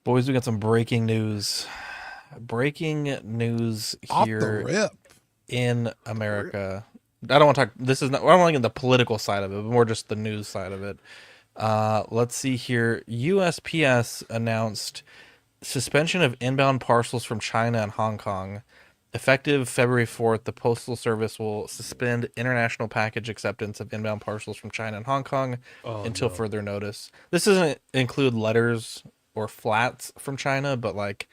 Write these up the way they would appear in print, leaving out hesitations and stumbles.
Boys, we got some breaking news. Breaking news Off the here rip. in Rip. America. I don't want to talk. This is not. I don't want to get the political side of it, but more just the news side of it. Let's see here. USPS announced suspension of inbound parcels from China and Hong Kong. Effective February 4th, the Postal Service will suspend international package acceptance of inbound parcels from China and Hong Kong Oh until no. further notice. This doesn't include letters or flats from China, but like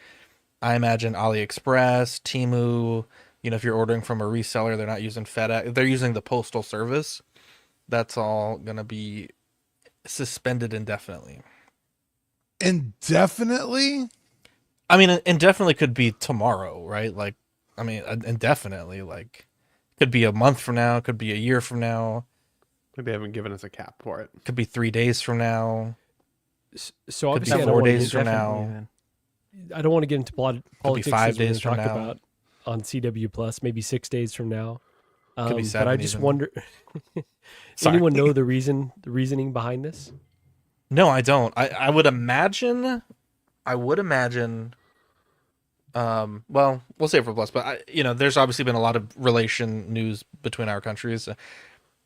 I imagine AliExpress, Temu, if you're ordering from a reseller, they're not using FedEx, they're using the Postal Service. That's all going to be suspended indefinitely. Indefinitely? I mean, indefinitely could be tomorrow, right? Like, I mean, indefinitely, like, could be a month from now, could be a year from now, They haven't given us a cap for it. could be 3 days from now, So could be obviously, I don't 4 want to days get from Definitely, now, then. I don't want to get into politics 5 as we're going days to from talk now. about on CW Plus, maybe 6 days from now. could be But 7 I just even. wonder, Sorry. anyone know the reasoning behind this? No, I don't. I would imagine. Well, we'll save it for plus, but there's obviously been a lot of relation news between our countries.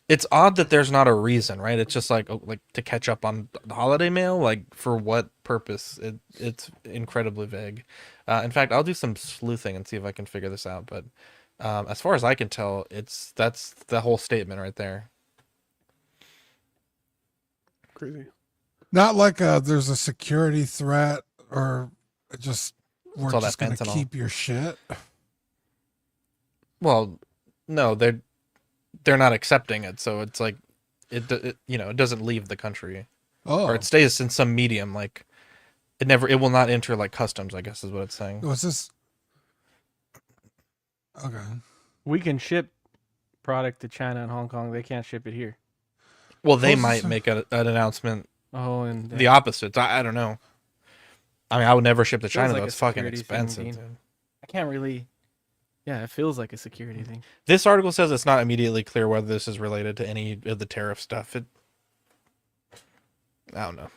It's odd that there's not a reason, right? It's just like to catch up on the holiday mail. Like for what purpose? It's incredibly vague. In fact, I'll do some sleuthing and see if I can figure this out. But as far as I can tell, that's the whole statement right there. Crazy. Not like there's a security threat or just we're all that just going to fentanyl. keep your shit. Well, no, they're not accepting it, so it's like it doesn't leave the country, Oh, or it stays in some medium. Like it will not enter like customs, I guess is what it's saying. what's this? Okay. We can ship product to China and Hong Kong. They can't ship it here. Well, they Closest might to- make an announcement Oh, and the opposite. I don't know. I mean, I would never ship to Feels China like though. a It's fucking security thing, expensive. Dean. Dude. I can't really. Yeah, it feels like a security thing. This article says it's not immediately clear whether this is related to any of the tariff stuff. I don't know.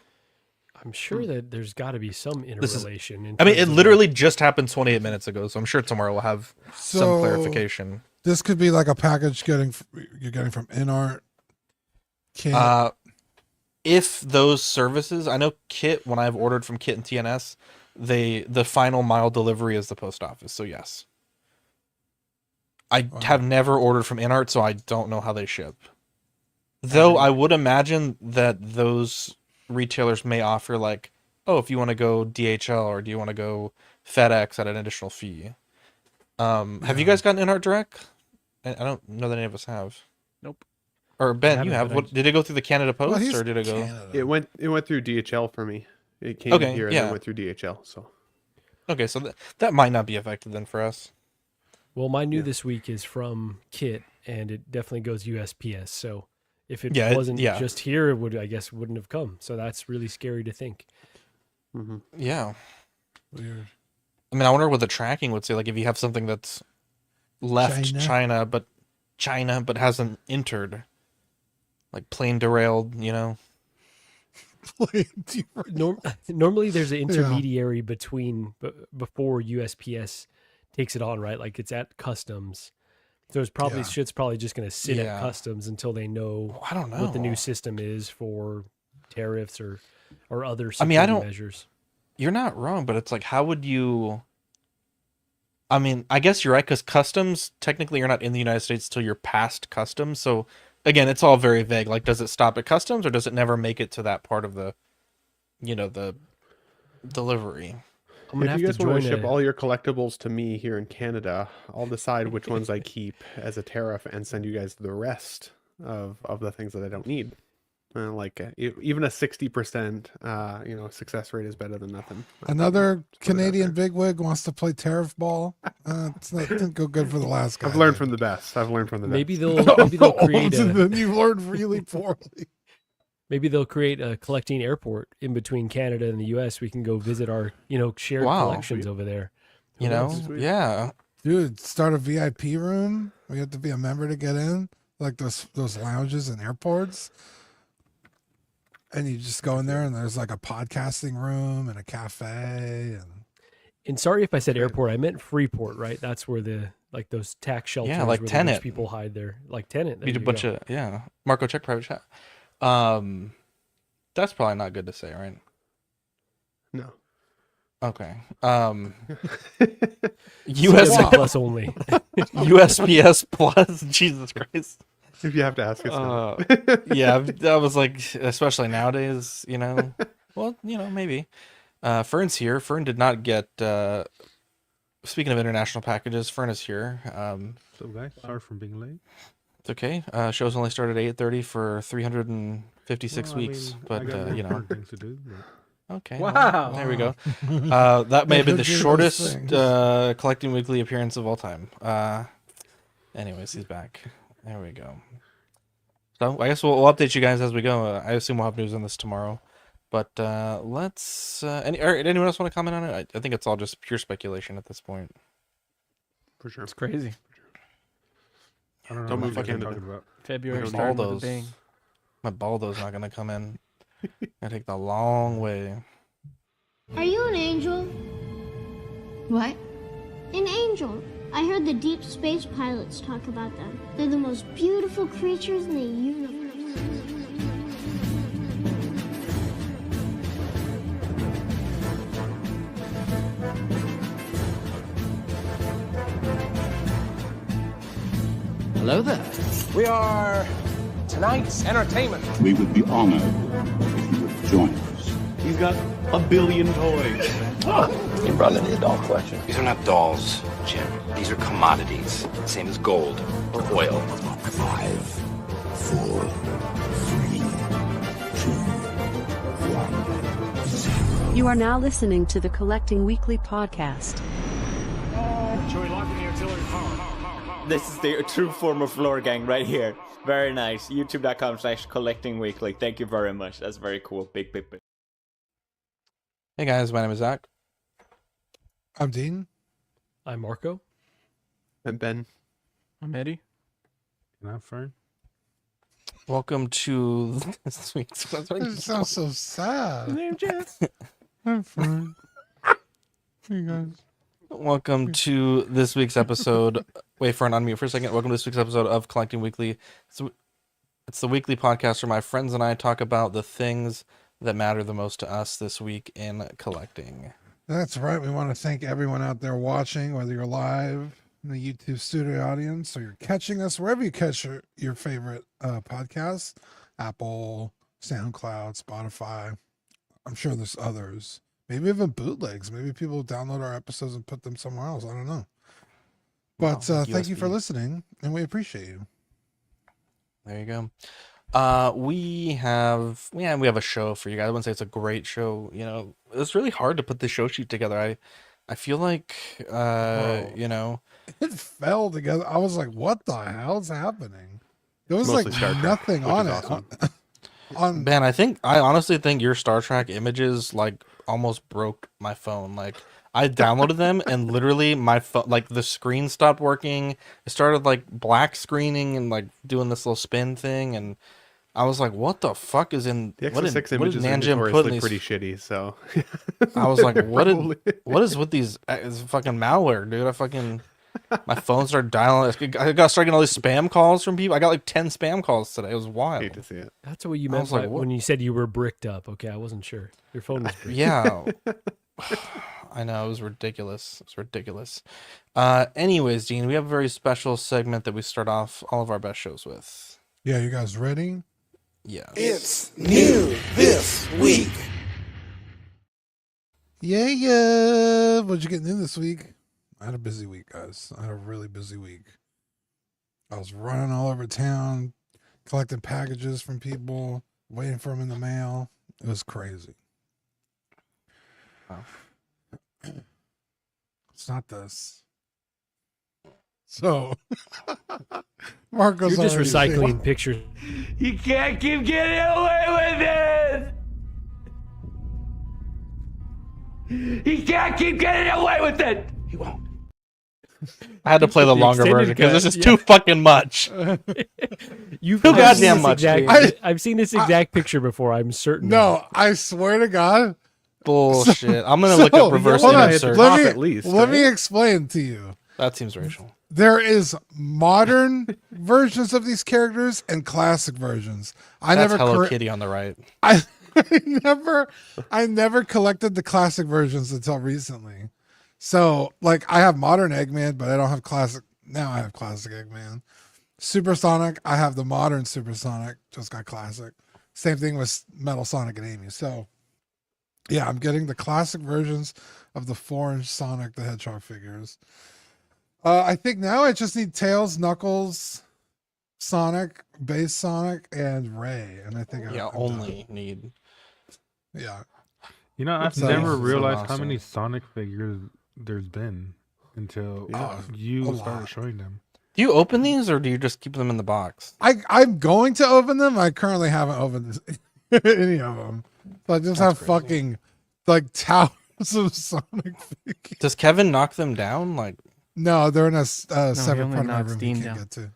I'm sure that there's got to be some This is- interrelation. I mean, it literally just happened 28 minutes ago, so I'm sure tomorrow we'll have some So clarification. this could be like a package you're getting from Inart. If those services, I know Kit, when I've ordered from Kit and TNS, the final mile delivery is the post office. So yes, I Wow. have never ordered from Inart, so I don't know how they ship. Though I would imagine that those retailers may offer like, oh, if you want to go DHL or do you want to go FedEx at an additional fee. Have you Yeah. guys gotten Inart Direct? I don't know that any of us have. Nope. Or Ben, you haven't, have. but What did it go through the Canada Post Well, he's or did it go? Canada. It went through DHL for me. It came Okay, here and yeah. then went through DHL. So Okay, so that might not be affected then for us. Well, my new Yeah. this week is from Kit, and it definitely goes USPS. So if it Yeah, wasn't yeah. just here, it would, I guess, wouldn't have come. So that's really scary to think. mhm. Yeah. Weird. I mean, I wonder what the tracking would say. Like, if you have something that's left China. China, but hasn't entered, like plane derailed, Normally, there's an intermediary before USPS takes it on, right? Like it's at customs. So it's probably Yeah. shit's probably just going to sit Yeah. at customs until they know I don't know what the new system is for tariffs or other I mean, I security don't- measures. You're not wrong, but it's like, how would you? I mean, I guess you're right because customs technically you're not in the United States till you're past customs. So again, it's all very vague. Like, does it stop at customs or does it never make it to that part of the delivery? I'm gonna If have you to guys want join to ship a, all your collectibles to me here in Canada, I'll decide which ones I keep as a tariff and send you guys the rest of the things that I don't need. Even a 60% success rate is better than nothing. Another Put it out Canadian there. bigwig wants to play tariff ball. Didn't go good for the last guy. I've learned did. from the best. I've learned from the maybe best. they'll create And a then you learned really poorly. collecting airport in between Canada and the U.S. We can go visit our shared Wow. collections over there. You know? Sweet. Yeah. Dude, start a VIP room. We have to be a member to get in, like those lounges in airports. and you just go in there and there's like a podcasting room and a cafe And sorry if I said airport, I meant Freeport, right? That's where those tax shelters like where the rich Tenet. people hide there. Like Tenet. There Need a you bunch go. of Marco, check private chat. That's probably not good to say, right? No. Okay. CW Plus only. USPS Plus. Jesus Christ. If you have to ask us. No. Yeah, that was like, especially nowadays, you know. Well, you know, maybe. Fern's here. Fern did not get. Speaking of international packages, Fern is here. So guys, sorry for being late. It's okay. Show's only started at 8:30 for 356 Well, I weeks, mean, I but got more you know. important things to do. But Okay. Wow. well, there we go. That may have been the Who did those shortest things? collecting weekly appearance of all time. Anyways, he's back. There we go. So I guess we'll update you guys as we go. I assume we'll have news on this tomorrow. But let's. Anyone else want to comment on it? I think it's all just pure speculation at this point. For sure. It's crazy. I don't know Don't what move to you're Canada. talking about. February don't started with a Baldos. bang. My Baldo's not gonna come in. I take the long way. Are you an angel? What? An angel. I heard the deep space pilots talk about them. They're the most beautiful creatures in the universe. Hello there. We are tonight's entertainment. We would be honored if you would join us. He's got a billion toys. You brought in the doll collection. These are not dolls, Jim. These are commodities. Same as gold or oil. 5, 4, 3, 2, 1, 0. You are now listening to the Collecting Weekly podcast. This is the true form of floor gang right here. Very nice. YouTube.com/collectingweekly. Thank you very much. That's very cool. Big. Hey guys, my name is Zach. I'm Dean. I'm Marco. And Ben. I'm Eddie. Can I have Fern? Welcome to this week's. It sounds so sad. Name Jess. I'm fine. Hey guys. Welcome to this week's episode. Wait for an unmute for a second. Welcome to this week's episode of Collecting Weekly. It's the weekly podcast where my friends and I talk about the things that matter the most to us this week in collecting. That's right. We want to thank everyone out there watching, whether you're live in the YouTube studio audience or you're catching us wherever you catch your favorite podcasts, Apple, SoundCloud, Spotify. I'm sure there's others. Maybe even bootlegs. Maybe people download our episodes and put them somewhere else. I don't know. But thank you for USB. listening, and we appreciate you. There you go. We have a show for you guys. I wouldn't say it's a great show. You know, it's really hard to put the show sheet together. I feel like you know, It fell together. I was like, what the hell's happening? There was Mostly like Star Trek, nothing which on is it. awesome. On Ben, I honestly think your Star Trek images like almost broke my phone. Like I downloaded them and literally my phone, like the screen stopped working. It started like black screening and like doing this little spin thing, and I was like, "What the fuck is in The what Exo 6 images are Nanjim put in notoriously these?" pretty shitty, so... I was like, "What Probably- what is with these? It's fucking malware, dude." My phone started dialing. I got started getting all these spam calls from people. I got like 10 spam calls today. It was wild. hate to see it. That's what you I meant was like, by what? when you said you were bricked up. Okay, I wasn't sure. Your phone was bricked. Yeah. I know, it was ridiculous. It's ridiculous. Anyways, Dean, we have a very special segment that we start off all of our best shows with. yeah, you guys ready? Yeah. It's new this week. Yeah. What'd you get new this week? I had a busy week, guys. I had a really busy week. I was running all over town, collecting packages from people, waiting for them in the mail. It was crazy. Wow. It's not this. So, Marco's You're just already recycling saying- pictures. You can't keep getting away with it! He can't keep getting away with it! He won't. I had to play the longer extended version because cut, this is yeah. too fucking much. You've Too I've goddamn seen this much, exact- dude. I've seen this exact picture before. I'm certain. of No, it. I swear to God. Bullshit. I'm gonna look up reverse hold on, image search. Let me, at least, let me right? explain to you. That seems racial. There is modern versions of these characters and classic versions. That's Hello Kitty on the right. I I never collected the classic versions until recently. So like I have modern Eggman, but I don't have classic. Now I have classic Eggman. Supersonic, I have the modern Supersonic, just got classic. Same thing with Metal Sonic and Amy. So yeah, I'm getting the classic versions of the 4-inch Sonic the Hedgehog figures. I think now I just need Tails, Knuckles, Sonic, Base Sonic, and Ray. And I think I'm only done. need. Yeah. You know, I've So- never so realized how awesome. many Sonic figures there's been until Yeah. you A started lot. showing them. Do you open these or do you just keep them in the box? I'm going to open them. I currently haven't opened any of them. So I just have crazy. fucking like towers of Sonic figures. Does Kevin knock them down? Like, No, they're in a he separate only part of my knocks room Dean you can't down. get to.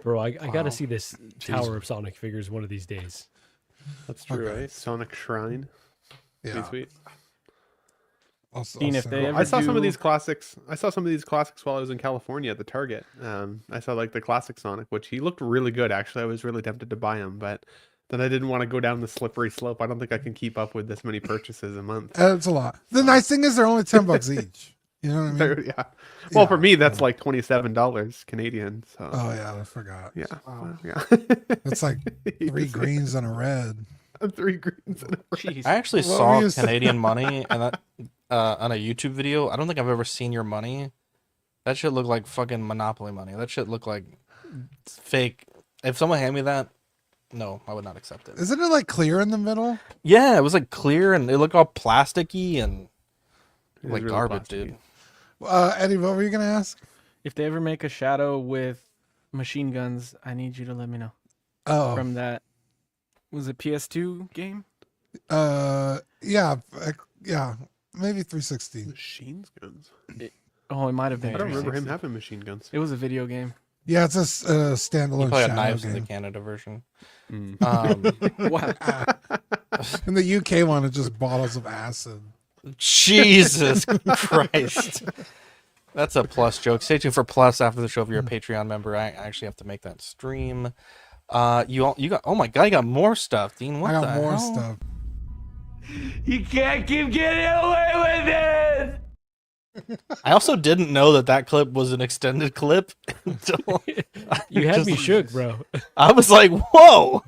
Bro, I got Wow. to see this Tower of Sonic figures one of these days. That's true, Okay. right? Sonic Shrine. Yeah. Pretty sweet. Dean, if they ever I saw some of do- these classics. I saw some of these classics while I was in California at the Target. I saw like the classic Sonic, which he looked really good. Actually, I was really tempted to buy him, but then I didn't want to go down the slippery slope. I don't think I can keep up with this many purchases a month. It's a lot. The nice thing is they're only $10 each. You know what I mean? Yeah. Well, Yeah. for me, that's like $27 Canadian. So. Oh yeah, I forgot. Yeah. Yeah. It's like 3 greens and a red. 3 greens and a red. Jeez. I actually What saw were you saying? Canadian money and that on a YouTube video. I don't think I've ever seen your money. That shit looked like fucking Monopoly money. That shit looked like fake. If someone handed me that, no, I would not accept it. Isn't it like clear in the middle? Yeah, it was like clear and it looked all plasticky and It was like really garbage, plasticky. dude. Eddie, what were you gonna ask? If they ever make a shadow with machine guns, I need you to let me know. Oh, From that, was it PS2 game? yeah, maybe 360. Machine guns. Oh, it might have been. I don't remember him 360. having machine guns. It was a video game. Yeah, it's a You standalone probably had shadow knives in the game. Canada version. Mm. Wow. In the UK one, it's just bottles of acid. Jesus Christ. That's a Plus joke. Stay tuned for Plus after the show if you're a Patreon member. I actually have to make that stream. You got, oh my god, you got more stuff, Dean. What I the got more hell? stuff. You can't keep getting away with it! I also didn't know that clip was an extended clip until You had me just- shook, bro. I was like, whoa!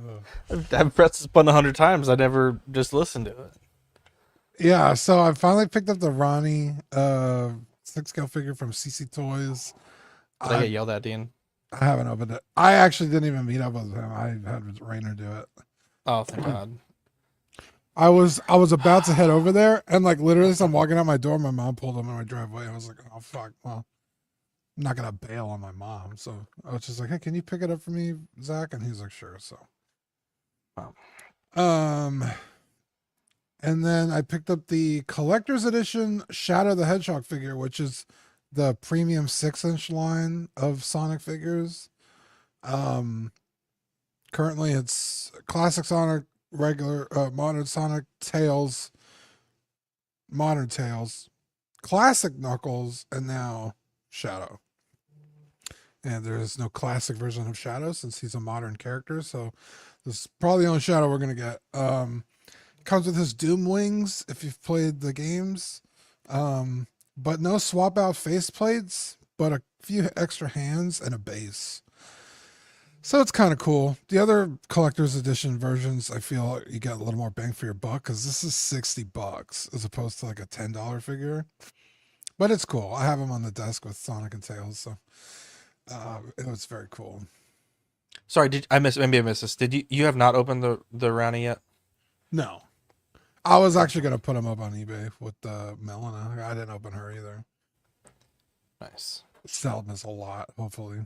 I've pressed this button 100 times. I never just listened to it. Yeah, so I finally picked up the Ronnie 6-scale figure from CC Toys. Did I get yelled at, Dean? I haven't opened it. I actually didn't even meet up with him. I had Rainer do it. Oh, thank God. I was about to head over there, and like literally, as I'm walking out my door, my mom pulled up in my driveway. I was like, "Oh fuck!" Well, I'm not gonna bail on my mom, so I was just like, "Hey, can you pick it up for me, Zach?" And he's like, "Sure." So, Wow. and then I picked up the collector's edition Shadow the Hedgehog figure, which is the premium 6-inch line of Sonic figures. Currently, it's classic Sonic, regular modern Sonic, Tails, modern Tails, classic Knuckles, and now Shadow. And there is no classic version of Shadow since he's a modern character, so this is probably the only Shadow we're gonna get. Comes with his Doom wings if you've played the games, but no swap out faceplates, but a few extra hands and a base. So it's kind of cool. The other collector's edition versions, I feel you get a little more bang for your buck because this is $60 as opposed to like a $10 figure. But it's cool. I have them on the desk with Sonic and Tails, so it was very cool. Sorry, maybe I missed this. Did you have not opened the Rani yet? No. I was actually going to put them up on eBay with Melina. I didn't open her either. Nice. Sell them as a lot, hopefully.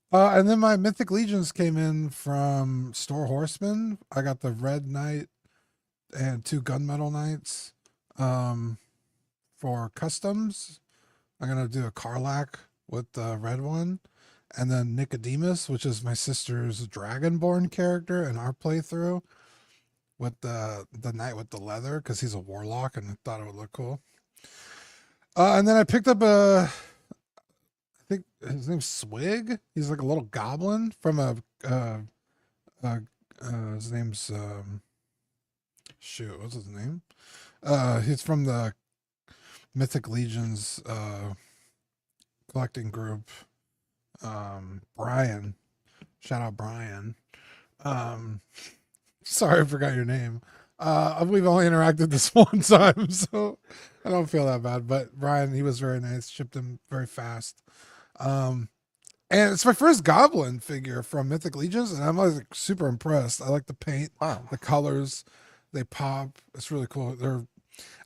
And then my Mythic Legions came in from Store Horseman. I got the Red Knight and 2 Gunmetal Knights for customs. I'm gonna do a Karlach with the red one, and then Nicodemus, which is my sister's Dragonborn character in our playthrough, with the knight with the leather, because he's a warlock, and I thought it would look cool. And then I picked up I think his name's Swig. He's like a little goblin from his name's what's his name? He's from the Mythic Legions collecting group. Brian. Shout out Brian. Sorry I forgot your name. We've only interacted this one time, so I don't feel that bad. But Brian, he was very nice, shipped him very fast. And it's my first goblin figure from Mythic Legions, and I'm like super impressed. I like the paint, the colors, they pop. It's really cool.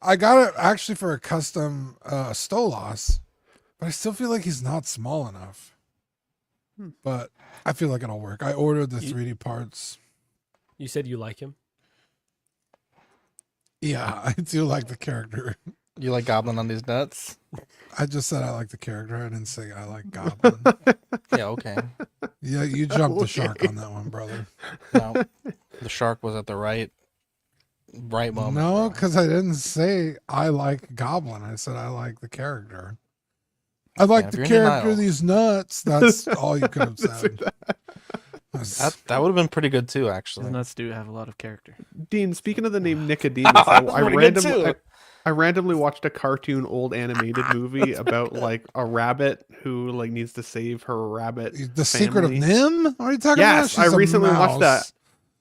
I got it actually for a custom Stolas, but I still feel like he's not small enough. But I feel like it'll work. I ordered the 3D parts. You said you like him? Yeah, I do like the character. You like Goblin on these nuts? I just said I like the character. I didn't say I like Goblin. Yeah, okay. Yeah, you jumped the shark on that one, brother. No, the shark was at the right moment. No, because I didn't say I like Goblin. I said I like the character. I like the character, these nuts. That's all you could have said. That would have been pretty good too, actually. His nuts do have a lot of character. Dean, speaking of the name Nicodemus, I randomly watched a cartoon old animated movie about like a rabbit who like needs to save her rabbit. The Secret of Nim? Are you talking about? Yes, I recently watched that.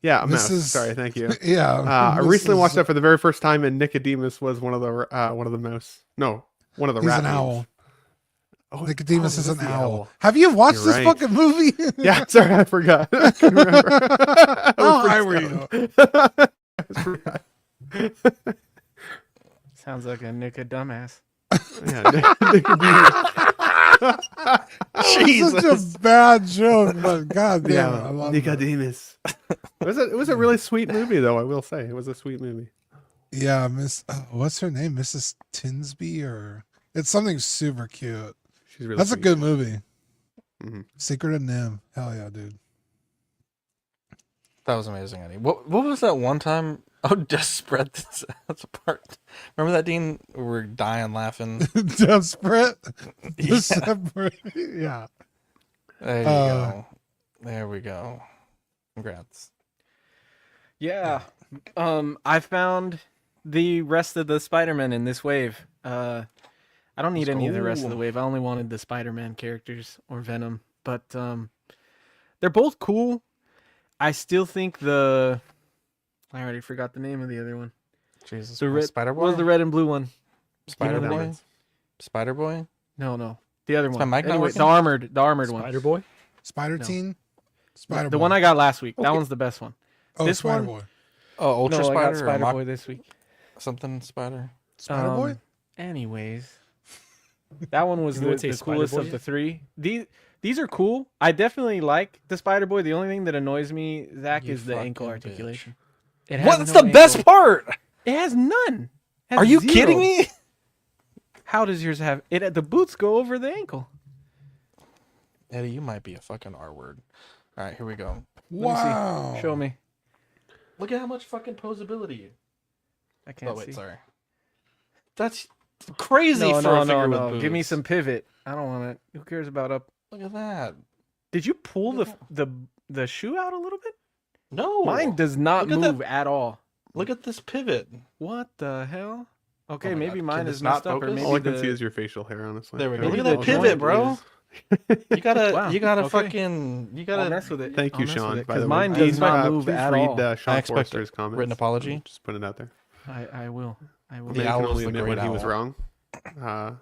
Yeah, a mouse. Sorry, thank you. Yeah, I recently watched that for the very first time, and Nicodemus was one of the mouse. No, one of the He's rat an names. owl. Oh, Nicodemus is an owl. Have you watched You're this right. fucking movie? Yeah, sorry, I forgot. I couldn't remember. Oh, I were you. Sounds like a Nika dumbass. Yeah, Nicodemus. Jesus. Such a bad joke, but god damn it, I love it. Nicodemus. It was a really sweet movie, though. I will say it was a sweet movie. Yeah, what's her name? Mrs. Tinsby, or it's something super cute. She's really. That's sweet. a good movie. Mm-hmm. Secret of Nim. Hell yeah, dude. That was amazing, Eddie. What was that one time? Oh, Desperate. That's a part. Remember that, Dean? We were dying laughing. Desperate. Yeah. Separate. Yeah. There you go. There we go. Congrats. Yeah. I found the rest of the Spider-Man in this wave. I don't need any of the rest of the wave. I only wanted the Spider-Man characters or Venom, but they're both cool. I still think I already forgot the name of the other one. Jesus. The red Spider Boy? What was the red and blue one? Spider Boy? Spider Boy? No. The other Is one. my mic not Anyway, working? the armored one. Spider Boy? Spider No. Teen? Spider The Boy. one I got last week. That Okay. one's the best one. Oh, this Spider one, Boy. Oh, Ultra no, I Spider? got Spider Boy this week. Something Spider? Spider Boy? Anyways, that one was You the would say coolest Spider-Boy of yet? the three. These are cool. I definitely like the Spider Boy. The only thing that annoys me, Zach, You is the ankle fucking articulation. It has What's no the best ankle. part? It has none. It has Are you zero. kidding me? How does yours have it? The boots go over the ankle. Eddie, you might be a fucking R word. All right, here we go. Let me Wow. see. Show me. Look at how much fucking posability. I can't Oh, wait, see. sorry. That's crazy No, for a figure with no. boobs. Give me some pivot. I don't want it. Who cares about up? Look at that. Did you pull the shoe out a little bit? No. Mine does not Look at move at all. Look at this pivot. What the hell? Okay, Oh my maybe God. mine Can is this not messed up, or focus? maybe All I can the- see is your facial hair, honestly. There we go. Maybe Look at the that pivot, joint bro. is- You gotta, Wow, you gotta okay. fucking, you I'll gotta mess with it. Thank you, I'll mess Sean. with it, By 'cause the way, mine does not move please at read all. Sean I expect Forster's comments. written apology. Just put it out there. I will. I will. The Man can owl is only the admit great when he was owl. wrong.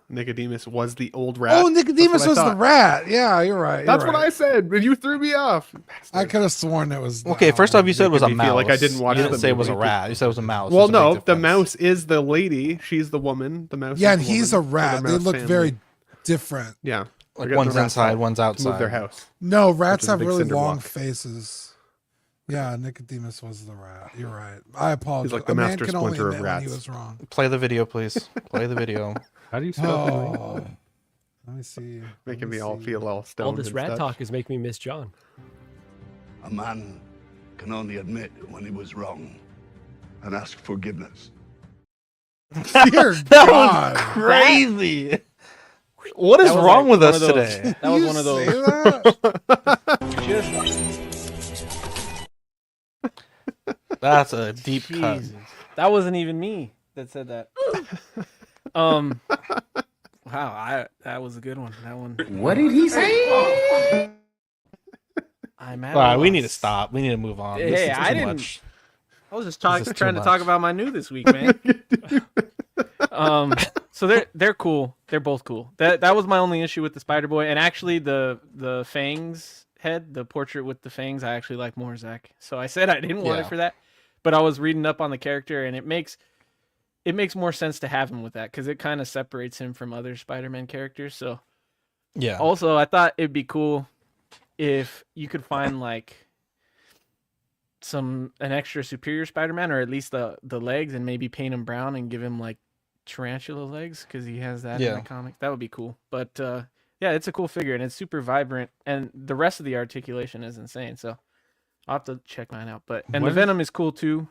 Nicodemus was the old rat. Oh, Nicodemus That's was what I the thought. rat. Yeah, you're right. That's what I said, but you threw me off. I could have sworn it was. the Okay, first off, you said it was a Making me mouse. feel like I didn't watch You didn't the say it was a movie. rat. You said it was a mouse. Well, That's a big no, the difference. mouse is the lady. She's the woman. The mouse. Yeah, is and the he's a woman. So the rat. They mouse look family. very different. Yeah, Like They're getting one's the rat inside, side one's to outside. move their house. No, Which rats is a have big really cinder long block. faces. Yeah, Nicodemus was the rat. You're right. I apologize. like the A man master can only splinter of admit when he rats. was wrong. Play the video, please. Play the video. How do you spell Oh, Let me see. Making me all feel all stoned. All this and rat such. talk is making me miss John. A man can only admit when he was wrong and ask forgiveness. Dear That God. was crazy. What is That was wrong like with one us of those- today? That was You one of say those. that? That's a deep cut. Jesus. That wasn't even me that said that. Wow, that was a good one. That one. What did he say? I'm at All right, a we need to loss. stop. We need to move on. Hey, this is I too didn't- much. I was just This is trying too to talk much. about my new this week, man. So they're cool. They're both cool. That was my only issue with the Spider Boy, and actually the fangs head, the portrait with the fangs, I actually like more, Zach. So I said I didn't want it Yeah. for that, but I was reading up on the character, and it makes more sense to have him with that because it kind of separates him from other Spider-Man characters. So Yeah. also, I thought it'd be cool if you could find like an extra superior Spider-Man, or at least the legs, and maybe paint him brown and give him like tarantula legs because he has that in Yeah. the comic. That would be cool. But yeah, it's a cool figure and it's super vibrant, and the rest of the articulation is insane. So I'll have to check mine out. But and What the is- Venom is cool too.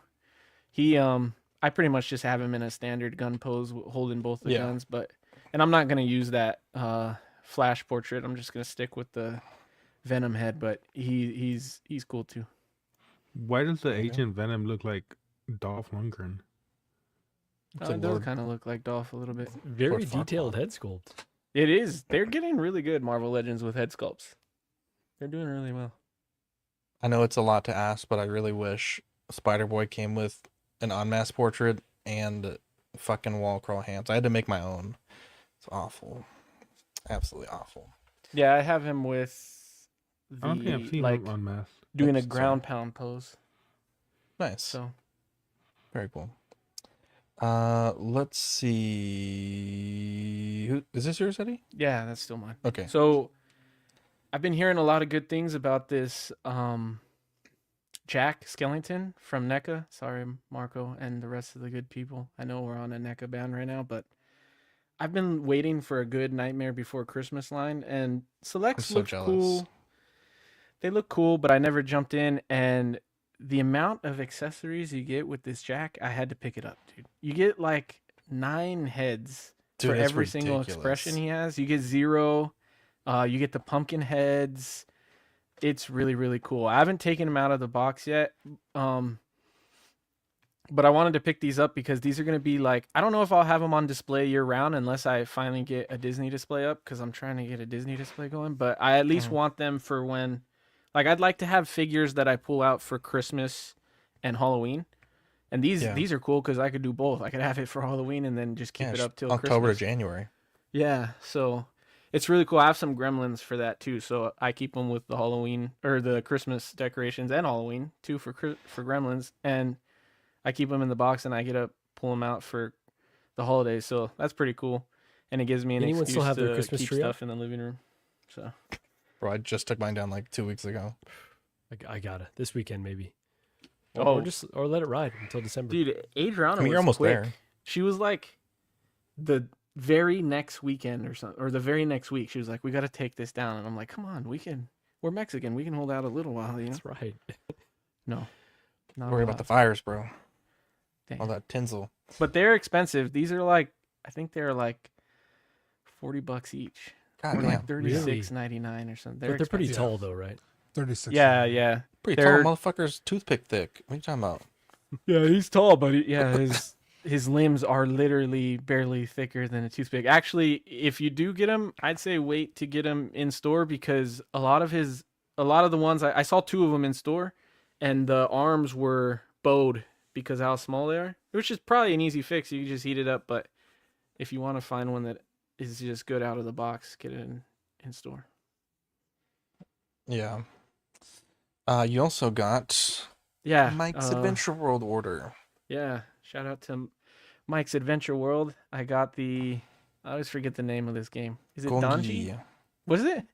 He I pretty much just have him in a standard gun pose holding both the Yeah. guns, and I'm not gonna use that Flash portrait. I'm just gonna stick with the Venom head, but he's cool too. Why does the Agent Venom look like Dolph Lundgren? It's a It does Lord. kind of look like Dolph a little bit. Very Lord Farquaad. detailed head sculpt. It is. They're getting really good, Marvel Legends, with head sculpts. They're doing really well. I know it's a lot to ask, but I really wish Spider-Boy came with an unmasked portrait and fucking wall crawl hands. I had to make my own. It's awful. Absolutely awful. Yeah, I have him with I don't think I've the seen like him unmasked. doing a Oops, ground pound pose. Nice. So Very cool. Let's see. Who is this yours, Eddie? yeah, that's still mine. Okay. So I've been hearing a lot of good things about this Jack Skellington from NECA. Sorry, Marco and the rest of the good people. I know we're on a NECA band right now, but I've been waiting for a good Nightmare Before Christmas line, and Selects I'm so look jealous. cool. They look cool, but I never jumped in, and the amount of accessories you get with this Jack, I had to pick it up, dude. You get like 9 heads Dude, for it's every single ridiculous. expression he has. You get 0. You get the pumpkin heads. It's really, really cool. I haven't taken them out of the box yet. But I wanted to pick these up because these are going to be like, I don't know if I'll have them on display year round unless I finally get a Disney display up, because I'm trying to get a Disney display going. But I at least want them for when, like, I'd like to have figures that I pull out for Christmas and Halloween. And these are cool because I could do both. I could have it for Halloween and then just keep it up till October Christmas. to January. Yeah, so it's really cool. I have some Gremlins for that too, so I keep them with the Halloween or the Christmas decorations and Halloween too for Gremlins, and I keep them in the box and I get to pull them out for the holidays. So that's pretty cool, and it gives me an Anyone excuse still have their to Christmas keep tree up? stuff in the living room. So Bro, I just took mine down like 2 weeks ago. I gotta this weekend maybe. Oh. Or let it ride until December. dude, Adriana I mean, you're was almost quick. there. She was like the very next weekend or something, or the very next week. She was like, "We got to take this down," and I'm like, "Come on, we're Mexican. We can hold out a little while, you know." That's right. No, not Worry a about lot. the fires, bro. Dang. All that tinsel. But they're expensive. These are like, I think they're like $40 each. God Or damn. like $36.99 or something. But they're pretty expensive. tall though, right? 36. Yeah, yeah. Pretty They're- tall motherfucker's toothpick thick. What are you talking about? Yeah, he's tall, but his limbs are literally barely thicker than a toothpick. Actually, if you do get him, I'd say wait to get him in store, because a lot of the ones I saw 2 of them in store, and the arms were bowed because of how small they are, which is probably an easy fix. You can just heat it up, but if you want to find one that is just good out of the box, get it in store. Yeah. You also got Yeah, Mike's Adventure World order. Yeah, shout out to Mike's Adventure World. I got I always forget the name of this game. Is it Donji? Gongi. What is it?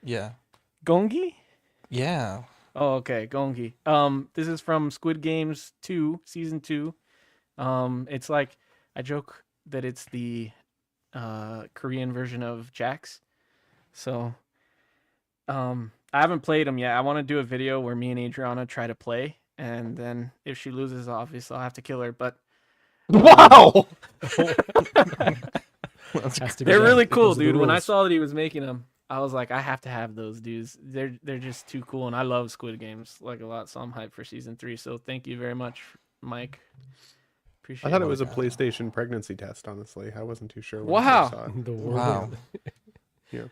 Yeah. Gongi? Yeah. Oh, okay, Gongi. This is from Squid Games 2, Season 2. It's like, I joke that it's the Korean version of Jax. So, I haven't played them yet. I want to do a video where me and Adriana try to play, and then if she loses, obviously I'll have to kill her. But Wow. they're really cool, dude. When I saw that he was making them, I was like, I have to have those dudes. They're just too cool, and I love Squid Games like a lot. So I'm hyped for season 3. So thank you very much, Mike. Appreciate I thought it it was a PlayStation pregnancy test. Honestly, I wasn't too sure. When Wow. I saw it. Wow. Yeah.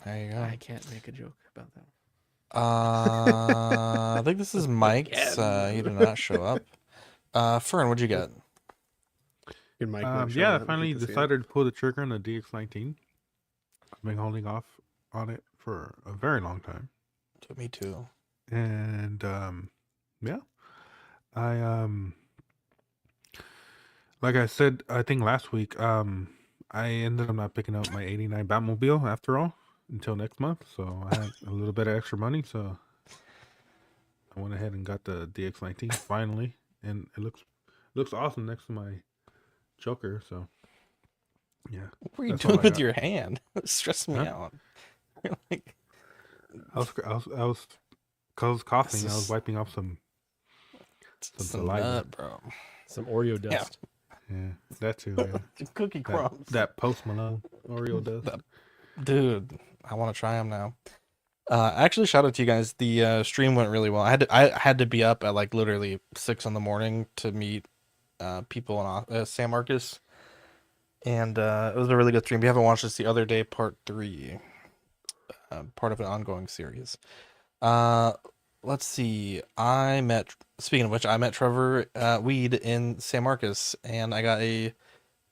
There you go. I can't make a joke about that. I think this is Mike's. He did not show up. Fern, what'd you get? Yeah, I finally decided to pull the trigger on the DX19. I've been holding off on it for a very long time. Me too. And yeah, I like I said, I think last week, I ended up not picking up my '89 Batmobile after all until next month. So I had a little bit of extra money, so I went ahead and got the DX19 finally, and it looks awesome next to my Joker. So yeah, What were you doing with your hand? It stressed me out. Like, I was cause I was coughing. I was wiping off some saliva, nut, bro. Some Oreo dust. Yeah, that too. Yeah. Cookie crumbs. That Post Malone Oreo dust. Dude, I want to try them now. Actually, shout out to you guys. The stream went really well. I had to be up at like literally 6 a.m. to meet people in San Marcos, and it was a really good stream. If you haven't watched this, the other day, part 3, part of an ongoing series. Let's see. Speaking of which, I met Trevor Weed in San Marcos, and I got a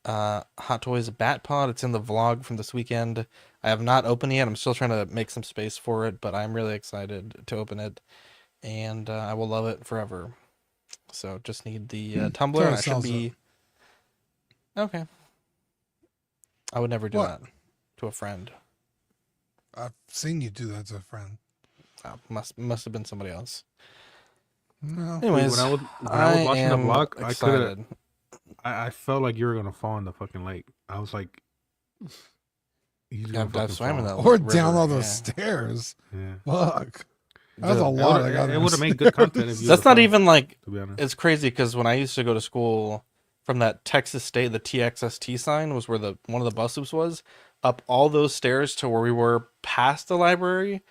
Hot Toys Bat Pod. It's in the vlog from this weekend. I have not opened it yet. I'm still trying to make some space for it, but I'm really excited to open it, and I will love it forever. So just need the tumbler, and I should be okay. I would never do that to a friend. I've seen you do that to a friend. Oh, must have been somebody else. No. Anyways, when I was watching the vlog, excited. I felt like you were gonna fall in the fucking lake. I was like, he's gonna I've swam in that or river, down all those stairs. Yeah. Fuck. That's a lot. It would have made good content if you. That's not even like. To be honest, it's crazy because when I used to go to school, from that Texas State, the TXST sign was where one of the bus loops was. Up all those stairs to where we were past the library,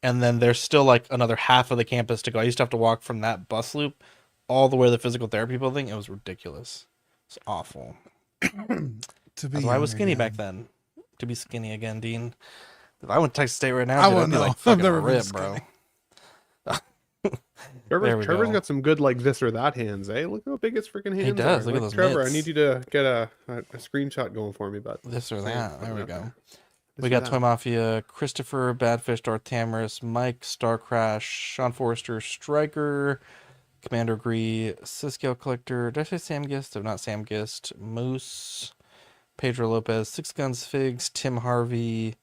and then there's still like another half of the campus to go. I used to have to walk from that bus loop all the way to the physical therapy building. It was ridiculous. It's awful. That's why I was skinny back then. To be skinny again, Dean. If I went to Texas State right now, I'd be like fucking ripped, bro. Trevor's got some good like this or that hands, eh? Look how big his freaking hands are. He does. Look at Like, those Trevor, mitts. I need you to get a screenshot going for me, but This or that. There we go. This We or got that. Toy Mafia, Christopher, Badfish, Darth Tamris, Mike, Star Crash, Sean Forrester, Striker, Commander Gree, Siscale Collector, did I say Sam Gist? If not Sam Gist, Moose, Pedro Lopez, Six Guns Figs, Tim Harvey,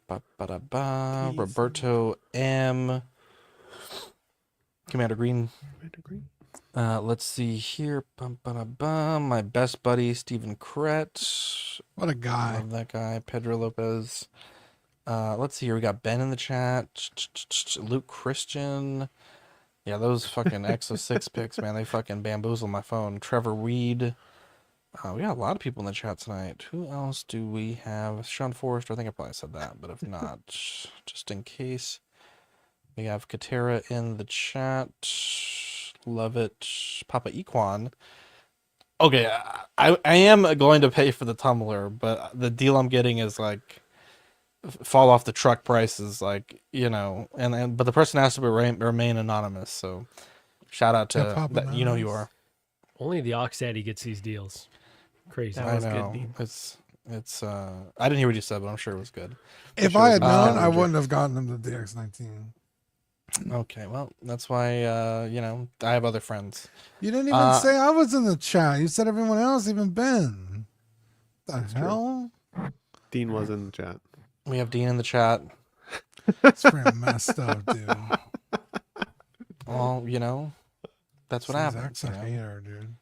Roberto M, Commander Green. Let's see here. My best buddy, Stephen Kret. What a guy. Love that guy. Pedro Lopez. Let's see here. We got Ben in the chat. Luke Christian. Yeah, those fucking Exo 6 picks, man. They fucking bamboozle my phone. Trevor Weed. We got a lot of people in the chat tonight. Who else do we have? Sean Forrester. I think I probably said that, but if not, just in case. We have Katera in the chat. Love it. Papa Equan. Okay, I am going to pay for the tumbler, but the deal I'm getting is like fall off the truck prices, like, you know, and but the person has to remain anonymous. So shout out to that, you know, you are. Only the Ox Daddy gets these deals. Crazy. I know. It's I didn't hear what you said, but I'm sure it was good. If I had known, I wouldn't have gotten him the DX19. Okay, well, that's why, you know, I have other friends. You didn't even say I was in the chat. You said everyone else, even Ben. The hell? Dean was in the chat. We have Dean in the chat. It's pretty messed up, dude. Well, you know, that's what happens. Zach's a hater, dude.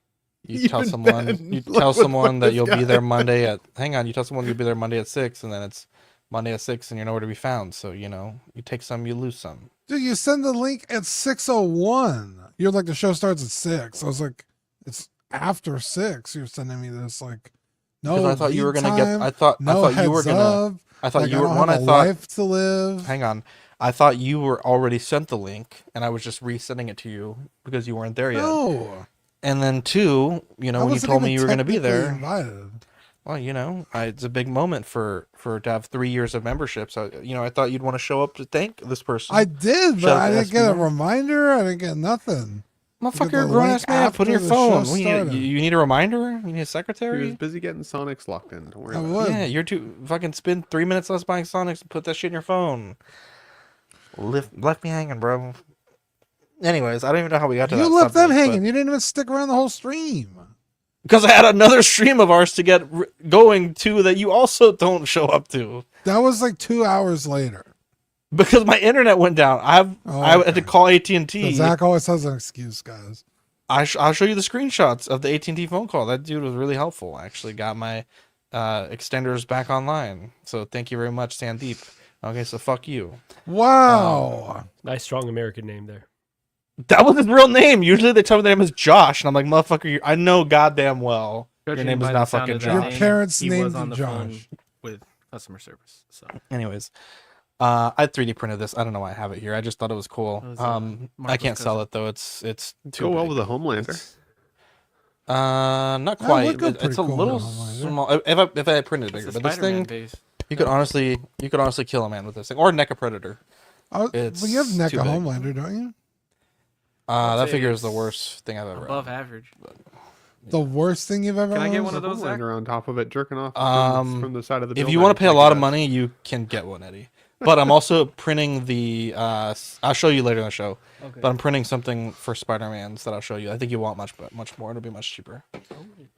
You tell Even someone then, you look tell what someone that this you'll be guy- there Monday at hang on, you tell someone you'll be there Monday at 6, and then it's Monday at 6 and you're nowhere to be found. So, you take some, you lose some. Dude, you send the link at 6:01. You're like, the show starts at 6. I was like, it's after 6. You're sending me this like, no. Because I thought you were lead gonna get time, I thought no you were heads gonna up, I thought like, you were don't one have I a thought life to live. hang on. I thought you were already sent the link and I was just resending it to you because you weren't there yet. No, And then 2, I when you wasn't told me even you were gonna be technically there. Invited. Well, it's a big moment for to have 3 years of membership. So, I thought you'd want to show up to thank this person. I did, but Shout out I to didn't get a SB. reminder. I didn't get nothing. Motherfucker, the you're a grown ass link man. Put in your after the show phone. What, you started. need a reminder? You need a He was secretary? busy getting Sonics locked in. Don't worry I about would. Yeah, you're too fucking spend 3 minutes less buying Sonics and put that shit in your phone. Left me hanging, bro. Anyways, I don't even know how we got to that. You left them subject, hanging. You didn't even stick around the whole stream. because I had another stream of ours to get going to that you also don't show up to. That was like 2 hours later. Because my internet went down. I had to okay. call AT&T. So Zach always has an excuse, guys. I'll show you the screenshots of the AT&T phone call. That dude was really helpful. I actually got my extenders back online. So thank you very much, Sandeep. Okay, so fuck you. Wow. Nice, strong American name there. That was his real name. Usually they tell me the name is Josh, and I'm like, motherfucker, I know goddamn well your Judging name is by not the sound fucking of that Josh. Your name, parents he named was you on the phone Josh. with customer service. So Anyways, I 3D printed this. I don't know why I have it here. I just thought it was cool. It was, I Marco's can't sell cousin. it though. It's too Go well big. with a Homelander. Not That quite. would go It's pretty a cool little with a Homelander. small. If I printed it It's bigger, a but this Spider-Man thing, base. you could honestly kill a man with this thing, or Neca Predator. Oh, It's well, you have too NECA big. Homelander, don't you? That say figure is the it's worst thing I've ever. Above owned. average. The worst thing you've ever Can I get owned? one of those, Zach? Homelander on top of it, jerking off from the side of the If building. you want to pay a like lot of that. money, you can get one, Eddie. But I'm also printing the. I'll show you later in the show. Okay. But I'm printing something for Spider-Man's that I'll show you. I think you want much more. It'll be much cheaper.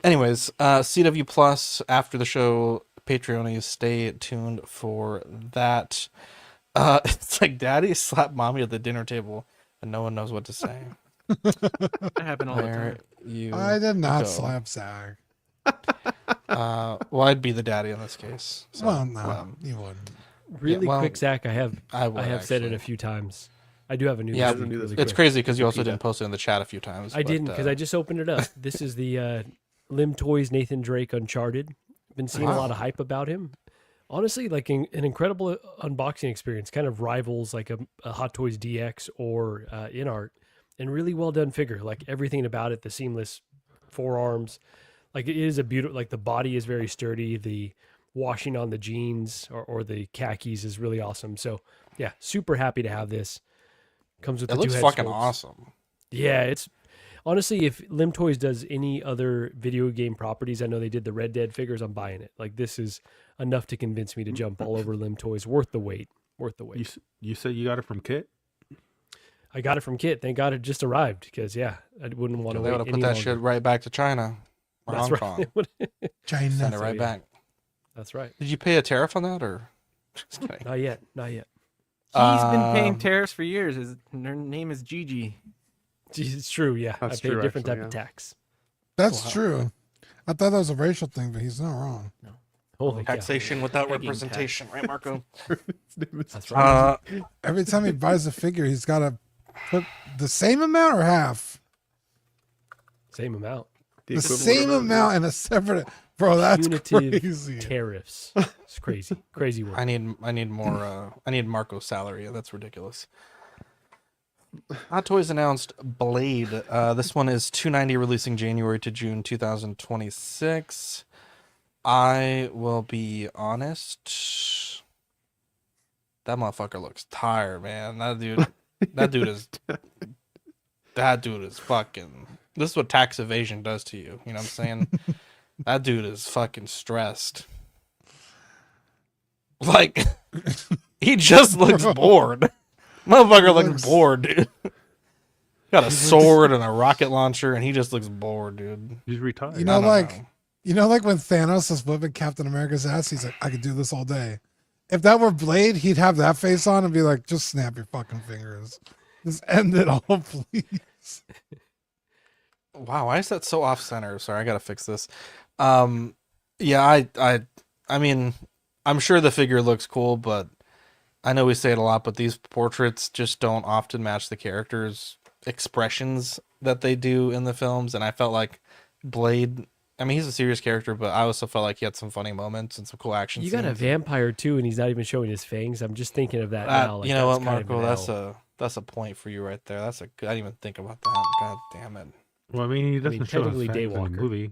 Anyways, CW Plus after the show, Patreonies, stay tuned for that. It's like Daddy slapped Mommy at the dinner table, and no one knows what to say. That happened all the There time. you I did not go. slap Zach. Well, I'd be the daddy in this case. So, Well, no, you wouldn't. Really well, quick, Zach. I have would, said it actually. a few times. I do have a new. Yeah, this week, really it's quick. crazy because you also didn't post it in the chat a few times. I but, didn't because I just opened it up. This is the Lim Toys Nathan Drake Uncharted. Been seeing a lot of hype about him. Honestly, like an incredible unboxing experience. Kind of rivals like a Hot Toys DX or InArt, and really well done figure. Like everything about it, the seamless forearms. Like it is a beautiful. Like the body is very sturdy. The washing on the jeans or the khakis is really awesome. So yeah, super happy to have this. Comes with it the looks two head fucking sculpts. awesome. Yeah, it's honestly, if Lim Toys does any other video game properties, I know they did the Red Dead figures, I'm buying it. Like this is enough to convince me to jump all over Lim Toys. Worth the wait. Worth the wait. You said you got it from Kit? I got it from Kit. Thank God it just arrived because yeah, I wouldn't want to They wait would have any put that longer. shit right back to China or That's Hong Kong. right. China. Send it right yeah. back. That's right. Did you pay a tariff on that or? Just kidding. Not yet. Not yet. He's been paying tariffs for years. Her name is Gigi. It's true. Yeah, That's I pay true, a different actually, type of yeah. tax. That's true. I thought that was a racial thing, but he's not wrong. Holy cow. Taxation without Begging representation, right, Marco? That's right. Every time he buys a figure, he's got to put the same amount or half. Same amount. The same amount in a separate. Bro, that's Punitive crazy. tariffs. It's crazy. Crazy work. I need more. I need Marco's salary. That's ridiculous. Hot Toys announced Blade. This one is $290, releasing January to June 2026. I will be honest. That motherfucker looks tired, man. That dude is fucking. This is what tax evasion does to you. You know what I'm saying? That dude is fucking stressed. Like, he just looks bored. Motherfucker looks bored, dude. Got a sword and a rocket launcher, and he just looks bored, dude. He's retired. You know, like when Thanos was whipping Captain America's ass, he's like, I could do this all day. If that were Blade, he'd have that face on and be like, just snap your fucking fingers. Just end it all, please. Wow, why is that so off center? Sorry, I gotta fix this. Yeah, I mean, I'm sure the figure looks cool, but I know we say it a lot, but these portraits just don't often match the characters' expressions that they do in the films. And I felt like Blade, I mean, he's a serious character, but I also felt like he had some funny moments and some cool action You scenes. got a vampire too, and he's not even showing his fangs. I'm just thinking of that now. Like, you know that's what, kind of Marco? an That's a point for you right there. That's a good, I didn't even think about that. God damn it. Well, I mean, he doesn't show his technically fangs in the Daywalker. movie.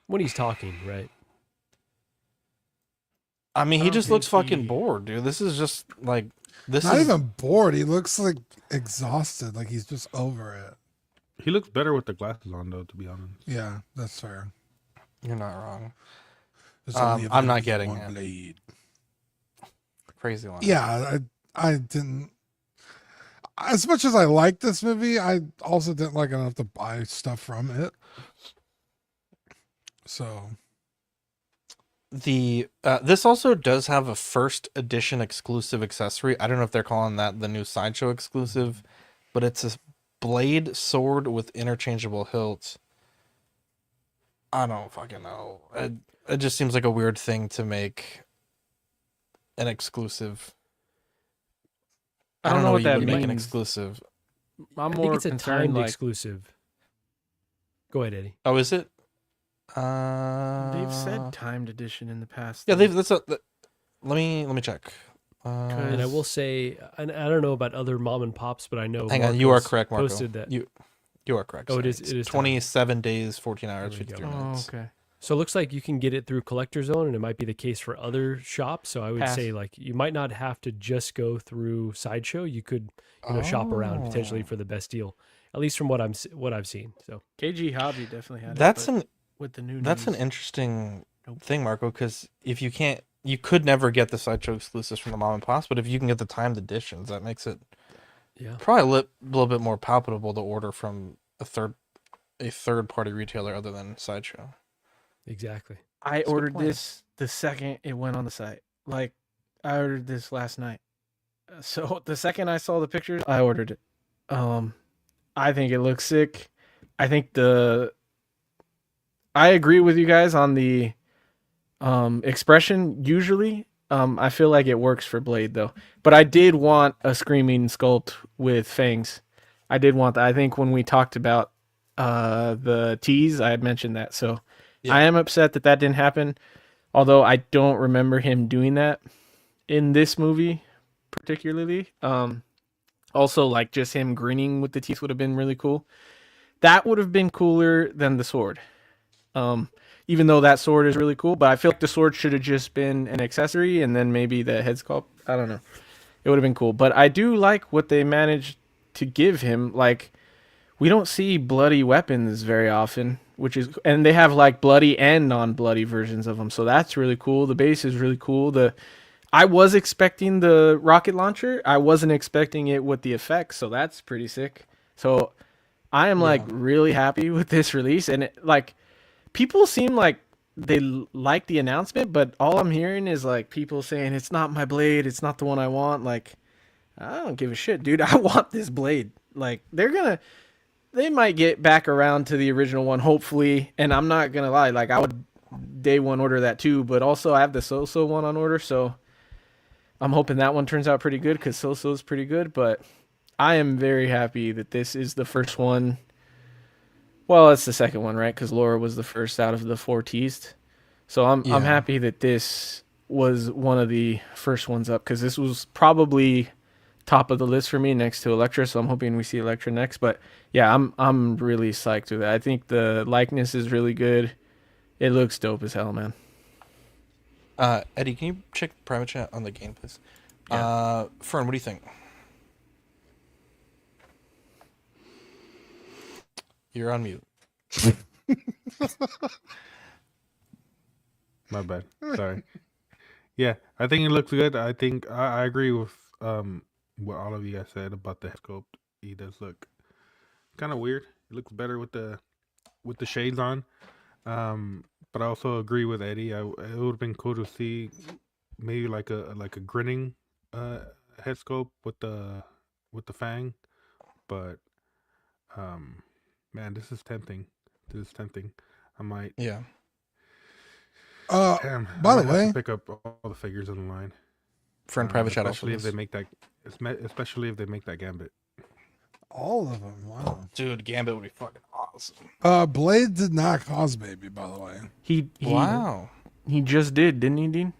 when he's talking, right? I mean, I he don't just looks think fucking he- bored, dude. This is just like this Not is even bored. He looks like exhausted. Like he's just over it. He looks better with the glasses on, though. To be honest. Yeah, that's fair. You're not wrong. There's only I'm not available getting one it. Blade. Crazy one. Yeah, I didn't. As much as I like this movie, I also didn't like enough to buy stuff from it. So The this also does have a first edition exclusive accessory. I don't know if they're calling that the new Sideshow exclusive, but it's a blade sword with interchangeable hilts. I don't fucking know. It just seems like a weird thing to make an exclusive. I don't know what you that would make an means. exclusive. I'm I more think it's a concerned timed like exclusive. Go ahead, Eddie. Oh, is it? they've said timed edition in the past. Yeah, though. let me check. And I will say, and I don't know about other mom and pops, but I know. Hang on, you are Marcos correct, Marco. Posted that. You are correct. Oh, it sorry. is. It is 27 days, 14 hours, There we go. 53 Oh, minutes. okay. So it looks like you can get it through Collector Zone, and it might be the case for other shops. So I would Pass. say, like, you might not have to just go through Sideshow. You could, shop around potentially Oh. for the best deal, at least from what I've seen. So KG Hobby definitely had That's it. but an with the new That's an news- interesting Nope. thing, Marco, because if you could never get the Sideshow exclusives from the mom and pops, but if you can get the timed editions, that makes it yeah, probably a little bit more palpable to order from a third party retailer other than Sideshow. exactly. I a good ordered point. this the second it went on the site. Like, I ordered this last night. So the second I saw the pictures, I ordered it. I think it looks sick. I think I agree with you guys on the expression. Usually, I feel like it works for Blade though. But I did want a screaming sculpt with fangs. I did want that. I think when we talked about the tease, I had mentioned that. So Yeah. I am upset that didn't happen. Although I don't remember him doing that in this movie particularly. Also, like, just him grinning with the teeth would have been really cool. That would have been cooler than the sword. Even though that sword is really cool, but I feel like the sword should have just been an accessory and then maybe the head sculpt. I don't know. It would have been cool. But I do like what they managed to give him. Like, we don't see bloody weapons very often, and they have like bloody and non-bloody versions of them. So that's really cool. The base is really cool. I was expecting the rocket launcher. I wasn't expecting it with the effects, so that's pretty sick. So I am like really happy with this release, and people seem like they like the announcement, but all I'm hearing is like people saying it's not my blade, it's not the one I want. Like, I don't give a shit, dude. I want this blade. Like, they might get back around to the original one, hopefully. And I'm not gonna lie, like, I would day one order that too, but also I have the So-So one on order, so I'm hoping that one turns out pretty good because So-So is pretty good. But I am very happy that this is the first one. Well, it's the second one, right? Because Laura was the first out of the 4 teased. So I'm happy that this was one of the first ones up, because this was probably top of the list for me next to Elektra. So I'm hoping we see Elektra next. But yeah, I'm really psyched with it. I think the likeness is really good. It looks dope as hell, man. Eddie, can you check private chat on the game, please? Yeah. Fern, what do you think? You're on mute. My bad. Sorry. Yeah, I think it looks good. I think I agree with what all of you guys said about the head sculpt. He does look kind of weird. It looks better with the shades on. But I also agree with Eddie. It would have been cool to see maybe like a grinning head sculpt with the fang. But Man, this is tempting. I might. Yeah. Damn. By I the might have way, to pick up all the figures in the line. Friend private chat. Especially if they make that. Especially if they make that Gambit. all of them. Wow. Dude, Gambit would be fucking awesome. Blade did not cause baby, by the way. He Wow. He just did, didn't he, Dean?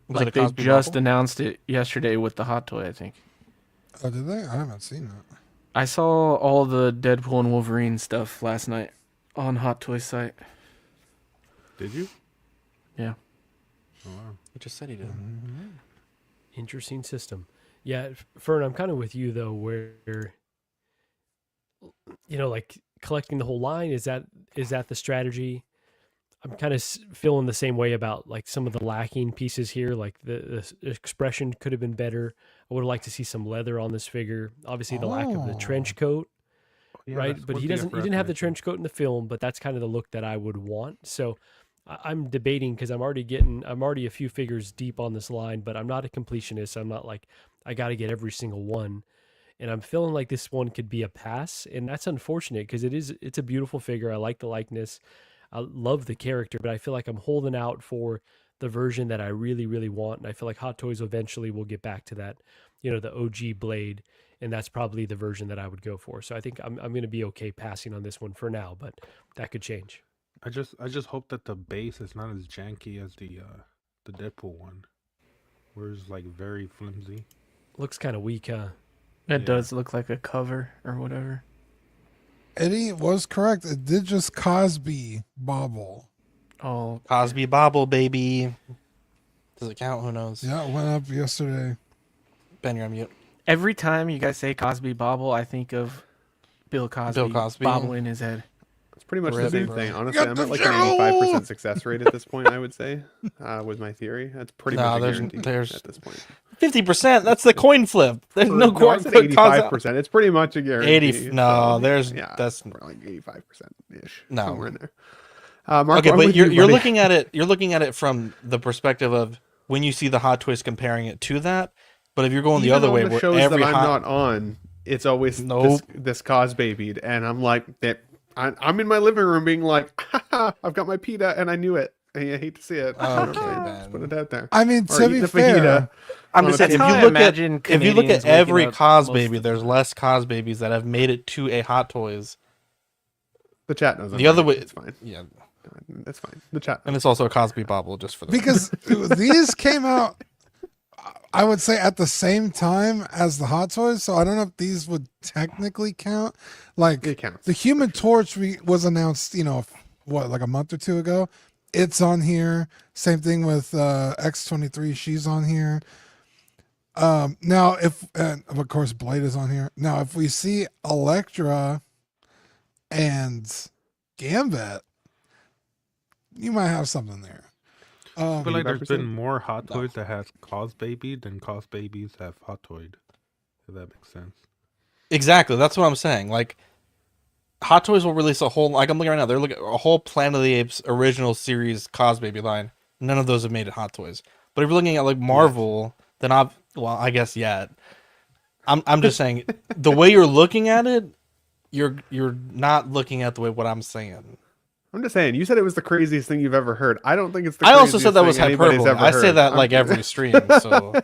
Was it Like a they Cosby just bubble? announced it yesterday with the hot toy, I think. Oh, did they? I haven't seen that. I saw all the Deadpool and Wolverine stuff last night on Hot Toy site. Did you? Yeah. Oh wow. He just said he did. Interesting system. Yeah, Fern, I'm kind of with you though, where like collecting the whole line, is that the strategy? I'm kind of feeling the same way about like some of the lacking pieces here. Like the expression could have been better. I would have liked to see some leather on this figure. Obviously, the lack of the trench coat, Yeah, right? that's But one he thing I doesn't. He forgot didn't to have the mention. trench coat in the film, but that's kind of the look that I would want. So I'm debating because I'm already a few figures deep on this line, but I'm not a completionist. I'm not like I got to get every single one. And I'm feeling like this one could be a pass, and that's unfortunate because it's a beautiful figure. I like the likeness. I love the character, but I feel like I'm holding out for the version that I really, really want. And I feel like Hot Toys eventually will get back to that, the OG Blade, and that's probably the version that I would go for. So I think I'm going to be okay passing on this one for now, but that could change. I just hope that the base is not as janky as the Deadpool one, where it's like very flimsy. Looks kind of weak, huh? It does look like a cover or whatever. Eddie was correct. It did just Cosby bobble. Oh, Cosby bobble, baby. Does it count? Who knows? Yeah, it went up yesterday. Ben, you're on mute. every time you guys say Cosby bobble, I think of Bill Cosby, bobbling his head. It's pretty much the Rip, same bro. thing. Honestly, I'm at like an 85% success rate at this point, I would say, with my theory. That's pretty much a guarantee at this point. 50%. That's the coin flip. There's no I coin said flip. 85%. It's pretty much a guarantee. 80. No, so, there's yeah, that's like 85%-ish. No. Somewhere in there. Mark, okay, I'm but with you're you, buddy. looking at it. You're looking at it from the perspective of when you see the Hot Toys comparing it to that. But if you're going the Even other on way, the where shows every that I'm hot, not on, it's always Nope. this Cosbabied, and I'm like that. I'm in my living room being like, I've got my pita, and I knew it. I hate to see it. Okay, Just put it out there. I mean, Or to eat be the fair, fajita. I'm just saying, if how you I look at imagine Canadians every waking up Cos most baby, of the there's less Cos babies that have made it to a Hot Toys. The chat knows. The other way, it's fine. Yeah, It's fine. The chat. and it's also a Cosby bobble, just for the because these came out, I would say, at the same time as the Hot Toys. So I don't know if these would technically count. Like It counts, the Human Torch was announced, like a month or two ago. It's on here. Same thing with X-23. She's on here. Now, and of course Blade is on here. Now, if we see Elektra and Gambit, you might have something there. I feel like there's 85%? been more Hot Toys that has Cos Baby than Cos Babies have Hot Toyed. If that makes sense. Exactly, that's what I'm saying. Like, Hot Toys will release a whole. Like I'm looking right now, they're looking at a whole Planet of the Apes original series Cos Baby line. None of those have made it Hot Toys. But if you're looking at like Marvel, then I guess yet. I'm just saying the way you're looking at it, you're not looking at the way what I'm saying. I'm just saying. You said it was the craziest thing you've ever heard. I don't think it's the. I also said that was craziest thing anybody's hyperbole. ever I say heard. that like every stream, so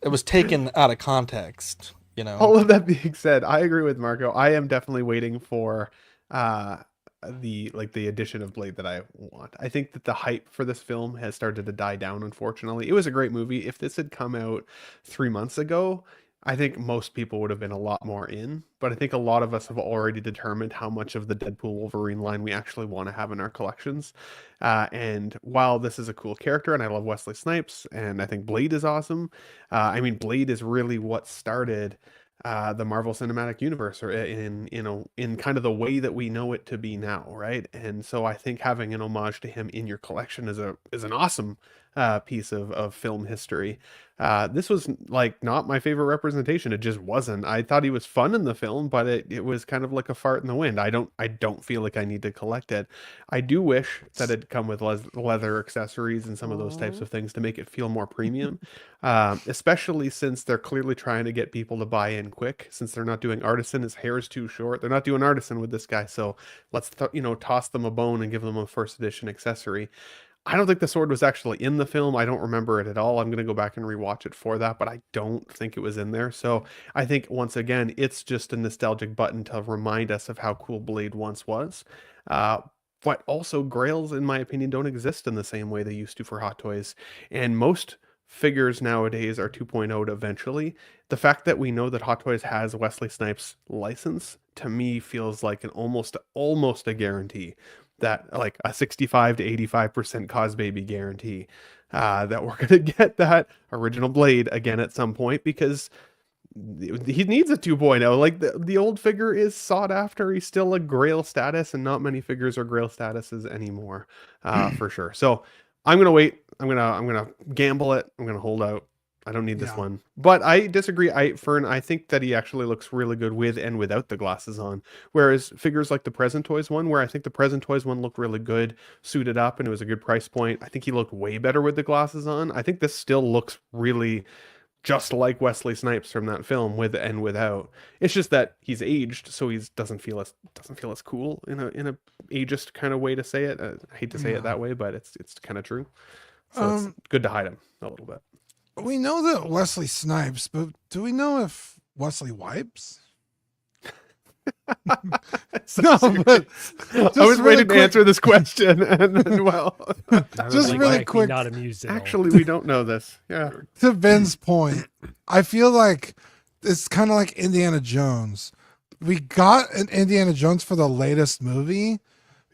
it was taken out of context. All of that being said, I agree with Marco. I am definitely waiting for the addition of Blade that I want. I think that the hype for this film has started to die down, unfortunately. It was a great movie. If this had come out 3 months ago, I think most people would have been a lot more in, but I think a lot of us have already determined how much of the Deadpool Wolverine line we actually want to have in our collections. And while this is a cool character, and I love Wesley Snipes, and I think Blade is awesome, Blade is really what started the Marvel Cinematic Universe, or in kind of the way that we know it to be now, right? And so I think having an homage to him in your collection is an awesome piece of film history. This was like not my favorite representation. It just wasn't. I thought he was fun in the film, but it was kind of like a fart in the wind. I don't feel like I need to collect it. I do wish that it'd come with leather accessories and some of those types of things to make it feel more premium, especially since they're clearly trying to get people to buy in quick. Since they're not doing artisan, his hair is too short. They're not doing artisan with this guy, so let's toss them a bone and give them a first edition accessory. I don't think the sword was actually in the film. I don't remember it at all. I'm going to go back and rewatch it for that, but I don't think it was in there. So I think, once again, it's just a nostalgic button to remind us of how cool Blade once was. But also, grails, in my opinion, don't exist in the same way they used to for Hot Toys. And most figures nowadays are 2.0'd eventually. The fact that we know that Hot Toys has Wesley Snipes' license, to me, feels like an almost a guarantee. That like a 65 to 85% cause baby guarantee that we're going to get that original Blade again at some point, because he needs a 2.0. Like the old figure is sought after. He's still a grail status, and not many figures are grail statuses anymore, for sure. So I'm going to wait. I'm going to gamble it. I'm going to hold out. I don't need this one. But I disagree. Fern, I think that he actually looks really good with and without the glasses on. Whereas figures like the Present Toys one, where I think the Present Toys one looked really good, suited up, and it was a good price point. I think he looked way better with the glasses on. I think this still looks really just like Wesley Snipes from that film, with and without. It's just that he's aged, so he doesn't feel as cool in a ageist kind of way to say it. I hate to say it that way, but it's kind of true. So it's good to hide him a little bit. We know that Wesley Snipes, but do we know if Wesley wipes? No, but I was waiting to answer this question, and then, well, just really quick. Not amused at Actually, we don't know this. Yeah. To Ben's point, I feel like it's kind of like Indiana Jones. We got an Indiana Jones for the latest movie,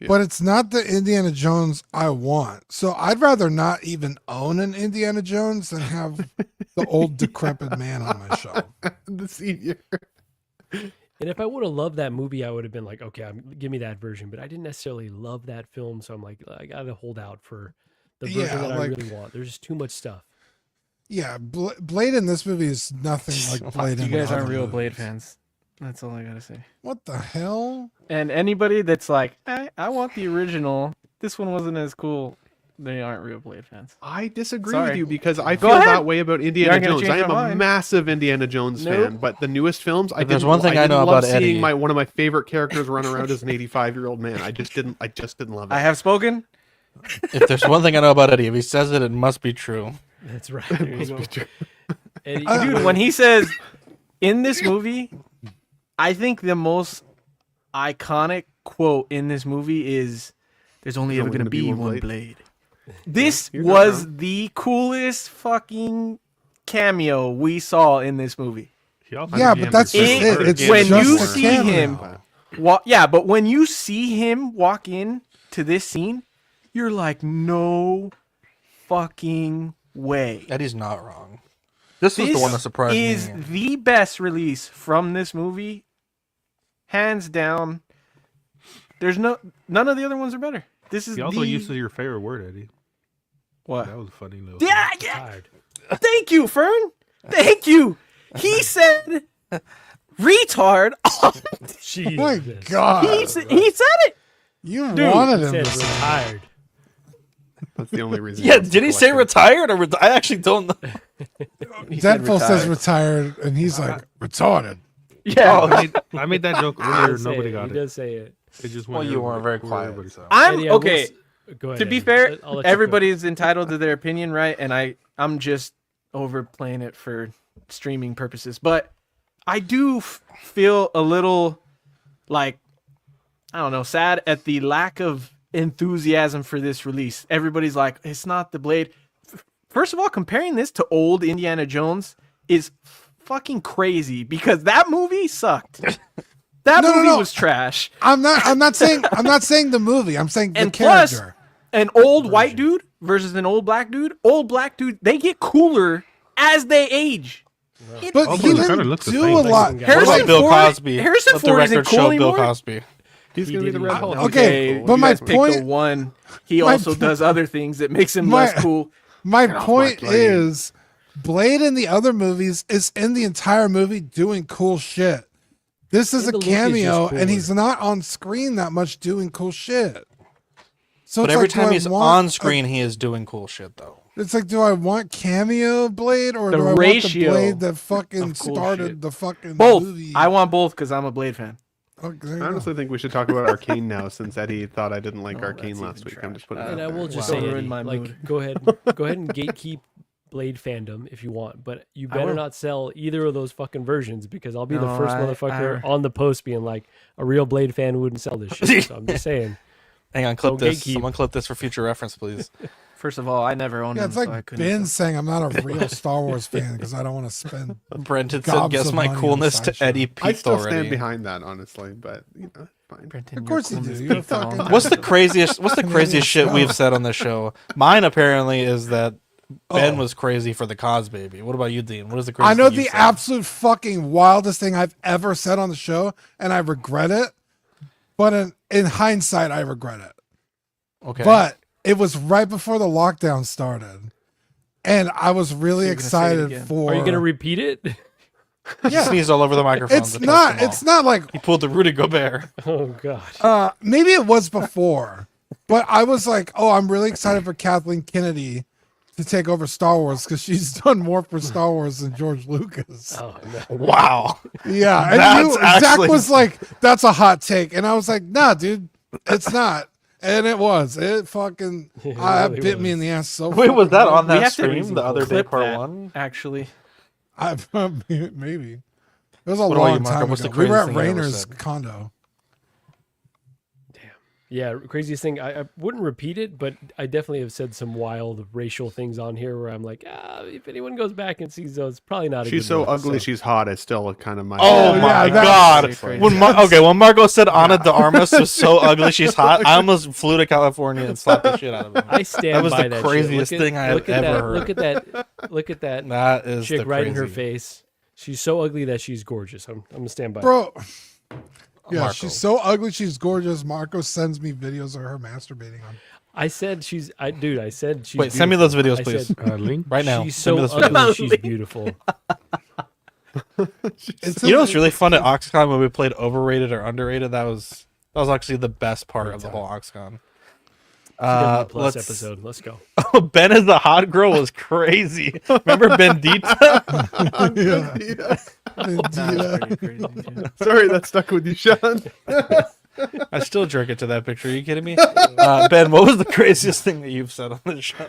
but it's not the Indiana Jones I want. So I'd rather not even own an Indiana Jones than have the old decrepit man on my shelf. The senior. And if I would have loved that movie, I would have been like, okay, give me that version. But I didn't necessarily love that film, so I'm like, I got to hold out for the version that I really want. There's just too much stuff. Yeah, Blade in this movie is nothing like Blade in You guys aren't real movies. Blade fans. That's all I gotta say. What the hell? And anybody that's like, I want the original, this one wasn't as cool, they aren't real Blade fans. I disagree Sorry. with you, because I Go feel ahead. that way about Indiana You're not gonna Jones. I change am my a mind. massive Indiana Jones fan, but the newest films, I there's didn't, one thing I know didn't about love seeing Eddie. one of my favorite characters run around as an 85-year-old man. I just didn't love it. I have spoken. If there's one thing I know about Eddie, if he says it, it must be true. That's right. There you go. Eddie, Dude, when he says, in this movie, I think the most iconic quote in this movie is, there's only ever going to be one Blade. This was the coolest fucking cameo we saw in this movie. Yeah, but that's just it. It's when just you a see cameo. him, but when you see him walk in to this scene, you're like, no fucking way. Eddie's not wrong. This was the one that surprised me. This is the best release from this movie, hands down. There's none of the other ones are better. This is He also used your favorite word, Eddie. What? That was a funny little. Yeah. Thank you, Fern. Thank you. He said retard. Oh my God. He said it. You Dude, wanted he him said to say retired. That's the only reason. Yeah, did he say retired or I actually don't know. Deadpool says retired, and he's like, retarded. Yeah. Oh, I made that joke earlier. Nobody got He it. does say it. It just Well, went you weren't very everywhere, quiet. everybody saw it. I'm Eddie, I will okay. Go ahead, To be Eddie. fair, I'll let you go. everybody's entitled to their opinion, right? And I'm just overplaying it for streaming purposes. But I do feel a little like, I don't know, sad at the lack of enthusiasm for this release. Everybody's like, it's not the Blade. First of all, comparing this to old Indiana Jones is fucking crazy, because that movie sucked. That movie was trash. I'm not saying the movie. I'm saying the And character. plus, an old white dude versus an old black dude. Old black dude, they get cooler as they age. But he didn't do a lot. What about Bill Cosby? Harrison Let the Ford isn't record cool show anymore. Bill Cosby. He's going to be the Red Hulk. Okay, but you my guys picked point- the one. He my also po- does other things that makes him my- less cool. My Get off point my plane. is, Blade in the other movies is in the entire movie doing cool shit. This is And a the look is just cameo, and he's cooler. not on screen that much doing cool shit. So But it's every like, do time I he's want on a- screen, he is doing cool shit, though. It's like, do I want cameo Blade or The do I want the ratio Blade that fucking of cool started shit. the fucking Both. movie? I want both because I'm a Blade fan. Okay, there you I go. honestly think we should talk about Arcane now, since Eddie thought I didn't like Oh, Arcane that's last even week. I'm just putting it And out I will there. just Wow. say, Ruined Eddie, my like, mood. go ahead and gatekeep Blade fandom if you want, but you I better will. not sell either of those fucking versions because I'll be the No, first I- motherfucker on the post being like, a real Blade fan wouldn't sell this shit. So I'm just saying. Hang on, clip Don't this. gatekeep. Someone clip this for future reference, please. First of all, I never owned Yeah, them, it's so I like couldn't. Ben saying I'm not a real Star Wars fan because I don't want to spend. Brenton said, Gobs "Guess of my money on coolness to Sideshow." Eddie I peaked still already." stand behind that, honestly, but you know, fine. Brenton, Of course your you do. coolness You're a peaked a long fucking- time What's the ago. craziest? What's the Canadian craziest shit we've stuff. said on this show? Mine apparently is that Ben Oh. was crazy for the Cos baby. What about you, Dean? What is the I craziest? know thing you the said? absolute fucking wildest thing I've ever said on the show, and I regret it. But in hindsight, I regret it. Okay, But it was right before the lockdown started, and I was really So you're gonna say it excited again. for. Are you going to repeat it? he sneezed all over the microphone. It's not. It's not like. He pulled the Rudy Gobert. Oh, God. Maybe it was before, but I was like, oh, I'm really excited for Kathleen Kennedy to take over Star Wars because she's done more for Star Wars than George Lucas. Oh, no. Wow. Yeah, and That's Zach actually- was like, "That's a hot take," and I was like, "Nah, dude, it's not." And it was. It fucking It it really bit me was. in the ass so. Wait, was that on We that have to stream the other day, clip part that, one? Actually, maybe it was a What about long you, Marco? time What's ago. the We were at craziest thing you ever Rainer's said? condo. Yeah, craziest thing. I wouldn't repeat it, but I definitely have said some wild racial things on here where I'm like, if anyone goes back and sees those, probably not a She's good so look, ugly, she's hot. It's still kind of my. Oh yeah, my that's god! pretty crazy. When when Margot said Ana de Armas was so ugly, she's hot. I almost flew to California and slapped the shit out of him. I stand That was by the that craziest shit. thing I have look at ever that, heard. Look at that That is chick the right in her crazy. face. She's so ugly that she's gorgeous. I'm gonna stand by it. Bro. Yeah, Marco. she's so ugly. She's gorgeous. Marco sends me videos of her masturbating on. I said I said she's Wait, send me those videos, beautiful. I please. said, Link. Right now. she's Send so me those videos. ugly, she's beautiful. You know what's really fun at OxCon when we played overrated or underrated? That was actually the best part of the whole OxCon. Plus episode. Let's go. Oh, Ben as the hot girl was crazy. Remember Bendita? Yeah. that's pretty crazy. Yeah. Sorry, that stuck with you, Sean. I still jerk it to that picture. Are you kidding me? Ben, what was the craziest thing that you've said on the show?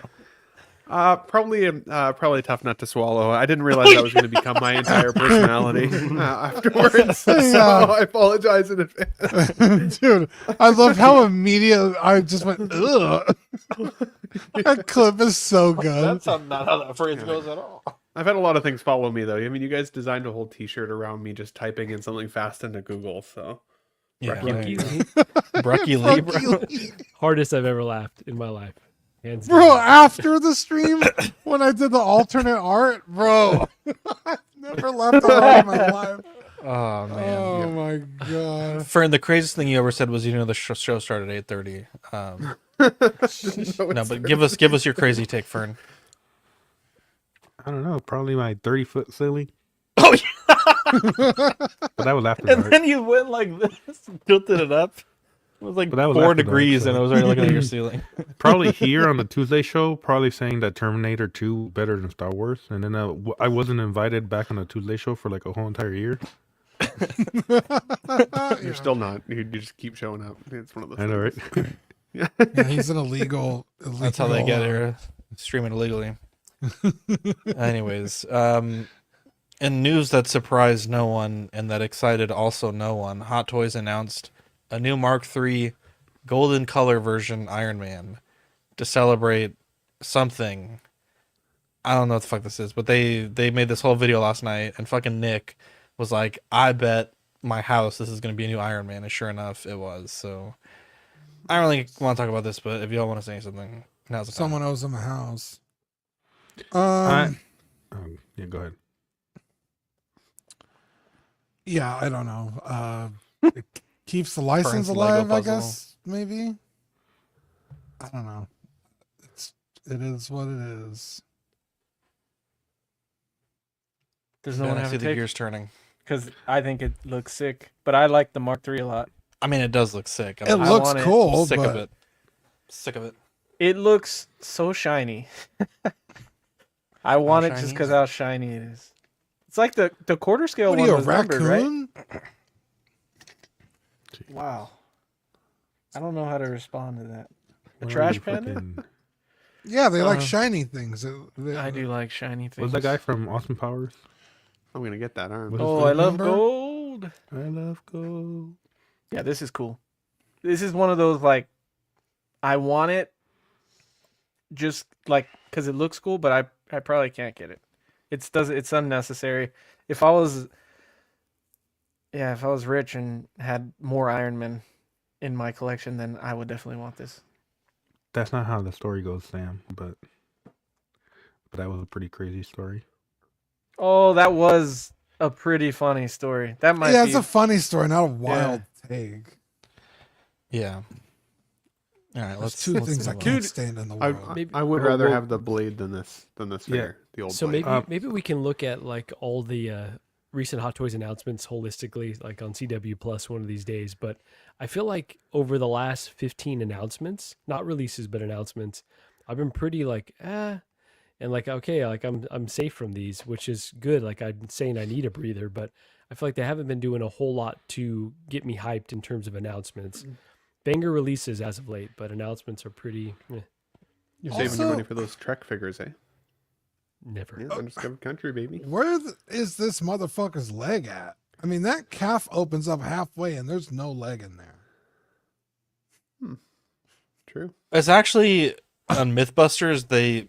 Probably tough nut to swallow. I didn't realize that was going to become my entire personality afterwards. So I apologize in advance. Dude, I love how immediate I just went, ugh. That clip is so good. That's not how that phrase goes at all. I've had a lot of things follow me though. I mean, you guys designed a whole T-shirt around me just typing in something fast into Google. So Yeah, Brucky Brucky Lee, bro. Hardest I've ever laughed in my life. Hands Bro, down. after the stream, when I did the alternate art, bro, I've never laughed a lot in my life. Oh man. Oh my god. Fern, the craziest thing you ever said was the show started at 8:30. No, but give us your crazy take, Fern. I don't know. Probably my 30-foot ceiling. Oh yeah. But that was after And dark. then you went like this, tilted it up. It was like But that was 4 after dark, degrees, so- and I was already looking at your ceiling. Probably here on the Tuesday show, probably saying that Terminator 2 better than Star Wars. And then I wasn't invited back on the Tuesday show for like a whole entire year. you're still not. You just keep showing up. It's one of those. I know, right? things. Yeah, he's an illegal. That's how they get here, streaming illegally. Anyways, in news that surprised no one and that excited also no one, Hot Toys announced a new Mark III golden color version Iron Man to celebrate something. I don't know what the fuck this is, but they made this whole video last night, and fucking Nick was like, I bet my house this is going to be a new Iron Man, and sure enough, it was. So I don't really want to talk about this, but if y'all want to say something, now's the time. Someone owes him a house. Yeah, go ahead. Yeah, I don't know. It keeps the license Fern's Lego alive, I puzzle. guess. Maybe. I don't know. It is what it is. Does no Ben, one I have see a the take? gears turning. Because I think it looks sick, but I like the Mark III a lot. I mean, it does look sick. It I looks want it. cool, Sick but of it. Sick of it. It looks so shiny. I want it shiny just is because it? how shiny it is. It's like the quarter scale what are one you, a was numbered, right? raccoon? Wow. I don't know how to respond to that. A What are trash you, panda? fucking- Yeah, they like Uh, shiny things. I do like shiny things. What's that guy from Austin Powers? I'm gonna get that arm. What is Oh, the- I love Remember? gold. I love gold. Yeah, this is cool. This is one of those like, I want it, just like because it looks cool, but I probably can't get it. It's unnecessary. If I was rich and had more Iron Men in my collection, then I would definitely want this. That's not how the story goes, Sam. But that was a pretty crazy story. Oh, that was a pretty funny story. That might Yeah, be. it's a funny story, not a wild take. Yeah. All right, There's let's two let's things I move can't on. stand in the I, world. I would Well, rather well- have the blade than this figure. The old So blade. maybe we can look at like all the recent Hot Toys announcements holistically, like on CW Plus one of these days. But I feel like over the last 15 announcements, not releases but announcements, I've been pretty like and like okay, like I'm safe from these, which is good. Like I'm saying I need a breather, but I feel like they haven't been doing a whole lot to get me hyped in terms of announcements. Banger releases as of late, but announcements are pretty You're saving your Also- money for those Trek figures, eh? never. Yeah, undiscovered country, baby. Where is this motherfucker's leg at? I mean, that calf opens up halfway and there's no leg in there. True. It's actually on MythBusters. They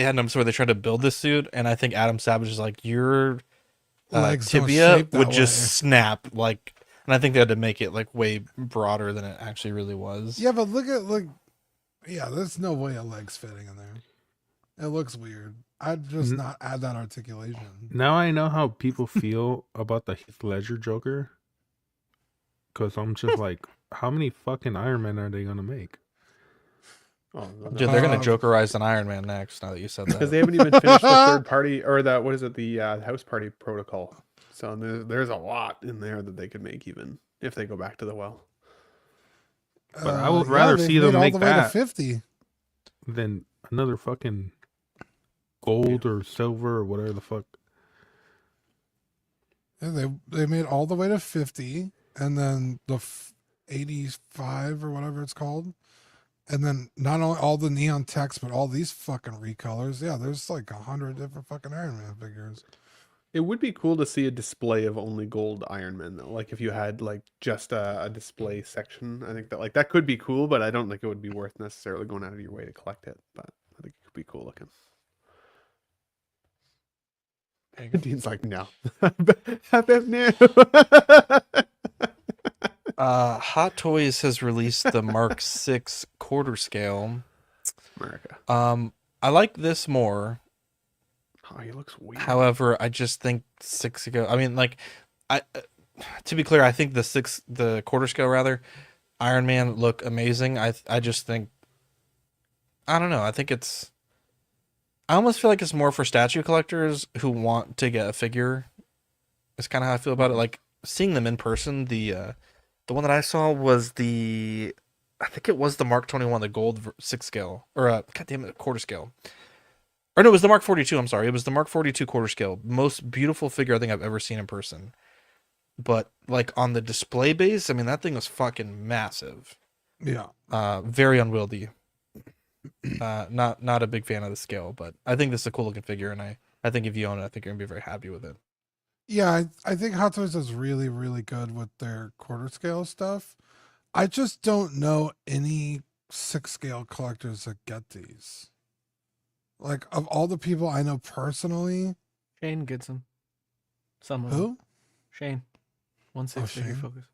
had numbers where they tried to build this suit, and I think Adam Savage is like, your Legs don't tibia shape that would just way. snap like, and I think they had to make it like way broader than it actually really was. Yeah, but look. Yeah, there's no way a leg's fitting in there. It looks weird. I'd just not add that articulation. Now I know how people feel about the Heath Ledger Joker. Because I'm just like, how many fucking Iron Men are they going to make? Oh, Dude, they're gonna Jokerize an Iron Man next. Now that you said that, because they haven't even finished the third party or the what is it, the house party protocol. So there's a lot in there that they could make even if they go back to the well. But I would rather they've see them made make all the way to that 50. than another fucking gold or silver or whatever the fuck. Yeah, they made all the way to 50, and then the 85 or whatever it's called, and then not only all the neon text, but all these fucking recolors. Yeah, there's like 100 different fucking Iron Man figures. It would be cool to see a display of only gold Iron Man though. Like if you had like just a display section, I think that that could be cool, but I don't think it would be worth necessarily going out of your way to collect it. But I think it could be cool looking. Dean's like, no. no. Hot Toys has released the Mark 6 quarter scale. America. I like this more. Oh, he looks weird. However, I just think 6 ago. I mean, like, to be clear, I think the quarter scale rather, Iron Man look amazing. I just think, I don't know. I think I almost feel like it's more for statue collectors who want to get a figure. It's kind of how I feel about it. Like seeing them in person. The one that I saw was I think it was the Mark 21, the gold 6 scale, or goddamn it, quarter scale. Or no, it was the Mark 42. I'm sorry. It was the Mark 42 quarter scale. Most beautiful figure I think I've ever seen in person. But like on the display base, I mean, that thing was fucking massive. Yeah. Very unwieldy. Not a big fan of the scale, but I think this is a cool looking figure, and I think if you own it, I think you're gonna be very happy with it. Yeah, I think Hot Toys is really, really good with their quarter scale stuff. I just don't know any 6 scale collectors that get these. Like, of all the people I know personally. Shane gets them. Some of Who? them. Shane. 1/6 figure Shane. focus.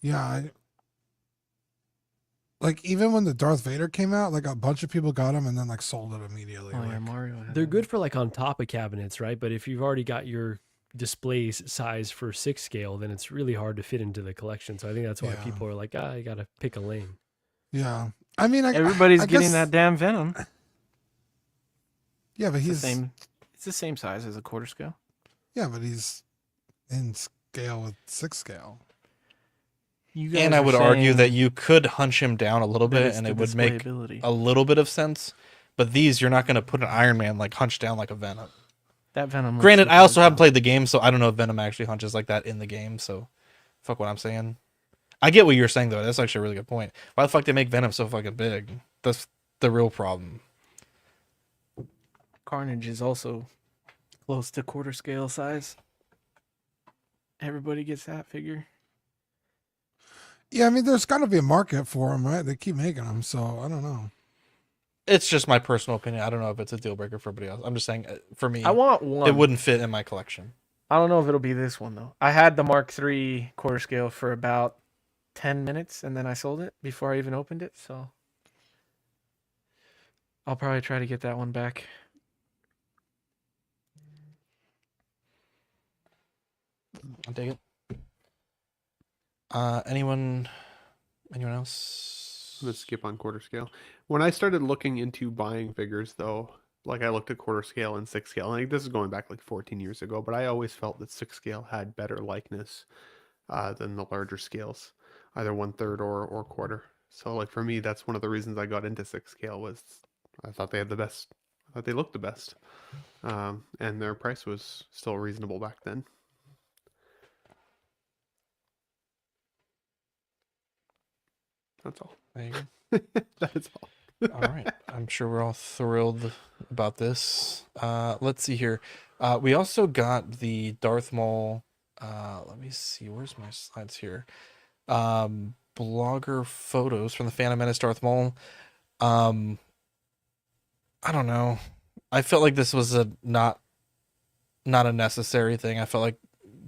Yeah, like even when the Darth Vader came out, like a bunch of people got them and then like sold it immediately. Oh like, yeah, Mario. Had They're that. good for like on top of cabinets, right? But if you've already got your displays size for 6 scale, then it's really hard to fit into the collection. So I think that's why Yeah. people are like, you got to pick a lane. Yeah, I mean, Everybody's I getting guess, that damn Venom. Yeah, but It's the same size as a quarter scale. Yeah, but he's in scale with 6 scale. And I would argue that you could hunch him down a little bit, and it would make ability. a little bit of sense. But these, you're not going to put an Iron Man like hunched down like a Venom. That Venom. looks Granted, super I also cool. haven't played the game, so I don't know if Venom actually hunches like that in the game. So, fuck what I'm saying. I get what you're saying though. That's actually a really good point. Why the fuck they make Venom so fucking big? That's the real problem. Carnage is also close to quarter scale size. Everybody gets that figure. Yeah, I mean, there's got to be a market for them, right? They keep making them, so I don't know. It's just my personal opinion. I don't know if it's a deal breaker for everybody else. I'm just saying, for me, I want one. It wouldn't fit in my collection. I don't know if it'll be this one though. I had the Mark III quarter scale for about 10 minutes, and then I sold it before I even opened it. So I'll probably try to get that one back. I'll take it. Anyone else? Let's skip on quarter scale. When I started looking into buying figures, though, like I looked at quarter scale and 6 scale. Like this is going back like 14 years ago, but I always felt that 6 scale had better likeness than the larger scales, either 1/3 or quarter. So like for me, that's one of the reasons I got into 6 scale was I thought they had the best. I thought they looked the best, and their price was still reasonable back then. That's all. There you go. That's all. All right. I'm sure we're all thrilled about this. Let's see here. We also got the Darth Maul. Let me see. Where's my slides here? Blogger photos from the Phantom Menace Darth Maul. I don't know. I felt like this was not a necessary thing. I felt like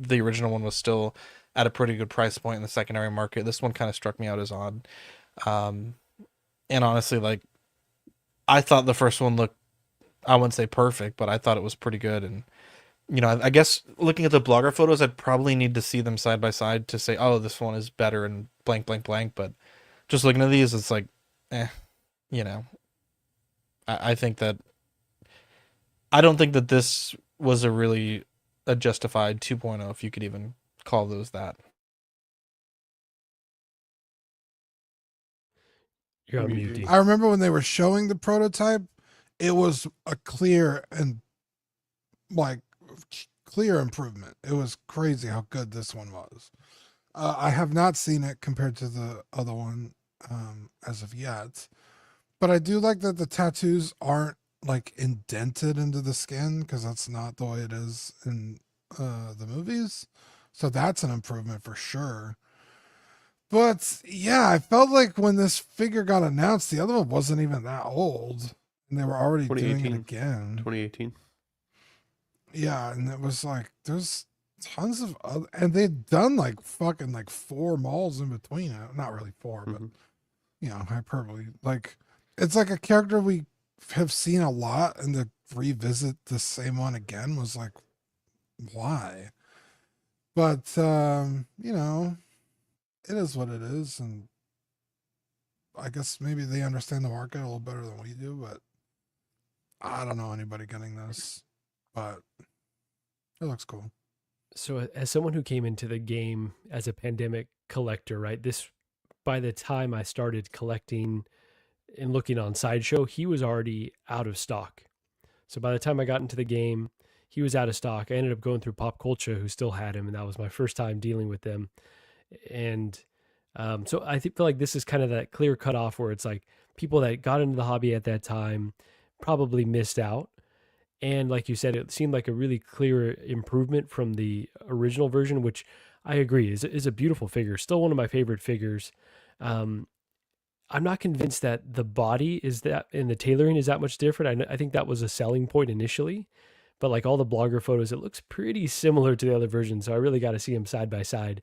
the original one was still at a pretty good price point in the secondary market. This one kind of struck me out as odd. And honestly, like, I thought the first one looked, I wouldn't say perfect, but I thought it was pretty good. And, you know, I guess looking at the blogger photos, I'd probably need to see them side by side to say, oh, this one is better and blank, blank, blank. But just looking at these, it's like, you know, I think that, I don't think that this was a justified 2.0, if you could even call those that. You're on mute, D. I remember when they were showing the prototype, it was a clear improvement. It was crazy how good this one was. I have not seen it compared to the other one as of yet, but I do like that the tattoos aren't like indented into the skin, because that's not the way it is in the movies. So that's an improvement for sure. But yeah, I felt like when this figure got announced, the other one wasn't even that old, and they were already doing it again. 2018. Yeah, and it was like there's tons of other, and they'd done like fucking like 4 malls in between it. Not really 4, but you know, hyperbole. Like it's like a character we have seen a lot, and to revisit the same one again was like, why? But you know, it is what it is, and I guess maybe they understand the market a little better than we do, but I don't know anybody getting this, but it looks cool. So as someone who came into the game as a pandemic collector, right? By the time I started collecting and looking on Sideshow, he was already out of stock. So by the time I got into the game, he was out of stock. I ended up going through Pop Culture, who still had him, and that was my first time dealing with them. And so I feel like this is kind of that clear cutoff where it's like people that got into the hobby at that time probably missed out. And like you said, it seemed like a really clear improvement from the original version, which I agree is a beautiful figure. Still one of my favorite figures. I'm not convinced that the body is that, and the tailoring is that much different. I think that was a selling point initially, but like all the blogger photos, it looks pretty similar to the other version. So I really got to see them side by side.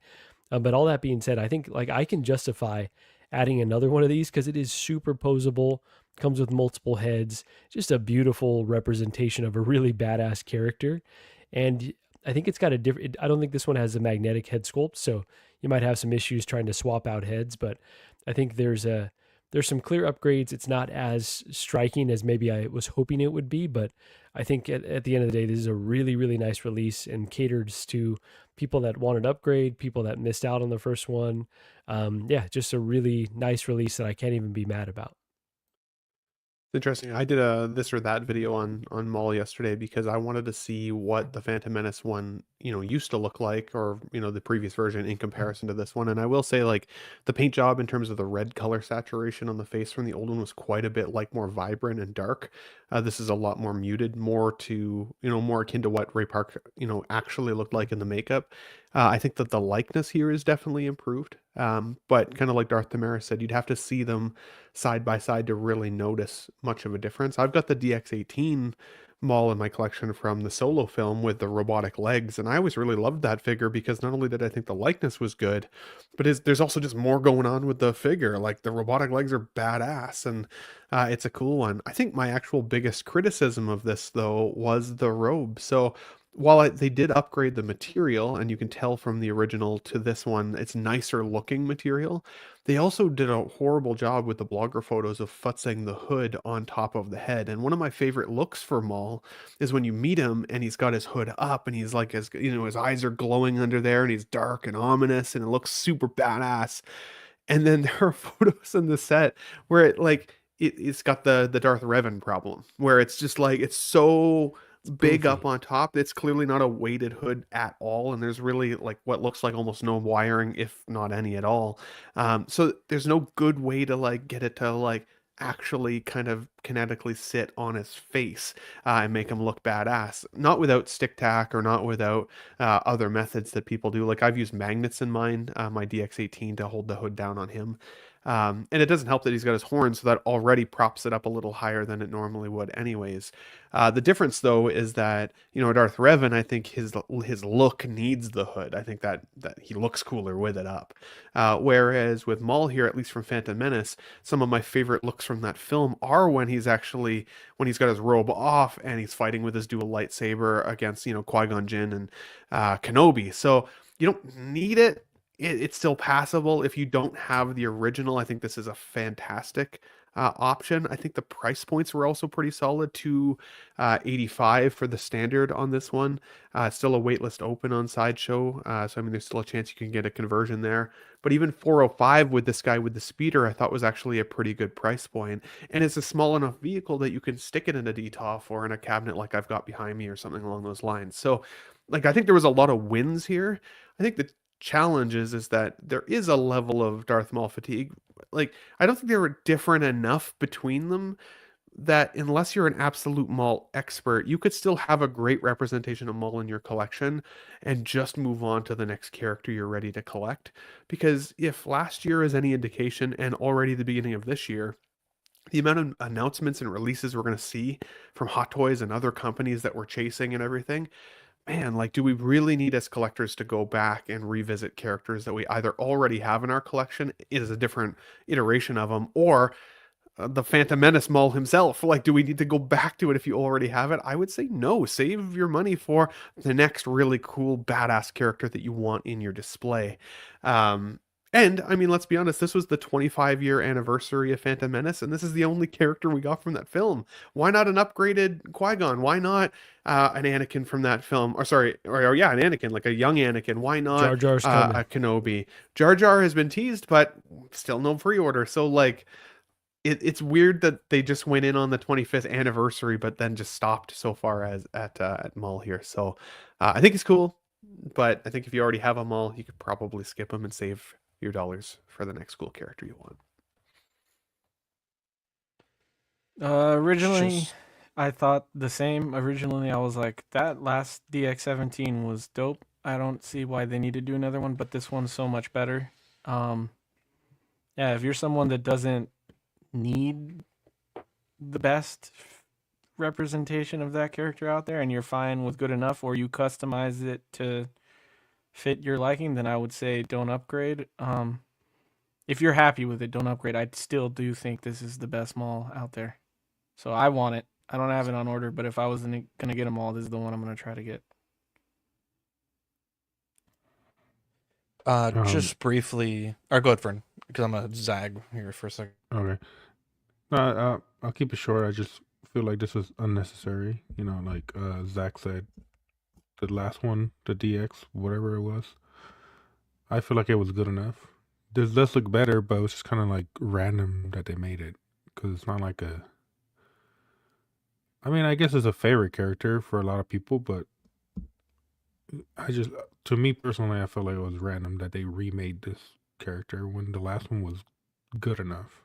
But all that being said, I think like I can justify adding another one of these because it is super posable, comes with multiple heads, just a beautiful representation of a really badass character. And I think it's got a different, I don't think this one has a magnetic head sculpt, so you might have some issues trying to swap out heads, but I think there's there's some clear upgrades. It's not as striking as maybe I was hoping it would be, but I think at the end of the day, this is a really, really nice release and caters to people that want an upgrade, people that missed out on the first one. Yeah, just a really nice release that I can't even be mad about. Interesting. I did a this or that video on Maul yesterday because I wanted to see what the Phantom Menace one, used to look like, or the previous version in comparison to this one. And I will say, like, the paint job in terms of the red color saturation on the face from the old one was quite a bit like more vibrant and dark. This is a lot more muted, more to more akin to what Ray Park actually looked like in the makeup. I think that the likeness here is definitely improved. But kind of like Darth Damaris said, you'd have to see them side by side to really notice much of a difference. I've got the DX-18 Maul in my collection from the Solo film with the robotic legs, and I always really loved that figure because not only did I think the likeness was good, but there's also just more going on with the figure. Like, the robotic legs are badass, and it's a cool one. I think my actual biggest criticism of this, though, was the robe. So while they did upgrade the material, and you can tell from the original to this one, it's nicer looking material, they also did a horrible job with the blogger photos of futzing the hood on top of the head. And one of my favorite looks for Maul is when you meet him and he's got his hood up and he's like, his eyes are glowing under there and he's dark and ominous and it looks super badass. And then there are photos in the set where it's got the Darth Revan problem, where it's just like, it's so big up on top. It's clearly not a weighted hood at all, and there's really like what looks like almost no wiring, if not any at all. So there's no good way to like get it to like actually kind of kinetically sit on his face and make him look badass. Not without stick tack or not without other methods that people do. Like, I've used magnets in mine, my DX-18, to hold the hood down on him. And it doesn't help that he's got his horn, so that already props it up a little higher than it normally would anyways. The difference, though, is that, Darth Revan, I think his look needs the hood. I think that he looks cooler with it up. Whereas with Maul here, at least from Phantom Menace, some of my favorite looks from that film are when he's got his robe off and he's fighting with his dual lightsaber against, Qui-Gon Jinn and Kenobi. So you don't need it. It's still passable if you don't have the original. I think this is a fantastic option. I think the price points were also pretty solid. $285 for the standard on this one. Still a waitlist open on Sideshow, so I mean, there's still a chance you can get a conversion there. But even $405 with this guy with the speeder, I thought was actually a pretty good price point. And it's a small enough vehicle that you can stick it in a DTOF or in a cabinet like I've got behind me or something along those lines. So, like, I think there was a lot of wins here. I think the challenge is that there is a level of Darth Maul fatigue. Like, I don't think they were different enough between them that unless you're an absolute Maul expert, you could still have a great representation of Maul in your collection and just move on to the next character you're ready to collect. Because if last year is any indication, and already the beginning of this year, the amount of announcements and releases we're going to see from Hot Toys and other companies that we're chasing and everything, man, like, do we really need as collectors to go back and revisit characters that we either already have in our collection, it is a different iteration of them, or the Phantom Menace Maul himself? Like, do we need to go back to it if you already have it? I would say no. Save your money for the next really cool, badass character that you want in your display. And, I mean, let's be honest, this was the 25-year anniversary of Phantom Menace, and this is the only character we got from that film. Why not an upgraded Qui-Gon? Why not an Anakin from that film? An Anakin, like a young Anakin. Why not Jar Jar's coming. a Kenobi? Jar Jar has been teased, but still no pre-order. So, like, it's weird that they just went in on the 25th anniversary, but then just stopped so far as at Maul here. So, I think it's cool, but I think if you already have a Maul, you could probably skip them and save your dollars for the next cool character you want. Originally, I thought the same. Originally, I was like, that last DX-17 was dope. I don't see why they need to do another one, but this one's so much better. Yeah, if you're someone that doesn't need the best representation of that character out there and you're fine with good enough, or you customize it to fit your liking, then I would say don't upgrade. If you're happy with it, don't upgrade. I still do think this is the best Maul out there. So I want it. I don't have it on order, but if I was going to get them all, this is the one I'm going to try to get. Just briefly, or go ahead, Fern, because I'm going to zag here for a second. Okay. No, I'll keep it short. I just feel like this was unnecessary. You know, like Zach said, the last one, the DX, whatever it was, I feel like it was good enough. This does look better, but it's just kind of like random that they made it because it's not like a. I mean, I guess it's a favorite character for a lot of people, but to me personally, I feel like it was random that they remade this character when the last one was good enough.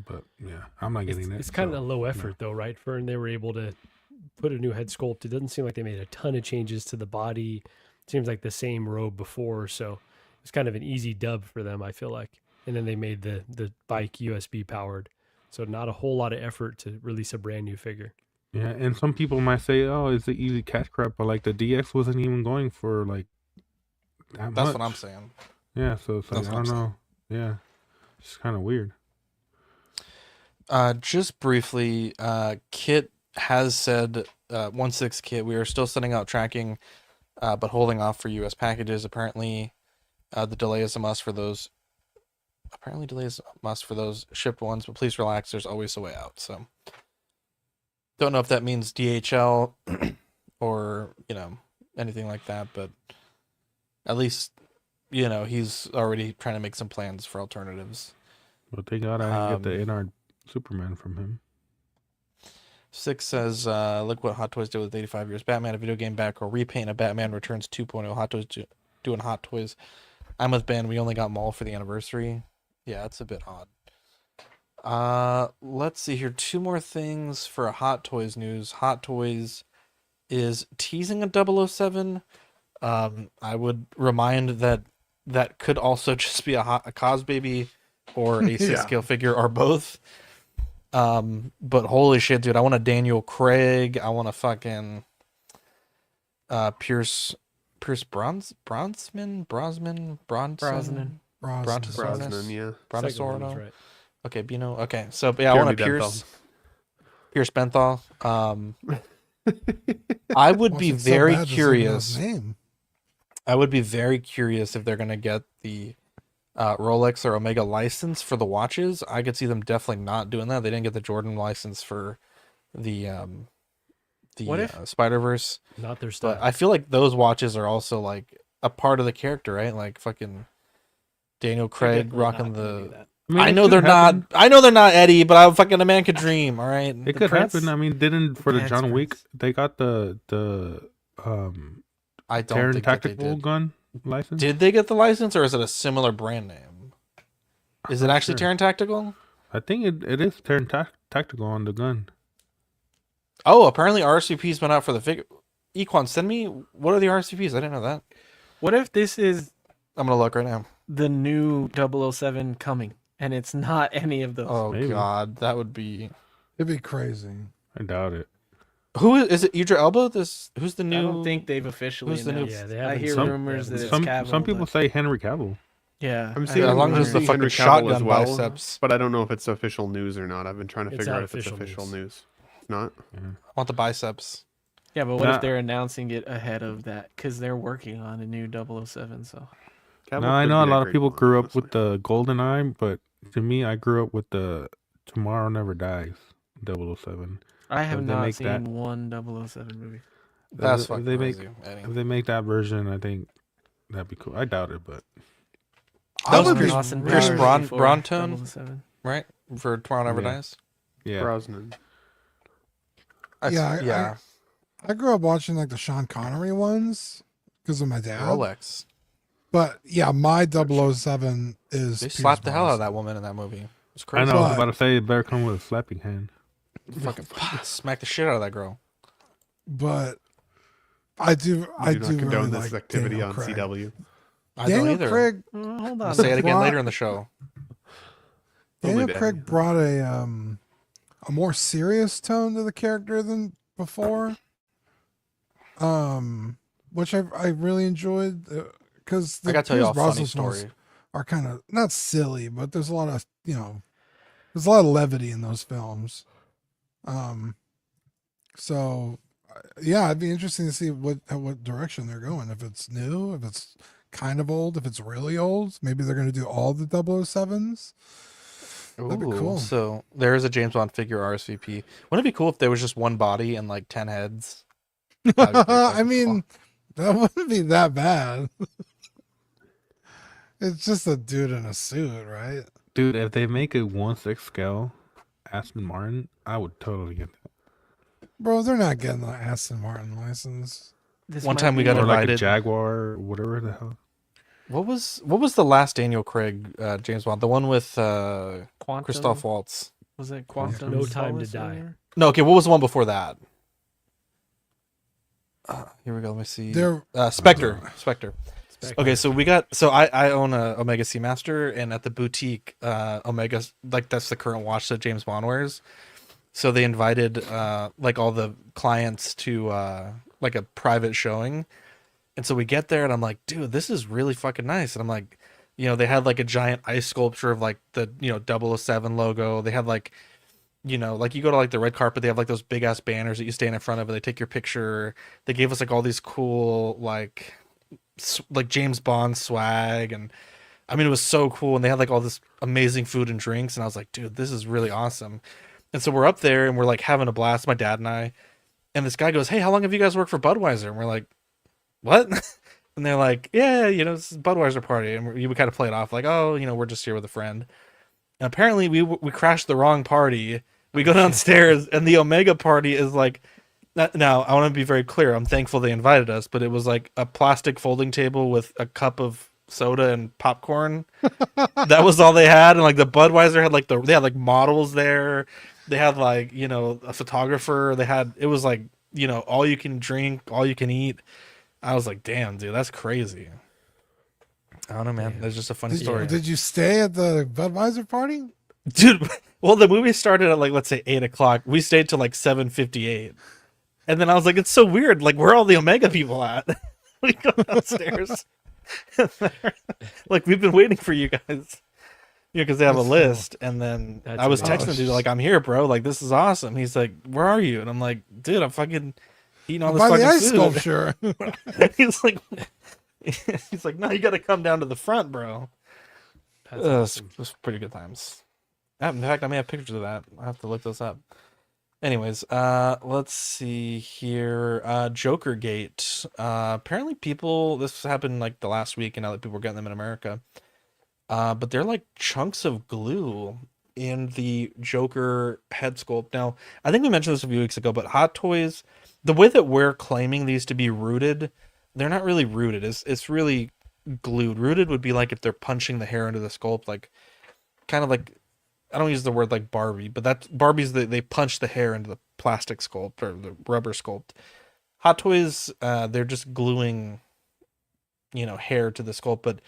But yeah, I'm not getting it. It's kind of low effort though, right? Fern, they were able to put a new head sculpt. It doesn't seem like they made a ton of changes to the body. It seems like the same robe before, so it's kind of an easy dub for them, I feel like. And then they made the bike USB powered, so not a whole lot of effort to release a brand new figure. Yeah, and some people might say, "Oh, it's an easy cash grab," but like the DX wasn't even going for like that That's much. what I'm saying. Yeah, so it's like That's I what don't I'm know. Yeah, it's kind of weird. Just briefly, Kit has said, 1/6 Kit, we are still sending out tracking, but holding off for U.S. packages. Apparently, the delay is a must for those. Apparently, delay is a must for those shipped ones, but please relax. There's always a way out. So, don't know if that means DHL or anything like that, but at least he's already trying to make some plans for alternatives. But thank God I didn't get the NR Superman from him. 6 says, look what Hot Toys did with 85 Years Batman, a video game back, or repaint a Batman Returns 2.0. Hot Toys doing Hot Toys. I'm with Ben. We only got Maul for the anniversary. Yeah, it's a bit odd. Let's see here. 2 more things for Hot Toys news. Hot Toys is teasing a 007. I would remind that could also just be a Cos baby or a 6-scale figure or both. But holy shit, dude, I want a Daniel Craig. I want a fucking Pierce Brosnan, yeah. Bronsorno. Right. Okay, Bino. Okay, so yeah, I want a Pierce Benthal. I would be very curious. I would be very curious if they're gonna get the Rolex or Omega license for the watches. I could see them definitely not doing that. They didn't get the Jordan license for the Spider-Verse. Not their style. But I feel like those watches are also like a part of the character, right? Like fucking Daniel Craig rocking the. I know they're not. I know they're not Eddie, but a man could dream. All right, it could happen. I mean, for the John Wick, they got the I don't Terran think tactical gun license. Did they get the license, or is it a similar brand name? Is it actually Terran Tactical? I think it is Terran Tactical on the gun. Oh, apparently RCP's been out for the figure. Equan, send me what are the RCPs? I didn't know that. What if this is? I'm gonna look right now. The new 007 coming, and it's not any of those. Oh God, that would be. It'd be crazy. I doubt it. Who is it? Idris Elba? Who's the new? I don't think they've officially. Who's the new? Yeah, they I hear rumors that it's Cavill. Some people say Henry Cavill. Yeah, I'm seeing as long as the fucking shotgun as well, biceps. But I don't know if it's official news or not. I've been trying to figure out if it's official news. It's not. I want the biceps. Yeah, but what if they're announcing it ahead of that? Because they're working on a new 007. So. No, I know a lot of people grew up with the Golden Eye, but to me, I grew up with the Tomorrow Never Dies 007. I have not seen one 007 movie. That's fucking crazy. If they make that version, I think that'd be cool. I doubt it, but that was Pierce Brosnan, right? For Tomorrow Never Dies. Yeah, Brosnan. I grew up watching like the Sean Connery ones because of my dad. Rolex. But yeah, my 007 is. They slapped the hell out of that woman in that movie. It was crazy. I know. I was about to say it better come with a slapping hand. Fucking smack the shit out of that girl. But I do not really condone like this activity Daniel on Craig. CW. I Daniel don't either. Craig. Hold on. I'll say it again later in the show. Daniel Craig brought a more serious tone to the character than before. Which I really enjoyed because I gotta tell you a funny story. Are kind of not silly, but there's a lot of there's a lot of levity in those films. So yeah, it'd be interesting to see what direction they're going. If it's new, if it's kind of old, if it's really old, maybe they're going to do all the 007s. That'd be Ooh, cool. so there is a James Bond figure RSVP. Wouldn't it be cool if there was just one body and like 10 heads? That'd be pretty I fucking mean, cool. that wouldn't be that bad. It's just a dude in a suit, right? Dude, if they make a 1/6 scale Aston Martin, I would totally get that. Bro, they're not getting the Aston Martin license. One time we got Or like a invited. Jaguar, or whatever the hell. What was the last Daniel Craig James Bond? The one with Christoph Waltz. Was it Quantum? No Time to Solace Die. or- No, okay. What was the one before that? Here we go. Let me see. They're Spectre. Spectre. Spectre. Okay, so we got. So I own a Omega Seamaster, and at the boutique, Omega, like that's the current watch that James Bond wears. So they invited like all the clients to like a private showing. And so we get there and I'm like, dude, this is really fucking nice. And I'm like, you know, they had like a giant ice sculpture of like the, you know, 007 logo. They had like, you know, like you go to like the red carpet, they have like those big ass banners that you stand in front of and they take your picture. They gave us like all these cool, like James Bond swag. And I mean, it was so cool. And they had like all this amazing food and drinks. And I was like, dude, this is really awesome. And so we're up there and we're like having a blast, my dad and I. And this guy goes, hey, how long have you guys worked for Budweiser? And we're like, what? And they're like, yeah, you know, it's a Budweiser party. And we kind of play it off like, oh, you know, we're just here with a friend. And apparently we crashed the wrong party. We go downstairs and the Omega party is like, now I want to be very clear. I'm thankful they invited us, but it was like a plastic folding table with a cup of soda and popcorn. That was all they had. And like the Budweiser had like they had like models there. They had like, you know, a photographer. It was like, you know, all you can drink, all you can eat. I was like, damn, dude, that's crazy. I don't know, man. That's just a funny story. Did you stay at the Budweiser party? Dude, well, the movie started at like, let's say 8:00. We stayed till like 7:58. And then I was like, it's so weird. Like, where are all the Omega people at? We go downstairs. Like, we've been waiting for you guys. Yeah, because they have That's a list. And then I was amazing. texting dude, like, I'm here, bro. Like, this is awesome. He's like, where are you? And I'm like, dude, I'm fucking eating all this By fucking the ice food. sculpture. He's like, no, you got to come down to the front, bro. That's It was pretty good times. In fact, I may have pictures of that. I have to look those up. Anyways, let's see here. Joker Gate. Apparently this happened like the last week, and now that people are getting them in America. But they're like chunks of glue in the Joker head sculpt. Now, I think we mentioned this a few weeks ago, but Hot Toys, the way that we're claiming these to be rooted, they're not really rooted. It's really glued. Rooted would be like if they're punching the hair into the sculpt, like kind of like, I don't use the word like Barbie, but that's Barbie's they punch the hair into the plastic sculpt or the rubber sculpt. Hot Toys, they're just gluing, you know, hair to the sculpt, but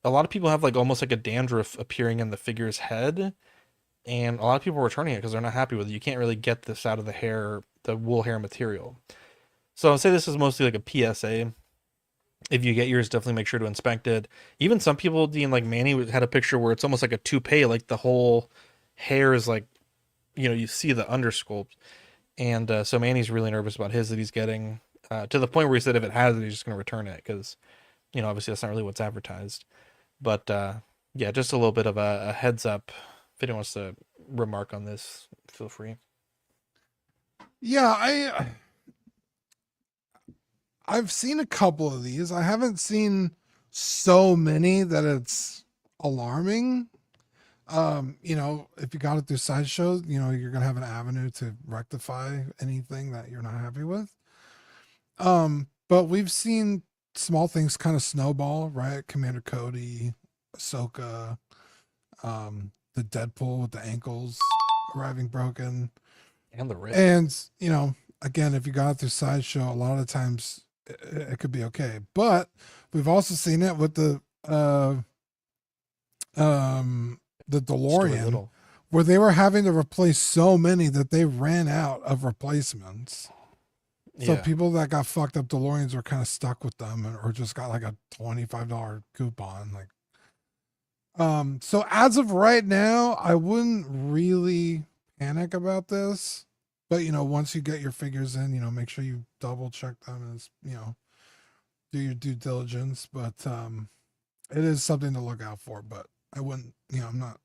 a lot of people have like almost like a dandruff appearing in the figure's head, and a lot of people are returning it because they're not happy with it. You can't really get this out of the hair, the wool hair material. So I'll say this is mostly like a PSA. If you get yours, definitely make sure to inspect it. Even some people, Dean, like Manny had a picture where it's almost like a toupee, like the whole hair is like, you know, you see the undersculpt. And so Manny's really nervous about his that he's getting to the point where he said if it has it, he's just going to return it because, you know, obviously that's not really what's advertised. But yeah, just a little bit of a heads up. If anyone wants to remark on this, feel free. Yeah, I've seen a couple of these. I haven't seen so many that it's alarming. You know, if you got it through sideshows, you know, you're gonna have an avenue to rectify anything that you're not happy with. But we've seen small things kind of snowball, right? Commander Cody, Ahsoka, the Deadpool with the ankles arriving broken. And the wrist. And, you know, again, if you got it through sideshow, a lot of the times it could be okay. But we've also seen it with the DeLorean, where they were having to replace so many that they ran out of replacements. So Yeah. people that got fucked up DeLoreans were kind of stuck with them, or just got like a $25 coupon. Like, so as of right now, I wouldn't really panic about this. But, you know, once you get your figures in, you know, make sure you double check them and, you know, do your due diligence. But it is something to look out for. But I wouldn't, you know, I'm not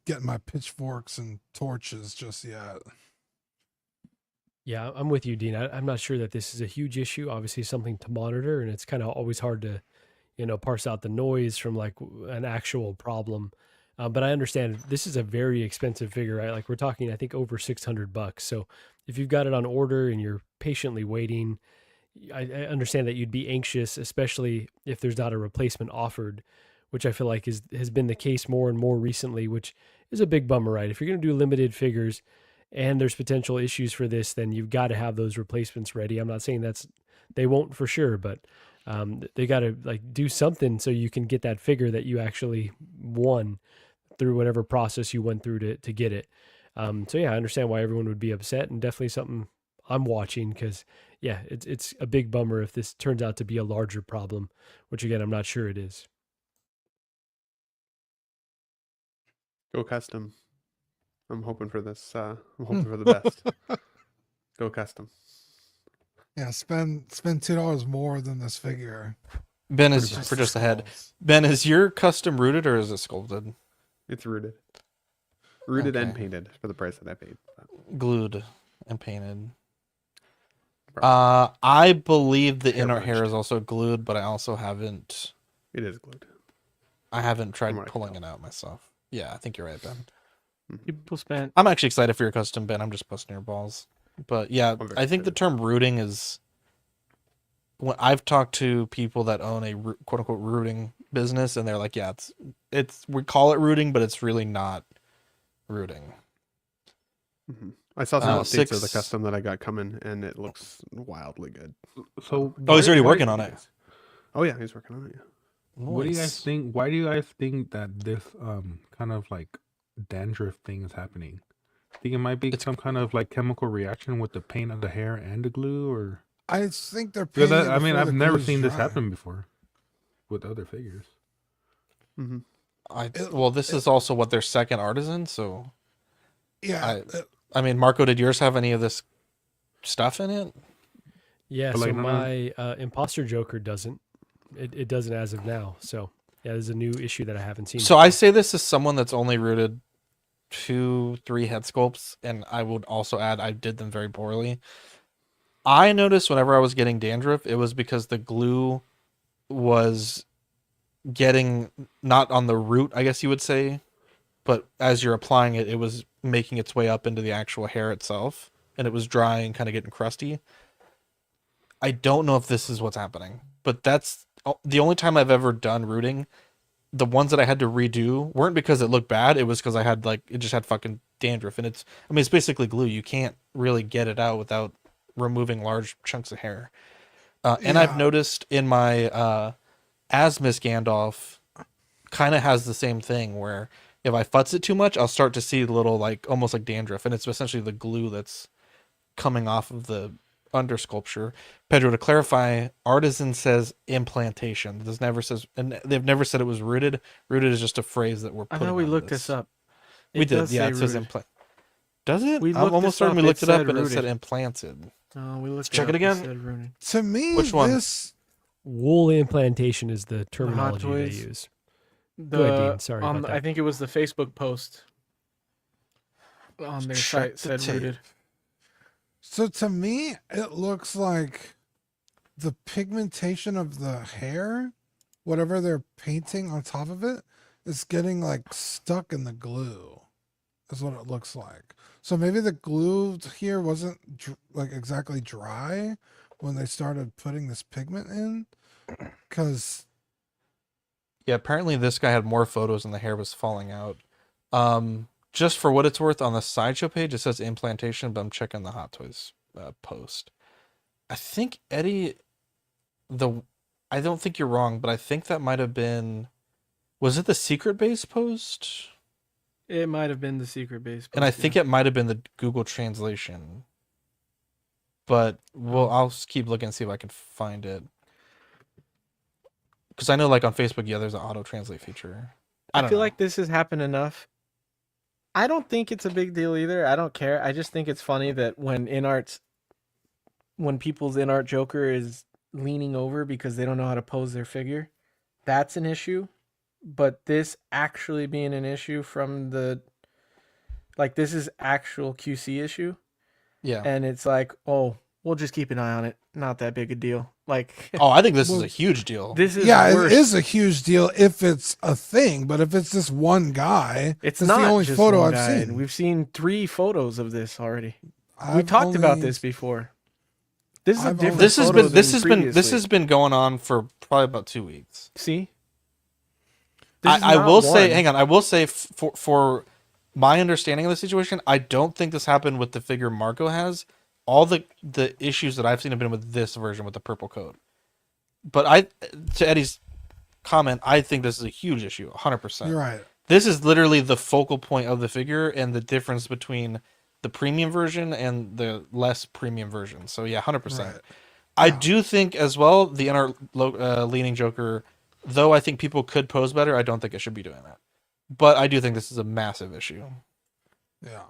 getting my pitchforks and torches just yet. Yeah, I'm with you, Dean. I'm not sure that this is a huge issue. Obviously, something to monitor, and it's kind of always hard to, parse out the noise from like an actual problem. But I understand this is a very expensive figure, right? Like we're talking, I think over $600. So if you've got it on order and you're patiently waiting, I understand that you'd be anxious, especially if there's not a replacement offered, which I feel like has been the case more and more recently, which is a big bummer, right? If you're going to do limited figures and there's potential issues for this, then you've got to have those replacements ready. I'm not saying they won't for sure, but they got to like do something so you can get that figure that you actually won through whatever process you went through to get it. So yeah, I understand why everyone would be upset, and definitely something I'm watching because yeah, it's a big bummer if this turns out to be a larger problem, which again, I'm not sure it is. Go custom. I'm hoping for this. I'm hoping for the best. Go custom. Yeah, spend $2 more than this figure. Ben is for just ahead. Ben, is your custom rooted or is it sculpted? It's rooted. Rooted and Okay. painted for the price that I paid. Glued and painted. I believe the inner hair is also glued, but I also haven't. It is glued. I haven't tried pulling it out myself. Yeah, I think you're right, Ben. People spent. I'm actually excited for your custom, Ben. I'm just busting your balls. But yeah, I think the term rooting is. When I've talked to people that own a quote unquote rooting business, and they're like, yeah, it's we call it rooting, but it's really not rooting. Mm-hmm. I saw some updates of the custom that I got coming, and it looks wildly good. So, he's already working on it. Oh yeah, he's working on it. Yeah. What do you guys think? Why do you guys think that this kind of like dandruff thing is happening? Think it might be some kind of like chemical reaction with the paint of the hair and the glue, or I think they're. I mean, I've never seen this happen before with other figures. Mm-hmm. Well, this is also what their second artisan, so yeah. I mean, Marco, did yours have any of this stuff in it? Yeah, so my imposter Joker doesn't. It doesn't as of now. So yeah, there's a new issue that I haven't seen. So I say this as someone that's only rooted 2-3 head sculpts, and I would also add I did them very poorly. I noticed whenever I was getting dandruff, it was because the glue was getting not on the root, I guess you would say, but as you're applying it, it was making its way up into the actual hair itself, and it was drying, kind of getting crusty. I don't know if this is what's happening, but that's the only time I've ever done rooting. The ones that I had to redo weren't because it looked bad. It was because I had it just had fucking dandruff, and it's basically glue. You can't really get it out without removing large chunks of hair. And I've noticed in my Asmus Gandalf kind of has the same thing where if I futz it too much, I'll start to see little almost like dandruff, and it's essentially the glue that's coming off of the under sculpture. Pedro, to clarify, artisan says implantation. This never says, and they've never said it was rooted. Rooted is just a phrase that we're putting. I know we looked this up. We did, yeah. It says implant. Does it? We I'm almost certain we looked it up and rooted. it said implanted. Oh, we looked. Check it again. To me, which one? Wool implantation is the terminology they use. Go ahead, Dean. Sorry about that. I think it was the Facebook post on their site said rooted. So to me, it looks like the pigmentation of the hair, whatever they're painting on top of it, is getting stuck in the glue. Is what it looks like. So maybe the glue here wasn't exactly dry when they started putting this pigment in, because yeah, apparently this guy had more photos and the hair was falling out. Just for what it's worth, on the sideshow page it says implantation, but I'm checking the Hot Toys post. I think Eddie, I don't think you're wrong, but I think that might have been, was it the secret base post? It might have been the secret base post, and I think it might have been the Google translation. But I'll just keep looking and see if I can find it. Because I know on Facebook, yeah, there's an auto translate feature. I feel like this has happened enough. I don't think it's a big deal either. I don't care. I just think it's funny that when people's in-art Joker is leaning over because they don't know how to pose their figure, that's an issue. But this actually being an issue from the Like this is actual QC issue. Yeah. And it's like, oh, we'll just keep an eye on it. Not that big a deal. Like, oh, I think this is a huge deal. This is it is a huge deal if it's a thing, but if it's just one guy, it's that's not the only just photo one I've guy. seen. We've seen 3 photos of this already. We I've talked about only- this before. This is a I've different. This has photo been this than has been this previously. has been going on for probably about 2 weeks. See, This is I not will say, one. hang on, I will say for my understanding of the situation, I don't think this happened with the figure Marco has. All the issues that I've seen have been with this version with the purple coat. But to Eddie's comment, I think this is a huge issue, 100%. You're right. This is literally the focal point of the figure and the difference between the premium version and the less premium version. So yeah, 100%. Right. I do think as well the inner leaning Joker, though I think people could pose better, I don't think it should be doing that. But I do think this is a massive issue. Yeah.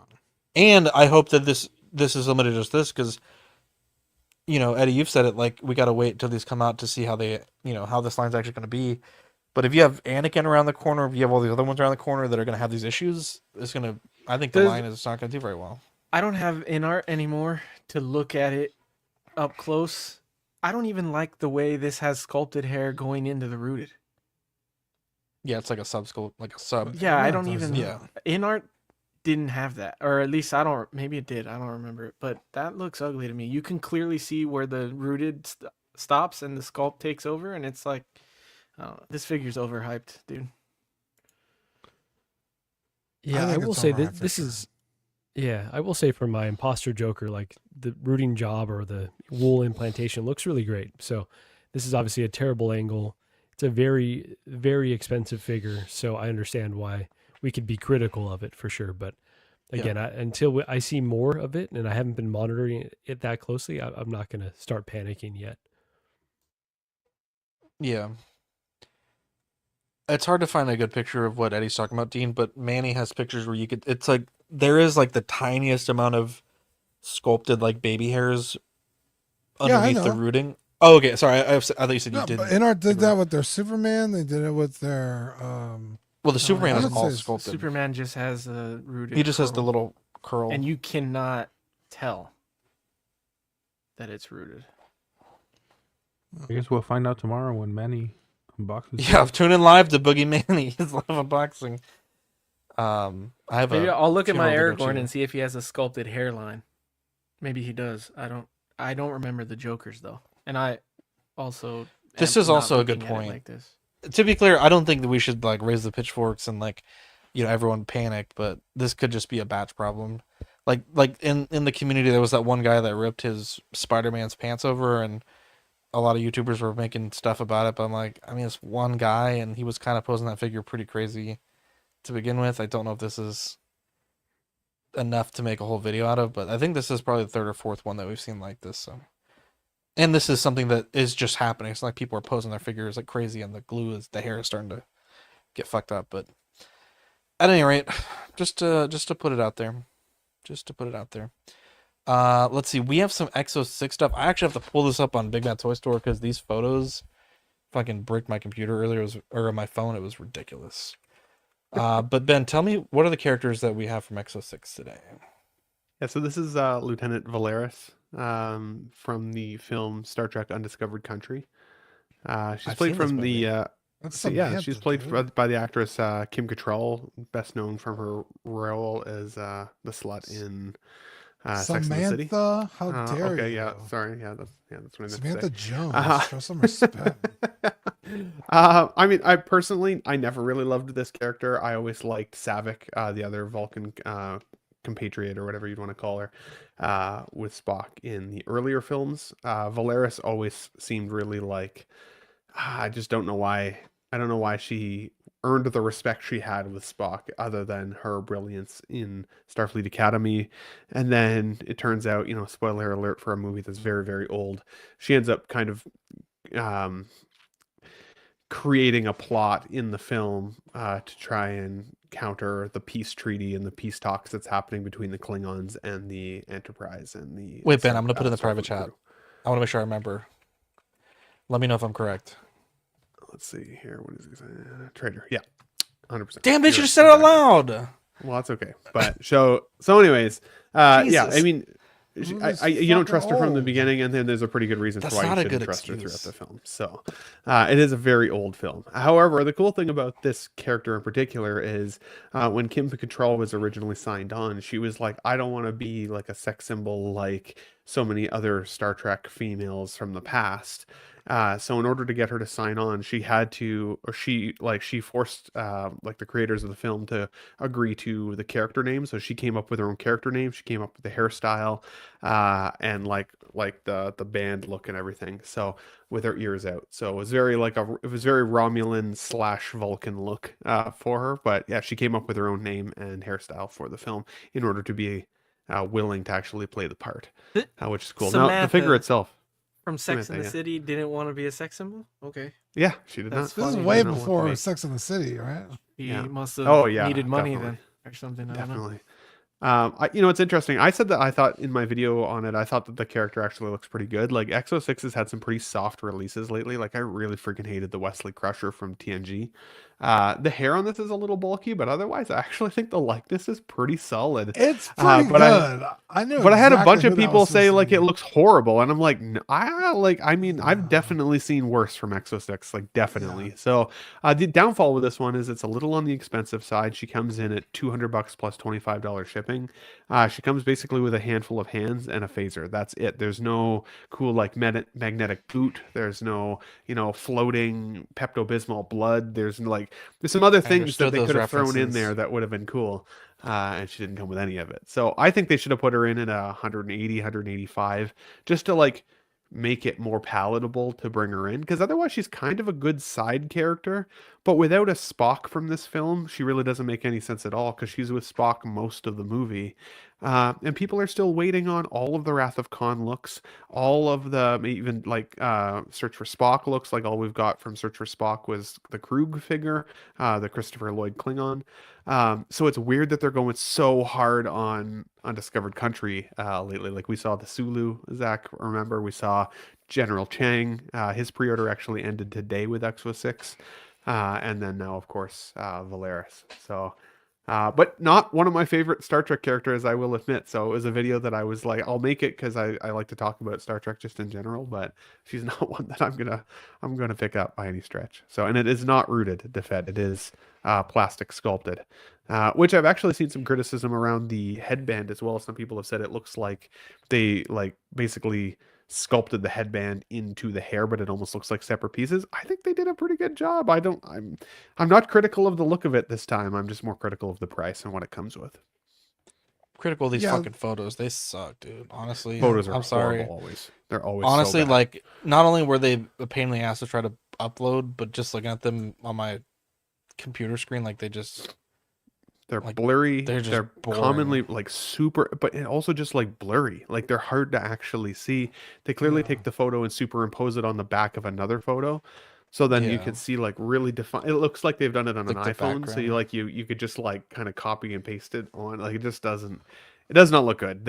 And I hope that this is limited to just this because, you know, Eddie, you've said it, like, we got to wait till these come out to see how they, you know, how this line's actually going to be. But if you have Anakin around the corner, if you have all these other ones around the corner that are going to have these issues, it's going to, I think the line is not going to do very well. I don't have InArt anymore to look at it up close. I don't even like the way this has sculpted hair going into the rooted. Yeah, it's like a sub. Yeah, I don't even. Yeah. InArt didn't have that, or at least I don't. Maybe it did. I don't remember it, but that looks ugly to me. You can clearly see where the rooted stops and the sculpt takes over, and it's like, this figure's overhyped, dude. Yeah, I will say that this is. Yeah, I will say for my imposter Joker, like the rooting job or the wool implantation looks really great. So this is obviously a terrible angle. It's a very, very expensive figure. So I understand why we could be critical of it for sure. But again, until I see more of it and I haven't been monitoring it that closely, I'm not going to start panicking yet. Yeah. It's hard to find a good picture of what Eddie's talking about, Dean, but Manny has pictures where you could, it's like, there is like the tiniest amount of sculpted like baby hairs underneath the rooting. Oh, okay. Sorry. I thought you said you didn't. But InArt did that with their Superman. They did it with their. Well, the Superman is all sculpted. Superman just has a rooted. He just has the curl, little curl. and you cannot tell that it's rooted. I guess we'll find out tomorrow when Manny unboxes. Yeah, tune in live to Boogie Manny. His live unboxing. Maybe I'll look at my Aragorn and see if he has a sculpted hairline. Maybe he does. I don't remember the Jokers though, and I also. This am is not also a good looking at it point. like this. To be clear, I don't think that we should like raise the pitchforks and like, you know, everyone panic. But this could just be a batch problem. Like in the community, there was that one guy that ripped his Spider-Man's pants over, and a lot of YouTubers were making stuff about it. But I'm like, I mean, it's one guy, and he was kind of posing that figure pretty crazy to begin with. I don't know if this is enough to make a whole video out of, but I think this is probably the third or fourth one that we've seen like this. So, and this is something that is just happening. It's like people are posing their figures like crazy, and the hair is starting to get fucked up. But at any rate, just to put it out there, let's see. We have some Exo 6 stuff. I actually have to pull this up on Big Bad Toy Store because these photos fucking bricked my computer earlier, or my phone. It was ridiculous. But Ben, tell me, what are the characters that we have from Exo 6 today? Yeah, so this is Lieutenant Valeris from the film Star Trek Undiscovered Country. She's played from the she's played by the actress Kim Cattrall, best known from her role as the slut in Sex and the City. Samantha, how dare okay, you? yeah, sorry, that's what I meant to say. Samantha Jones, show some respect. I mean, I never really loved this character. I always liked Saavik, the other Vulcan compatriot or whatever you'd want to call her, with Spock in the earlier films. Valeris always seemed really like, I just don't know why. I don't know why she earned the respect she had with Spock, other than her brilliance in Starfleet Academy. And then it turns out, you know, spoiler alert for a movie that's very, very old, she ends up kind of creating a plot in the film to try and counter the peace treaty and the peace talks that's happening between the Klingons and the Enterprise and the. Wait, Ben, I'm gonna put in the private chat. I want to make sure I remember. Let me know if I'm correct. Let's see here. What is it? Traitor. Yeah, 100%. Damn, they should have said it out loud. Well, that's okay. But so anyways, yeah, Jesus. I mean, Who's you don't fucking trust her from the old? beginning, and then there's a pretty good reason That's for why not you a shouldn't good trust her throughout excuse. the film. So it is a very old film. However, the cool thing about this character in particular is when Kim Cattrall was originally signed on, she was like, I don't want to be like a sex symbol like so many other Star Trek females from the past. So in order to get her to sign on, she had to, or she forced like the creators of the film to agree to the character name. So she came up with her own character name. She came up with the hairstyle, and like the band look and everything. So with her ears out. So it was very Romulan / Vulcan look for her. But yeah, she came up with her own name and hairstyle for the film in order to be willing to actually play the part, which is cool. Now the figure Samantha itself. from Sex and the Yeah. City didn't want to be a sex symbol. Okay, Yeah, she did That's not. This is funny. way She did not want to before be. Sex and the City, right? he Yeah. must have Oh, yeah, needed money definitely. then or something. I don't know. Definitely. It's interesting. I said that I thought in my video on it, I thought that the character actually looks pretty good. Like Exo-6 has had some pretty soft releases lately. Like I really freaking hated the Wesley Crusher from TNG. The hair on this is a little bulky, but otherwise I actually think the likeness is pretty solid. It's pretty but good. I knew. But I had a exactly bunch of who that people was say supposed like to it be. looks horrible, and I'm like, I mean, I've definitely seen worse from Exo-6, like definitely. So the downfall with this one is it's a little on the expensive side. She comes in at $200 plus $25 shipping. She comes basically with a handful of hands and a phaser. That's it. There's no cool like magnetic boot. There's no floating Pepto-Bismol blood. There's some other things that understood they those could have thrown in references. there that would have been cool. And she didn't come with any of it. So I think they should have put her in at 180, 185, just to like make it more palatable to bring her in. Because otherwise she's kind of a good side character. But without a Spock from this film, she really doesn't make any sense at all, because she's with Spock most of the movie. And people are still waiting on all of the Wrath of Khan looks, all of the even like Search for Spock looks. Like all we've got from Search for Spock was the Krug figure, the Christopher Lloyd Klingon. So it's weird that they're going so hard on Undiscovered Country lately. Like we saw the Sulu, Zach, remember? We saw General Chang. His pre-order actually ended today with Exo-6. And then now, of course, Valeris. So, but not one of my favorite Star Trek characters, I will admit. So it was a video that I was like, I'll make it because I like to talk about Star Trek just in general, but she's not one that I'm gonna pick up by any stretch. So, and it is not rooted Defed. It is plastic sculpted, which I've actually seen some criticism around the headband as well. Some people have said it looks like they like basically sculpted the headband into the hair, but it almost looks like separate pieces. I think they did a pretty good job. I'm not critical of the look of it this time. I'm just more critical of the price and what it comes with. Critical of these Yeah. fucking photos. They suck, dude. Honestly, Photos are I'm sorry. horrible always. They're always Honestly, so bad. like not only were they a pain in the ass to try to upload, but just looking at them on my computer screen, like they're like, blurry. they're just They're boring. commonly like super, but it also just like blurry. Like they're hard to actually see. They clearly take the photo and superimpose it on the back of another photo. So then you Yeah. can see like really define. It looks like they've done it on Like an the iPhone. So background. you could just like kind of copy and paste it on. Like it just doesn't. It does not look good.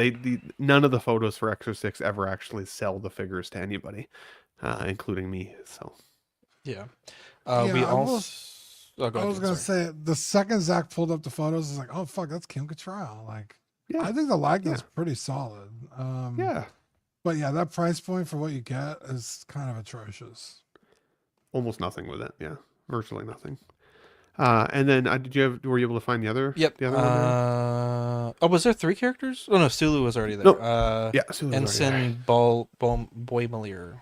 None of the photos for Exo-6 ever actually sell the figures to anybody, including me. So Yeah. Yeah, We I will- also. Oh, go I ahead, was dude, gonna sorry. say the second Zach pulled up the photos, it's like, oh fuck, that's Kim Cattrall. Like, yeah, I think the likeness is Yeah. pretty solid. yeah, But yeah, that price point for what you get is kind of atrocious. almost nothing with it. Yeah, virtually nothing. And then were you able to find the other? Yep. The other one there? Was there 3 characters? Oh no, Sulu was already there. No. Yeah, Sulu's already Ensign Boimelier.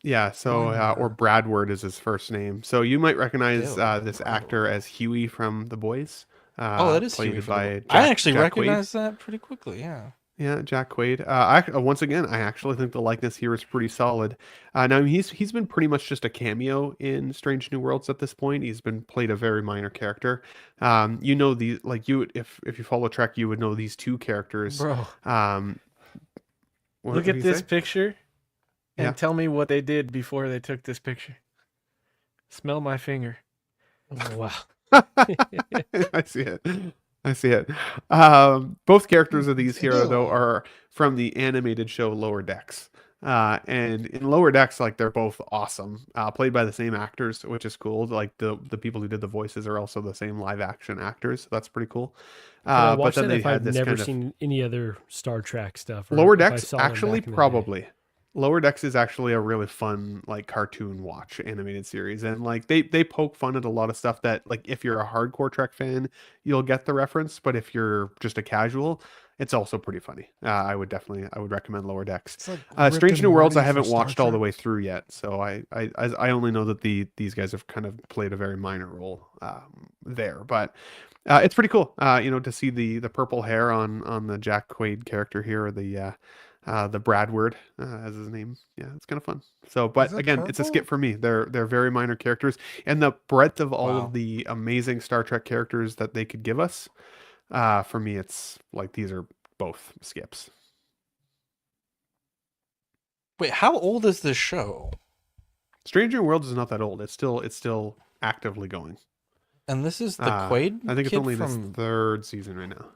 Yeah, so or Bradward is his first name. So you might recognize Ew, this actor as Huey from The Boys. Oh, that is played Huey. by I actually Jack Quaid. recognized that pretty quickly. Yeah. Yeah, Jack Quaid. Once again, I actually think the likeness here is pretty solid. Now he's been pretty much just a cameo in Strange New Worlds at this point. He's been played a very minor character. If you follow Trek, you would know these two characters. Bro, What look did at he this say? picture and Yeah. tell me what they did before they took this picture. Smell my finger. Wow. I see it. I see it. Both characters of these here, though, are from the animated show Lower Decks. And in Lower Decks, like they're both awesome, played by the same actors, which is cool. Like the people who did the voices are also the same live action actors. So that's pretty cool. Can I But watch then that they if had I've this never kind of seen any other Star Trek stuff? Or Lower if I Decks saw them actually back in the day? probably. Lower Decks is actually a really fun like cartoon watch animated series, and like they poke fun at a lot of stuff that like if you're a hardcore Trek fan, you'll get the reference, but if you're just a casual, it's also pretty funny. I would recommend Lower Decks. It's like Rick Strange and New Worlds I Morty for haven't Star watched all the Trek. way through yet, so I only know that these guys have kind of played a very minor role there, but it's pretty cool. To see the purple hair on the Jack Quaid character here, or the Bradward as his name. Yeah, it's kind of fun. So, but it again, it's a purple? skip for me. They're very minor characters, and the breadth of all Wow. of the amazing Star Trek characters that they could give us. For me, it's like these are both skips. Wait, how old is this show? Stranger Worlds is not that old. It's still actively going. And this is the Quaid. I think it's kid only from... this third season right now.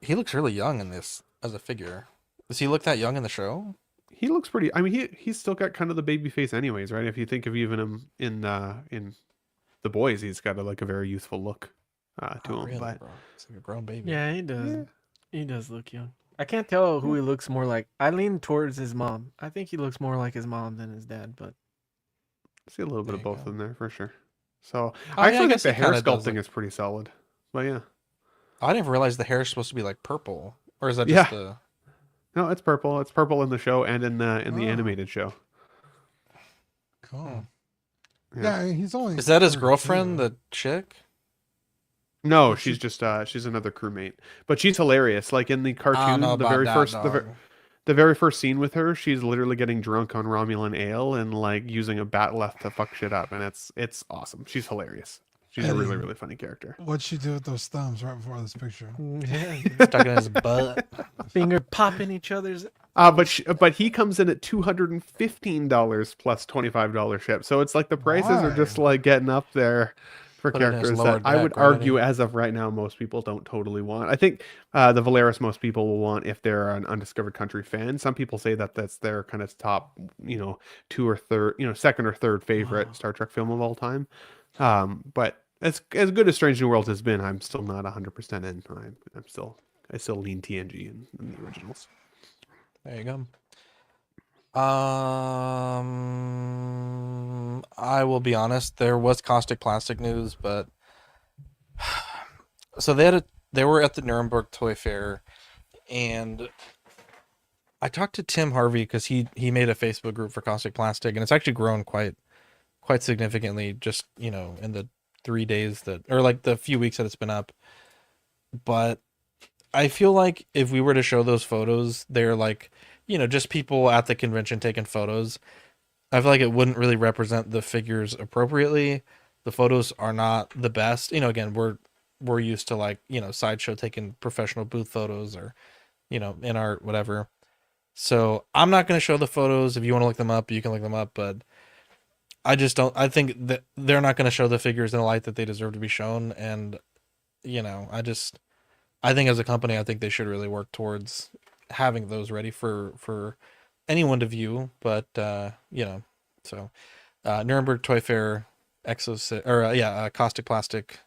He looks really young in this as a figure. Does he look that young in the show? He looks pretty. I mean, he's still got kind of the baby face, anyways, right? If you think of even him in The Boys, he's got a very youthful look to him. Really, But bro. It's like a grown baby. Yeah, he does. Yeah. He does look young. I can't tell who he looks more like. I lean towards his mom. I think he looks more like his mom than his dad, but see a little bit There of you both go. in there for sure. So Oh, I yeah, I actually think guess the he hair kinda does sculpting look- is pretty solid. But yeah, I didn't realize the hair is supposed to be like purple, or is that Yeah. just the? no, it's purple. It's purple in the show and in the Oh. animated show. Cool. Yeah. Yeah, he's only. Is that his 32. girlfriend, the chick? No, she's just she's another crewmate, but she's hilarious. Like in the I cartoon, don't know the about very that, first dog. the very first scene with her, she's literally getting drunk on Romulan ale and like using a batleth to fuck shit up, and it's awesome. She's hilarious. She's a really really funny character. What'd she do with those thumbs right before this picture? Stuck in his butt. finger popping each other's. But he comes in at $215 plus $25 ship, so it's like the prices are just Why? like getting up there for Put it in his characters lower that I would deck, right, argue as of right now most people don't totally want. I think the Valeris most people will want if they're an Undiscovered Country fan. Some people say that that's their kind of top, two or third, second or third favorite Star Trek film of all time. But as good as Strange New Worlds has been, I'm still not 100% in. I still lean TNG in the originals. There you go. I will be honest. There was Caustic Plastic news, but so they were at the Nuremberg Toy Fair, and I talked to Tim Harvey because he made a Facebook group for Caustic Plastic, and it's actually grown quite significantly just in the 3 days or like the few weeks that it's been up. But I feel like if we were to show those photos, they're like, just people at the convention taking photos. I feel like it wouldn't really represent the figures appropriately. The photos are not the best. Again, we're used to like, Sideshow taking professional booth photos or, in art, whatever. So I'm not going to show the photos. If you want to look them up, you can look them up. But I just don't, I think that they're not going to show the figures in the light that they deserve to be shown. And, I think as a company, I think they should really work towards having those ready for anyone to view. But so Nuremberg Toy Fair, Caustic Plastic.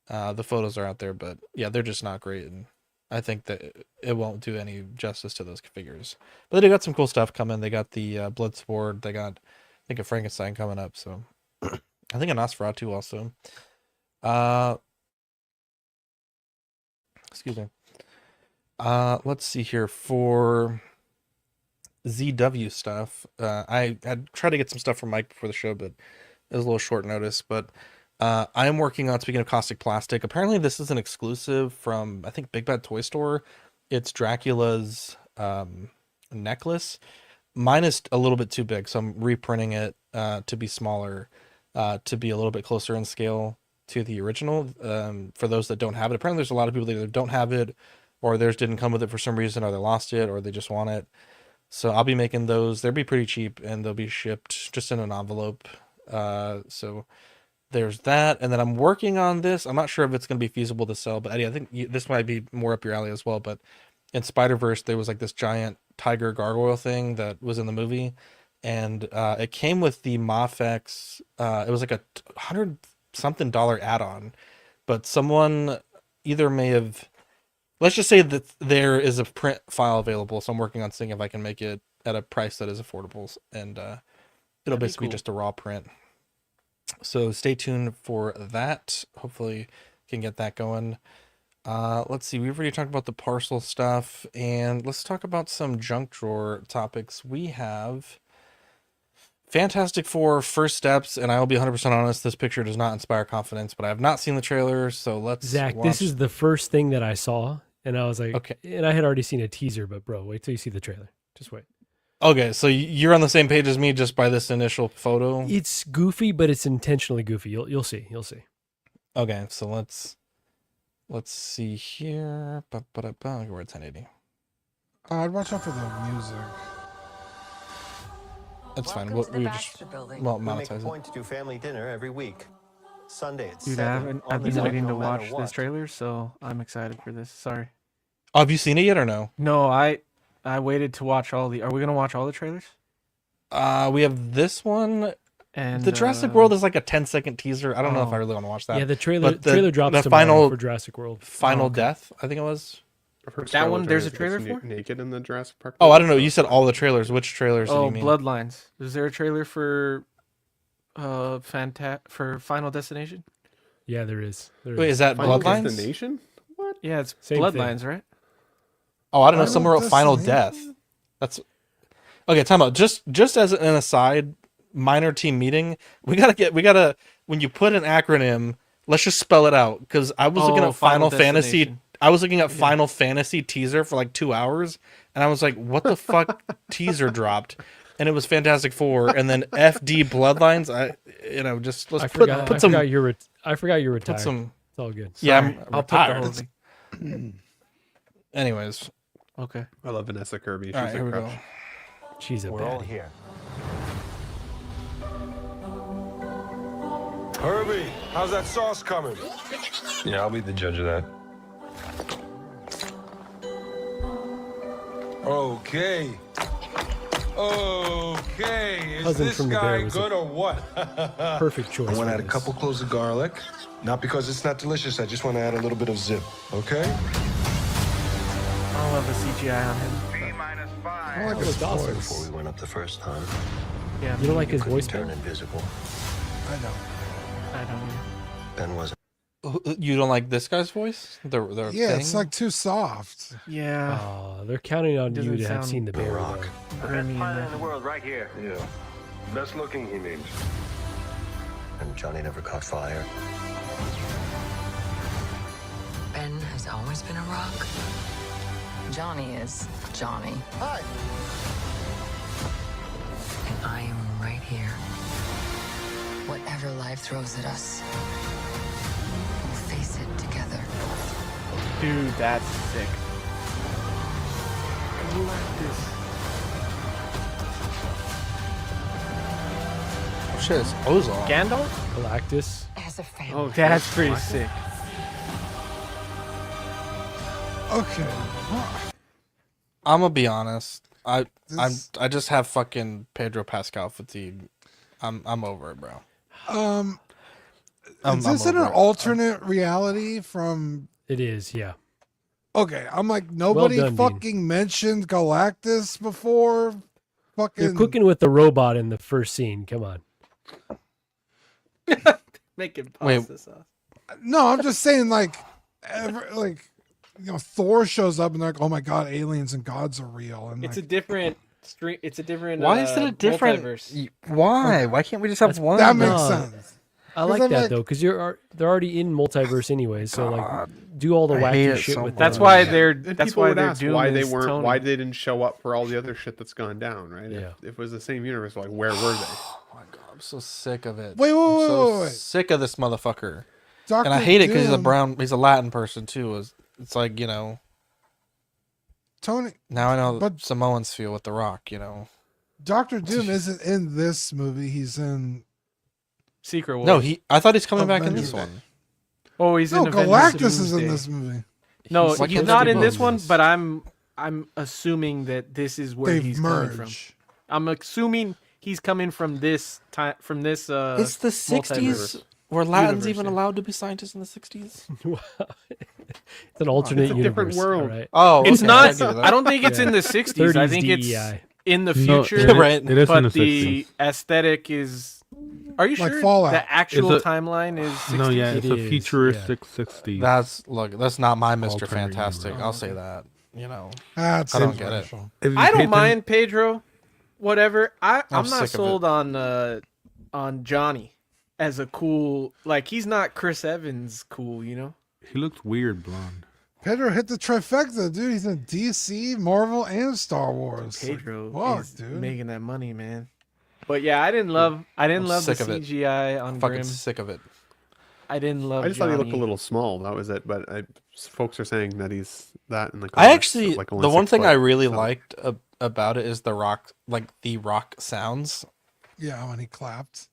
The photos are out there, but yeah, they're just not great, and I think that it won't do any justice to those figures. But they got some cool stuff coming. They got the Bloodsport. They got, I think, a Frankenstein coming up. So I think a Nosferatu also. Excuse me. Let's see here for ZW stuff. I had tried to get some stuff from Mike before the show, but it was a little short notice. But I am working on, speaking of Caustic Plastic, apparently this is an exclusive from, I think, Big Bad Toy Store. It's Dracula's necklace. Mine is a little bit too big, so I'm reprinting it to be smaller, to be a little bit closer in scale to the original. For those that don't have it, apparently there's a lot of people that either don't have it, or theirs didn't come with it for some reason, or they lost it, or they just want it. So I'll be making those. They'll be pretty cheap, and they'll be shipped just in an envelope. So there's that. And then I'm working on this. I'm not sure if it's going to be feasible to sell, but Eddie, I think this might be more up your alley as well. But in Spider-Verse, there was like this giant tiger gargoyle thing that was in the movie, and it came with the Mafex. It was like a $100-something add-on, but someone either may have. Let's just say that there is a print file available, so I'm working on seeing if I can make it at a price that is affordable, and it'll basically be just a raw print. So stay tuned for that. Hopefully, can get that going. Let's see. We've already talked about the parcel stuff, and let's talk about some junk drawer topics. We have Fantastic Four: First Steps, and I will be 100% honest. This picture does not inspire confidence, but I have not seen the trailer, so let's. Zach, watch. this is the first thing that I saw, and I was like, okay. And I had already seen a teaser, but bro, wait till you see the trailer. Just wait. Okay, so you're on the same page as me just by this initial photo. It's goofy, but it's intentionally goofy. You'll see. You'll see. Okay, so let's see here. We're at 1080. I'd watch out for the music. That's fine. We just monetize it. Point to do family dinner every week. Sunday at Dude, 7 I've on the been waiting to no matter watch what. this trailer, so I'm excited for this. Sorry. Oh, have you seen it yet or no? No, I waited to watch all the. Are we gonna watch all the trailers? We have this one. And the Jurassic World is like a 10-second teaser. I don't know if I really want to watch that. Yeah, the trailer but trailer drops the tomorrow final for Jurassic World. Final Death, I think it was. I've heard That one, there's a Scarlett trailer Johansson for? naked in the Jurassic Park. Oh, I don't know. You said all the trailers. Which trailers do Oh, you mean? Bloodlines. Is there a trailer for for Final Destination? Yeah, there is. Wait, is that Final Bloodlines? Destination? What? Yeah, it's Same Bloodlines, thing. right? Oh, I don't know. Final Someone wrote Final Death. Destination? That's okay. Time out. Just as an aside, minor team meeting. We gotta. When you put an acronym, let's just spell it out. Because I was looking at Final Fantasy. Destination. I was looking at Final Fantasy teaser for like 2 hours, and I was like, "What the fuck?" Teaser dropped, and it was Fantastic Four, and then FD Bloodlines. Just let's put some. I forgot you're retired. Put some. It's all good. Yeah, I'll put the whole thing. Anyways, Okay. I love Vanessa Kirby. She's all right, a here we crush. go. She's a We're all baddie. here. Herbie, how's that sauce coming? Yeah, I'll be the judge of that. Okay. Okay. Is Cousin this from the Bear guy was good or what? Perfect choice. I want to for add a this. couple cloves of garlic. Not because it's not delicious, I just want to add a little bit of zip, okay? I love the CGI on him. I like Oh, his it's awesome. voice. Before we went up the first time, Yeah. You don't like his voice, turn Ben? invisible. I know. I don't know. Ben wasn't. You don't like this guy's voice? The Yeah, thing? it's like too soft. Yeah. They're counting on you Doesn't to have sound seen the bear. rock. Grimmy and in the world right here. Yeah. Best looking, he means. And Johnny never caught fire. Ben has always been a rock. Johnny is Johnny. Hi. And I am right here. Whatever life throws at us, we'll face it together. Dude, that's sick. I like this. Oh shit, it's Ozark. Gandalf? Galactus. As a family. Oh, that's pretty sick. Okay. I'm gonna be honest. I This- just have fucking Pedro Pascal fatigue. I'm over it, bro. Is this in an alternate reality from? It is, yeah. Okay, I'm like nobody done, Dean. fucking mentioned Galactus before. Fucking. You're cooking with the robot in the first scene. Come on. Making Wait. pasta sauce. No, I'm just saying like, Thor shows up and they're like, oh my god, aliens and gods are real, and It's like, a different stream. It's a different. Why is it a different? multiverse. Why? Why can't we just have one? that makes No. sense. I like I'm that like- though, because they're already in multiverse anyway. So like, do all the I hate wacky it shit so with much. That's them. why they're. And That's people why would they're ask doing why this Tony. why they didn't show up for all the other shit that's gone down, right? Yeah. If it was the same universe, like where were they? Oh my god, I'm so sick of it. Wait, I'm so wait. sick of this motherfucker. Dr. And I hate it because Doom, he's a Latin person too. It's like, Tony. now I know But- Samoans feel with The Rock, Doctor Doom isn't in this movie. He's in. Secret Wars. No, I thought he's coming back in this Avengers. one. Oh, he's No, in Avengers Galactus is in Doomsday. this movie. No, Why he's can't not they in be this both? one. But I'm assuming that this is where They've he's coming from. merged. I'm assuming he's coming from this time, from this. It's the '60s. multiverse. Were Latins Universe, even yeah. allowed to be scientists in the '60s? It's an alternate It's a universe. different world. All right. Oh, It's okay, not. I do that. I don't think it's in the 60s. I 30s think it's DEI. in the No, future. it- Right. It is in But the the 60s. aesthetic is. Are you Like sure Fallout. the actual It's a- timeline is 60s? No, yeah, it's It a is, futuristic 60s. That's not my Mr. Alternate Fantastic. universe. I'll say that. You know, That's I don't get it. inspirational. If you I pay don't atten- mind Pedro. Whatever. I'm I'm not sick of sold on Johnny as a cool. Like he's not Chris Evans cool. You know. He looks weird blonde. Pedro hit the trifecta, dude. He's in DC, Marvel, and Star Wars. Pedro Fuck, is dude. making that money, man. But yeah, I didn't love the sick of it. CGI on I'm fucking Grimm. sick of it. I didn't love. I just thought he looked a Johnny. little small. That was it. But folks are saying that he's that in the. I comics, actually, like only the one 6 thing I foot, really so- liked about it is the rock sounds, Yeah, when he clapped.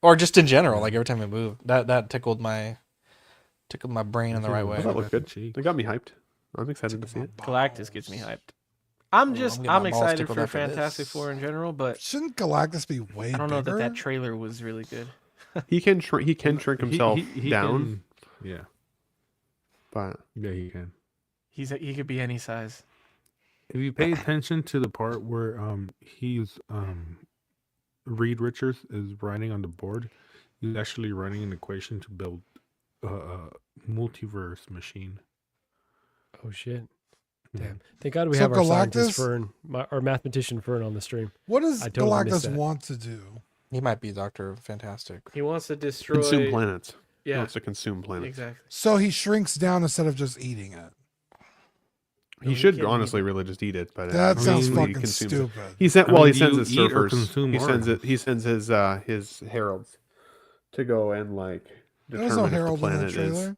or just in general, like every time it moved, that tickled my brain in the right way. That looked good. Cheek. It got me hyped. I'm excited to see it. Galactus gets me hyped. I'm getting I'm my balls excited tickled for after Fantastic this. Four in general, but Shouldn't Galactus be way I don't know bigger? that trailer was really good. He can shrink himself He down, can- yeah, but yeah, he can. He could be any size. If you pay attention to the part where he's Reed Richards is writing on the board, he's actually writing an equation to build a multiverse machine. Oh shit! Yeah. Damn. Thank God we So have our scientist Galactus- Fern, our mathematician Fern on the stream. What does I totally missed Galactus that. want to do? He might be Dr. Fantastic. He wants to destroy consume planets. He Yeah, wants to consume planets. exactly. So he shrinks down instead of just eating it. He should honestly really just eat it, but That sounds usually fucking consumes it. stupid. He sent I well. mean, He do sends you his eat or surfers. consume He sends organs? it. He sends his heralds to go and like There was no determine if the herald in that planet is. trailer.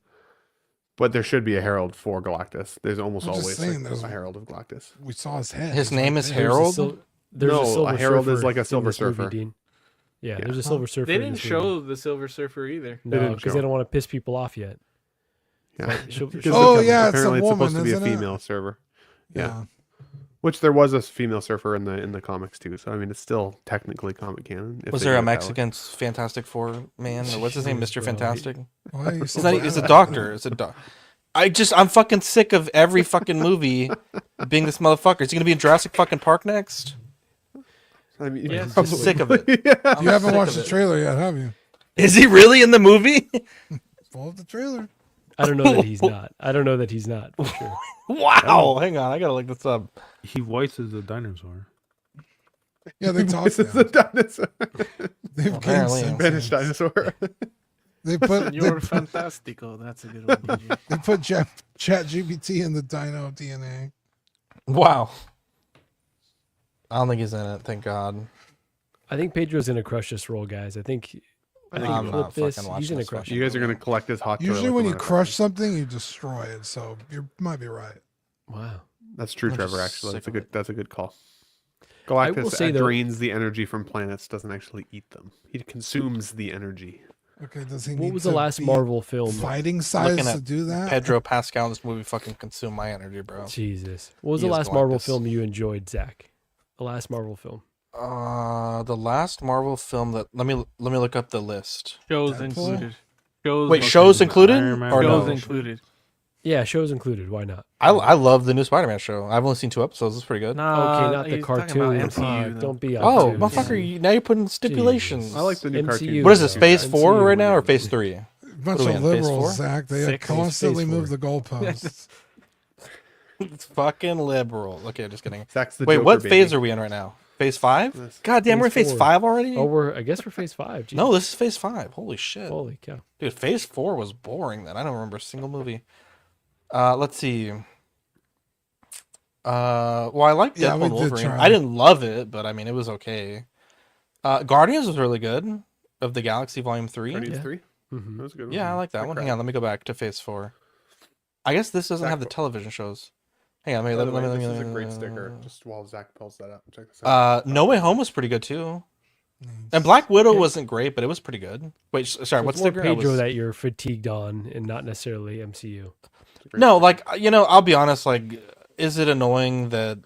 But there should be a herald for Galactus. There's almost I'm just always saying, a there's- herald of Galactus. We saw his head. His It's name right is there. Harold? There's No, a, a Silver herald is Surfer like a in Silver this movie, Surfer. Dean. Yeah, Yeah. there's a Silver Surfer. They in didn't this show movie. the Silver Surfer either. No, didn't because show. they don't want to piss people off yet. Yeah. She'll Oh, become- yeah, it's a Apparently, it's woman, supposed to be a isn't it? female server. Yeah. Yeah. Which there was a female surfer in the comics too. So I mean, it's still technically comic canon. if Was they there do a it that way. Mexican Fantastic Four man, or what's his name, Mr. Well, Fantastic? Why are you so It's not. bad It's a at doctor. that? It's a doc. I'm fucking sick of every fucking movie being this motherfucker. Is he gonna be in Jurassic fucking Park next? I mean, Yeah, I'm probably. sick of it. Yeah. You haven't sick watched of the it. trailer yet, have you? Is he really in the movie? Pull up the trailer. I don't know that he's not. I don't know that he's not for sure. Wow. Hang on, I gotta look this up. He voices a dinosaur. Yeah, they talk. This is a dinosaur. They've gained Apparently. Spanish sentience. dinosaur. They put You're fantastico. That's a good one. DJ. they put Chat GPT in the dino DNA. Wow. I don't think he's in it. Thank God. I think Pedro's gonna crush this role, guys. I think I'm you not flip this, fucking he's watching gonna this crush fucking You it. guys are gonna collect his hot. Usually, toilet when you like crush something, you destroy it. So you might be right. Wow. That's true, I'm Trevor. just Actually, sick that's a of good. it. That's a good call. I will Galactus say, though- drains the energy from planets. Doesn't actually eat them. He consumes the energy. Okay, does he What need was the to last be Marvel film? fighting size Looking to at do that? Pedro Pascal in this movie fucking consumed my energy, bro. Jesus. What was He the is last Marvel Galactus. film you enjoyed, Zach? The last Marvel film. The last Marvel film that let me look up the list. Shows Deadpool? included. Shows Wait, shows included Iron Man. or Shows no? included. Yeah, shows included. Why not? I love the new Spider-Man show. I've only seen 2 episodes. It's pretty good. Okay, not the he's talking cartoon. about MCU, Fuck, though. don't be Oh, obtuse. motherfucker! Now you're putting stipulations. I like the new MCU. cartoon. What is this? Phase MCU 4 right would now or be- Phase 3? Bunch What are we of in, phase liberals, 4? Zach. They Six. constantly Phase move 4. the goalposts. It's fucking liberal. Okay, just kidding. Zach's the Wait, Joker, what baby. phase are we in right now? Phase 5? Yes. God damn, we're in Phase Phase 4. 5 already? Oh, I guess we're phase 5. No, this is Phase 5. Holy shit. Holy cow. Dude, Phase 4 was boring then. I don't remember a single movie. Let's see. Well, I like Yeah, Deadpool we and did Wolverine. try. I didn't love it, but I mean, it was okay. Guardians was really good. Of the Galaxy Volume 3. Guardians Yeah. 3. Mhm. That was a good. Yeah, I like that one. Hang on, let me go back to Phase 4. I guess this doesn't Zach- have the television shows. Hang on, By let the me, way, let me, this is let a me, great sticker. Just while Zach pulls that up, check this out. No Way Home was pretty good too. And Black Widow wasn't great, but it was pretty good. Wait, sorry, So what it's more sticker? I Pedro was- that you're fatigued on and not necessarily MCU. It's a great No, sticker. like I'll be honest, like is it annoying that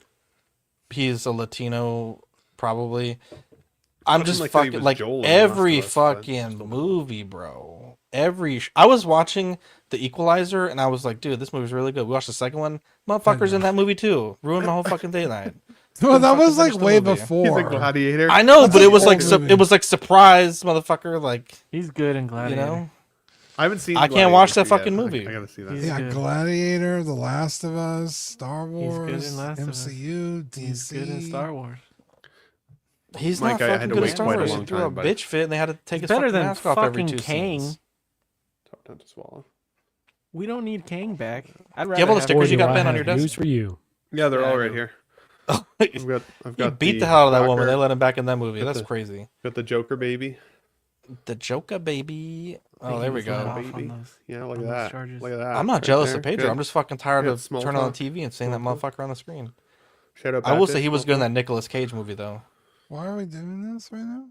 he's a Latino? Probably. I'm just like that he fucking was like Joel in The every Last of Us, but fucking movie, bro. I was watching The Equalizer and I was like, dude, this movie's really good. We watched the second one. Motherfuckers in that movie too. Ruined my whole fucking day night. Well, that Couldn't was fucking like finish the way movie. before. He's like Gladiator. I know, That's but an it was like old movie. it was like surprise, motherfucker. Like, He's good in you Gladiator. know, I haven't seen. I can't watch that Gladiator fucking yet. movie. I gotta see that. He's Yeah, good. Gladiator, The Last of Us, Star He's Wars, good in Last of Us. MCU, DC. He's good in Star Wars. he's Mike, not I had fucking to good wait at Star quite a Wars. long He threw time, a buddy. bitch fit and they had to take He's his better fucking than mask off every fucking 2 Kang. scenes. Tough nut to swallow. We don't need Kang back. I'd Do rather you have all the have stickers Boy, you do got I Ben on have your news desk? for you. Yeah, they're Yeah, all I right do. here. Oh, I've he got beat the hell out of that woman. Joker. They let him back in that movie. Got That's the- crazy. Got the Joker baby. The Joker baby. I Oh, think there he we was let go. off on Baby. those- Yeah, look on at those that. charges. Look at that. I'm not right jealous there. of Pedro. Good. I'm just fucking tired Good. of Small turning on talk. the TV and seeing that Small talk. motherfucker on the screen. Shout out. I will Baptist. say he was Small good in talk. that Nicolas Cage movie though. Why are we doing this right now?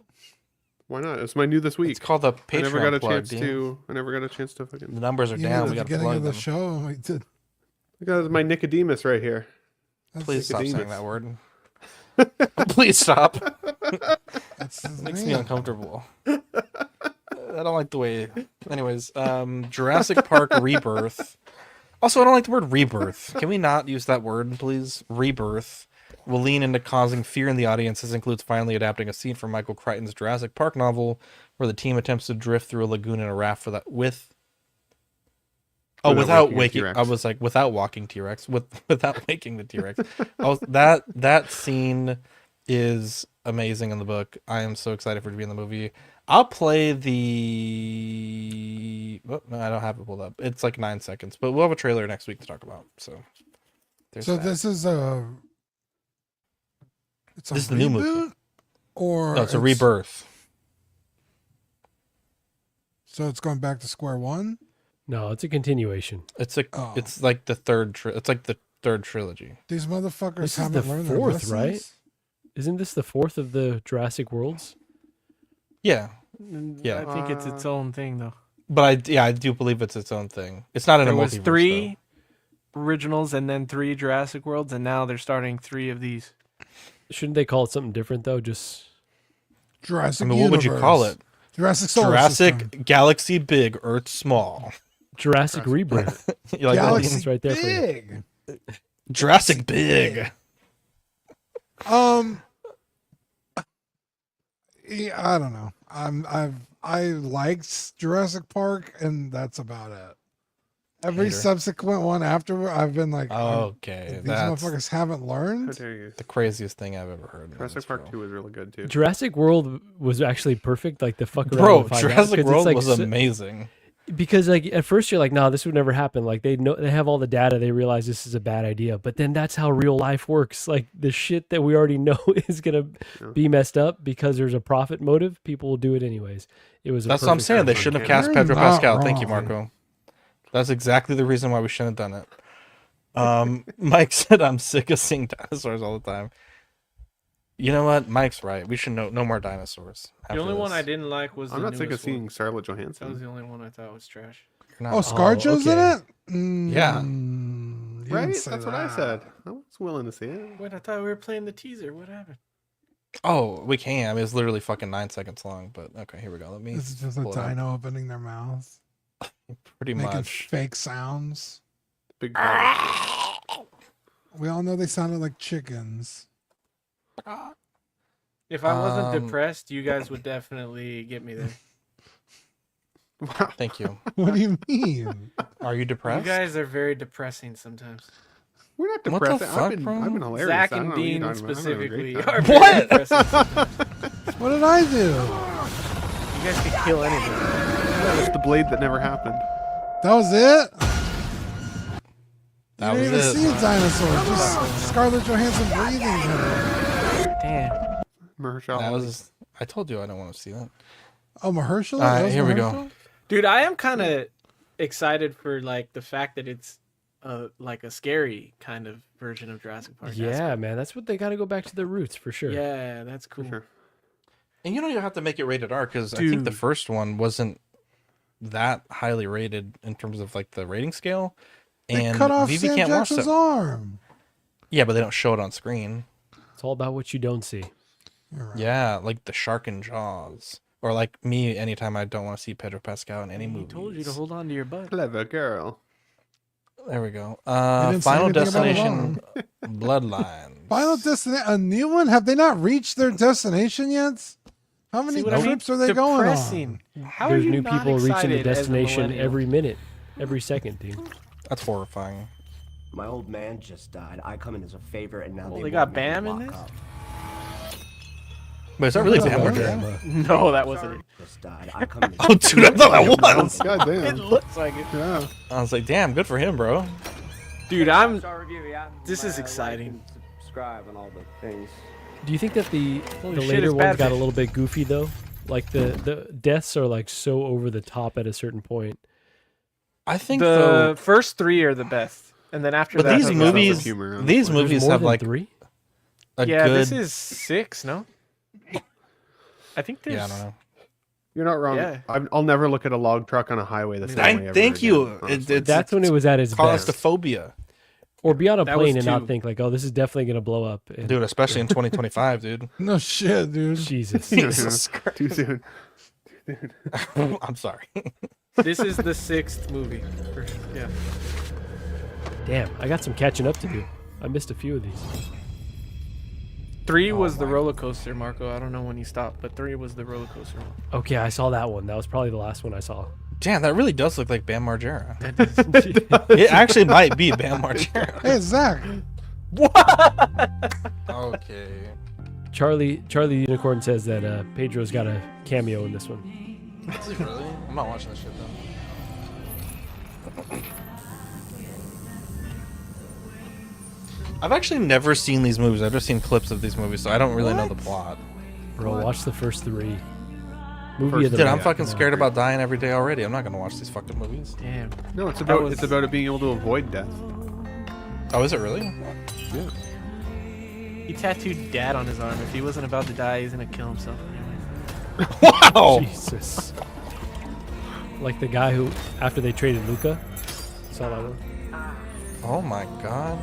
Why not? It's my new this week. It's called the I never got Patreon a plug. chance dude. to. I never got a chance to The fucking. numbers are You down. know, We the got to beginning plug of the them. show, we did. Because my Nicodemus right here. Please stop saying Nicodemus. that word. Please stop. That's his Makes me name. uncomfortable. I don't like the way. Anyways, Jurassic Park Rebirth. Also, I don't like the word rebirth. Can we not use that word, please? Rebirth will lean into causing fear in the audience. This includes finally adapting a scene from Michael Crichton's Jurassic Park novel, where the team attempts to drift through a lagoon in a raft for that without waking. T-Rex. I was like, without walking T-Rex, without waking the T-Rex. That scene is amazing in the book. I am so excited for it to be in the movie. I'll play the. Oh, no, I don't have it pulled up. It's like 9 seconds, but we'll have a trailer next week to talk about. So, there's So that. this is a. It's a This is the new movie. reboot, or No, it's a rebirth. So it's going back to square one. No, it's a continuation. It's Oh. it's like the third. It's like the third trilogy. These motherfuckers This is haven't the learned their fourth, right? lessons? Isn't this the fourth of the Jurassic Worlds? Yeah, I think it's its own thing though. but I do believe it's its own thing. It's not in There a was multiverse, 3 originals and then 3 Jurassic Worlds, and now they're starting 3 of these. Shouldn't they call it something different though? Just Jurassic. I mean, what would you call Universe. it? Jurassic Solar Jurassic System. Galaxy Big, Earth Small. Jurassic Rebirth. You like that? Galaxy It's right there for you. Big. Jurassic Big. Yeah, I don't know. I liked Jurassic Park, and that's about it. Every Hater. subsequent one after, I've been like, Okay, these that's motherfuckers haven't How learned. dare you? the craziest thing I've ever heard. Jurassic Park 2 was really good too. Jurassic World was actually perfect. Like the fuck around Bro, and find out, Jurassic 'cause it's, World like, was so- amazing. because like at first you're like, nah, this would never happen. Like they know they have all the data. They realize this is a bad idea. But then that's how real life works. Like the shit that we already know is gonna be messed up because there's a profit motive. People will do it anyways. It was. That's what I'm saying. They shouldn't have cast You're Pedro not Pascal. Thank you, wrong. Marco. That's exactly the reason why we shouldn't have done it. Mike said I'm sick of seeing dinosaurs all the time. You know what? Mike's right. We should no more dinosaurs. The after only one this. I didn't like was I'm the not sick of newest one. seeing Scarlett That was Johansson. the only one I thought was trash. You're not- Oh, ScarJo's in okay. it. Yeah. You didn't Right? say That's what I that. said. I was willing to see it. Wait, I thought we were playing the teaser. What happened? Oh, we can. I mean, it's literally fucking 9 seconds long. But okay, here we go. Let me. This is just a pull it up. dino opening their mouths, Pretty making much. fake sounds. Big. We all know they sounded like chickens. If I wasn't Um, depressed, you guys would definitely get me there. Thank you. What do you mean? Are you You depressed? guys are very depressing sometimes. We're not What the depressed. fuck, I've bro? been hilarious. Zach I don't and know what you're Dean talking about. I'm having a great specifically time. are very depressing sometimes. What did I do? You guys could kill anything. That's the blade that never happened. That was it. That You was didn't even it. see a dinosaur. Just Scarlett Johansson breathing. Damn. Mahershala. That was. I told you I don't want to see that. Oh, Mahershala. All right, That was here we go. Mahershala? Dude, I am kind of excited for like the fact that it's like a scary kind of version of Jurassic Park. Yeah, man, that's what they got to go back to their roots for sure. Yeah, that's cool. Sure. And you know you have to make it rated R because I think the Dude. first one wasn't that highly rated in terms of like the rating scale. They And cut off Vivi Sam can't watch Jackson's that. arm. Yeah, but they don't show it on screen. It's all about what you don't see. Yeah, like the shark in Jaws. Or like me, anytime I don't want to see Pedro Pascal in any movie. He told you to hold on to your butt. Clever girl. There we go. didn't say Final anything about Destination Bloodlines. Final Destination, a new one? Have they not reached their destination yet? How many what I mean? trips are they going Depressing. on? How There's are you new not people reaching the excited as a destination millennial? every minute, every second, dude. That's horrifying. My old man just died. I come in as a favor, and now Well, they they got want me to Bam in lock this? up. Wait, is that really Yeah, Bam yeah. Margera? No, that wasn't it. Just died. I come in Oh, dude, I thought that was. God damn. It looks like it. Yeah. I was like, damn, good for him, bro. Dude, This is exciting. Subscribe and all the things. Do you think that the Holy shit, later it's ones bad got a fish. little bit goofy though? Like the deaths are like so over the top at a certain point. I think The first 3 are the best, and then after but that, these it's movies, humor, these There's movies more have than like 3? a yeah, good. this is 6. No, I think there's. Yeah, I don't know. You're not wrong. Yeah. I'll never look at a log truck on a highway the same way ever Thank you. again, honestly. That's when it was at its best. claustrophobia, Or be on a That was plane and not 2. think like, oh, this is definitely gonna blow up. And dude. Especially in 2025, dude. No shit, dude. Jesus. Jesus Christ. Too soon. I'm sorry. This is the 6th movie. Yeah. Damn, I got some catching up to do. I missed a few of these. 3 was the roller coaster, Marco. I don't know when you stopped, but 3 was the roller coaster one. Okay, I saw that one. That was probably the last one I saw. Damn, that really does look like Bam Margera. It actually might be Bam Margera. Hey, Zach. Okay. Charlie the Unicorn says that Pedro's got a cameo in this one. Is he really? I'm not watching this shit though. I've actually never seen these movies. I've just seen clips of these movies, so I don't really know the plot. Bro, watch the first 3. Movie of the Dude, I'm night. fucking scared about dying every day already. I'm not gonna watch these fucking movies. Damn. No, it's That about was- it's about it being able to avoid death. Oh, is it really? Yeah. He tattooed Dad on his arm. If he wasn't about to die, he's gonna kill himself anyway. Wow. Jesus. Like the guy who, after they traded Luca, saw that one. Oh my god.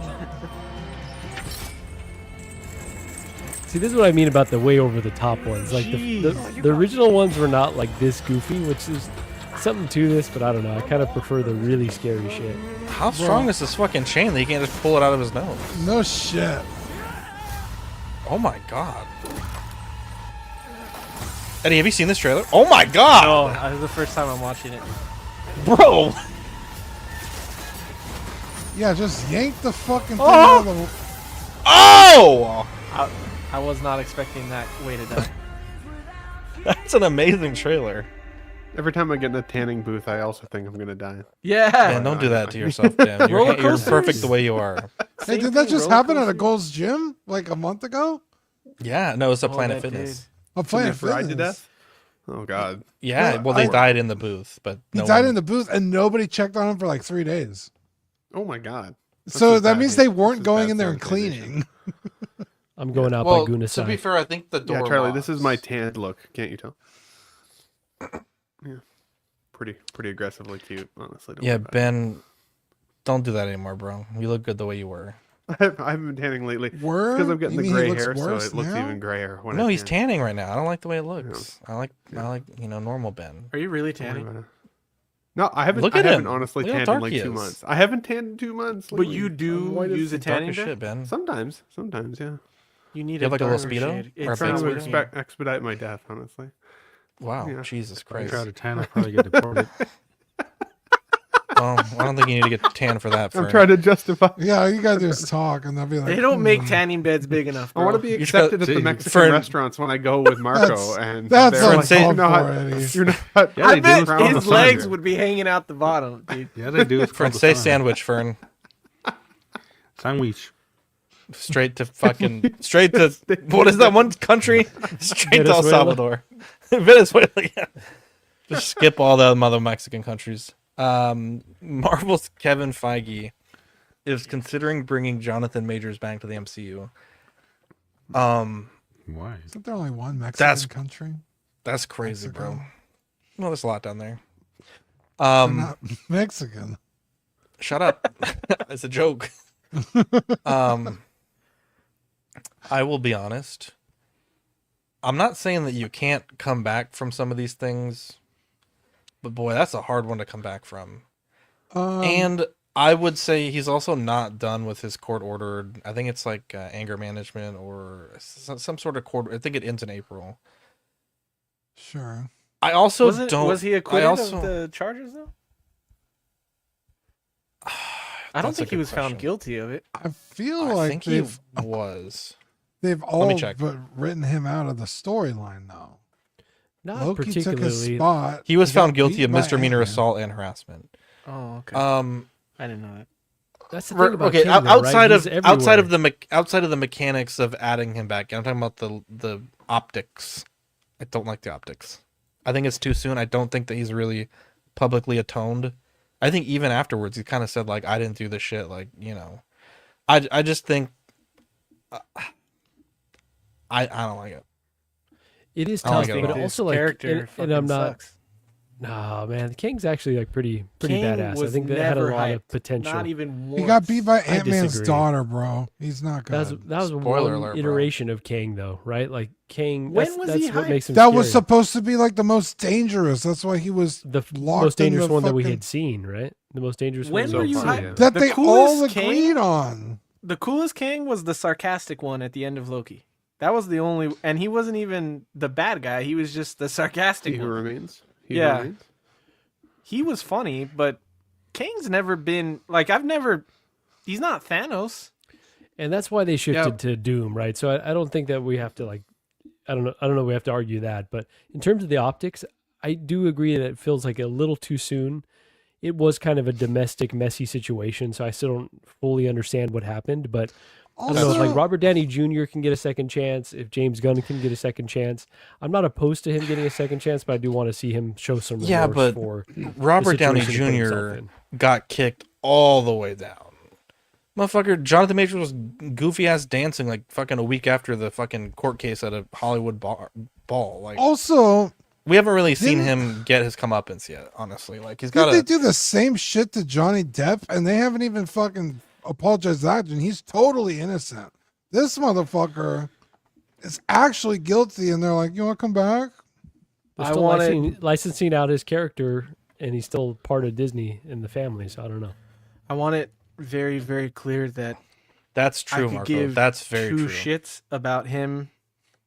See, this is what I mean about the way over the top ones. Like the original ones were not like this goofy, which is something to this, but I don't know. I kind of prefer the really scary shit. How strong is this fucking chain that he can't just pull it out of his nose? No shit. Oh my god. Eddie, have you seen this trailer? Oh my god! Oh, this is the first time I'm watching it. Bro! Yeah, just yank the fucking thing Oh! out of the... Oh! I was not expecting that way to die. That's an amazing trailer. Every time I get in a tanning booth, I also think I'm gonna die. Yeah. Man, don't do that to yourself, Dan. Roller You're coasters. perfect the way you are. Hey, did that just happen at a Gold's Gym like a month ago? Yeah, no, it's a Oh, Planet that Fitness. A Planet Somebody fried to Fitness. death? Oh god. Yeah, Yeah, well, they I- died in the booth, but He no died one- in the booth and nobody checked on him for like 3 days. Oh my god. This So is that bad means news. they This weren't is going bad in there and sanitation. cleaning. I'm going out Well, by Guna to be side. fair, I think the door Yeah, Charlie, this is locks. my tanned look. Can't you tell? Yeah. Pretty aggressively cute, honestly. Don't Yeah, worry about Ben, don't do that anymore, bro. You look good the way you were. it. I haven't been tanning lately. Word? Because I'm getting You the mean he gray looks hair, so worse it looks now? even grayer. When No, I he's tan. tanning right now. I don't like the way it looks. I like normal Ben. Are you really Don't worry tanning? about it. No, I haven't. Look I at haven't him. honestly Look how tanned in dark like he 2 is. months. I haven't tanned in 2 months. But you do use a Dark tanning as bed? shit, Ben. Sometimes, yeah. You need You have like a little darker Speedo? shade. Or a It's Trying not to working. expedite my death, honestly. Wow, Yeah. Jesus If I Christ. try to tan, I'll probably get deported. Well, I don't think you need to get tan for that. I'm Fern. trying to justify. Yeah, all you gotta do is talk and they'll be like, They don't make "Hmm." tanning beds big enough. I want to bro. be You just got- accepted at the see, Mexican Fern- restaurants when I go with Marco, That's- and that's they're what like, I'm you know, for, Eddie. you're not. Yeah, I they do. bet It's called his the legs sun. would be hanging out the bottom, dude. Yeah, they do. It's Fern, called the say sun. sandwich, Fern. Sandwich. Straight to what is that one country? Straight to El Venezuela? Salvador. Venezuela, yeah. Just skip all the other Mexican countries. Marvel's Kevin Feige is considering bringing Jonathan Majors back to the MCU. Why? Isn't there only one Mexican country? That's crazy, bro. Mexico? Well, there's a lot down there. They're not Mexican. Shut up. It's a joke. I will be honest. I'm not saying that you can't come back from some of these things, but boy, that's a hard one to come back from. And I would say he's also not done with his court-ordered. I think it's like anger management or some sort of court. I think it ends in April. Sure. I also don't. Was he acquitted of the charges though? I don't think he was found guilty of it. I feel like think he was. They've all check. but written him out of the storyline, though. Not Loki took particularly. his spot. He was got found guilty beat of by misdemeanor Ant-Man. assault and harassment. Oh, okay. I didn't know that. That's the thing about okay. King, though, outside right? of He's outside of everywhere. outside of the mechanics of adding him back, I'm talking about the optics. I don't like the optics. I think it's too soon. I don't think that he's really publicly atoned. I think even afterwards, he kind of said like, "I didn't do this shit." Like, you know, I just think I don't like it. It is I don't tough, like it at but all. also like, character and I'm not. sucks. Nah, man, the King's actually like pretty King badass. I was think that had a never lot of hyped. potential. Not even once. He got beat by I Ant-Man's disagree. daughter, bro. He's not good. That was Spoiler one alert, bro. iteration of King, though, right? Like King. When that's, was that's he what hyped? makes him That scary. was supposed to be like the most dangerous. That's why he was the locked most in dangerous the one that we fucking- had seen, right? The most dangerous When one. were you far, hyped? yeah. that The they all coolest agreed King- on. The coolest King was the sarcastic one at the end of Loki. That was the only, and he wasn't even the bad guy. He was just the sarcastic He Who one. Remains. He Who Yeah. Remains? He was funny, but King's never been like he's not Thanos. And that's why they shifted to Doom, right? So I don't think that we have to like, I don't know. We have to argue that, but in terms of the optics, I do agree that it feels like a little too soon. It was kind of a domestic, messy situation, so I still don't fully understand what happened. But I don't know if Also- like Robert Downey Jr. can get a second chance, if James Gunn can get a second chance. I'm not opposed to him getting a second chance, but I do want to see him show some remorse Yeah, but for Robert the Downey situation he put himself Jr. in. got kicked all the way down. Motherfucker, Jonathan Majors was goofy ass dancing like fucking a week after the fucking court case at a Hollywood ball. Like, Also, we haven't really seen didn't- him get his comeuppance yet. Honestly, like he's got did they do the same shit to Johnny Depp and they haven't even fucking apologized to that, and he's totally innocent. This motherfucker is actually guilty, and they're like, "You want to come back?" They're I still wanted- licensing out his character, and he's still part of Disney and the family. So I don't know. I want it very, very clear that That's I true, could Marco. give That's very two true. shits about him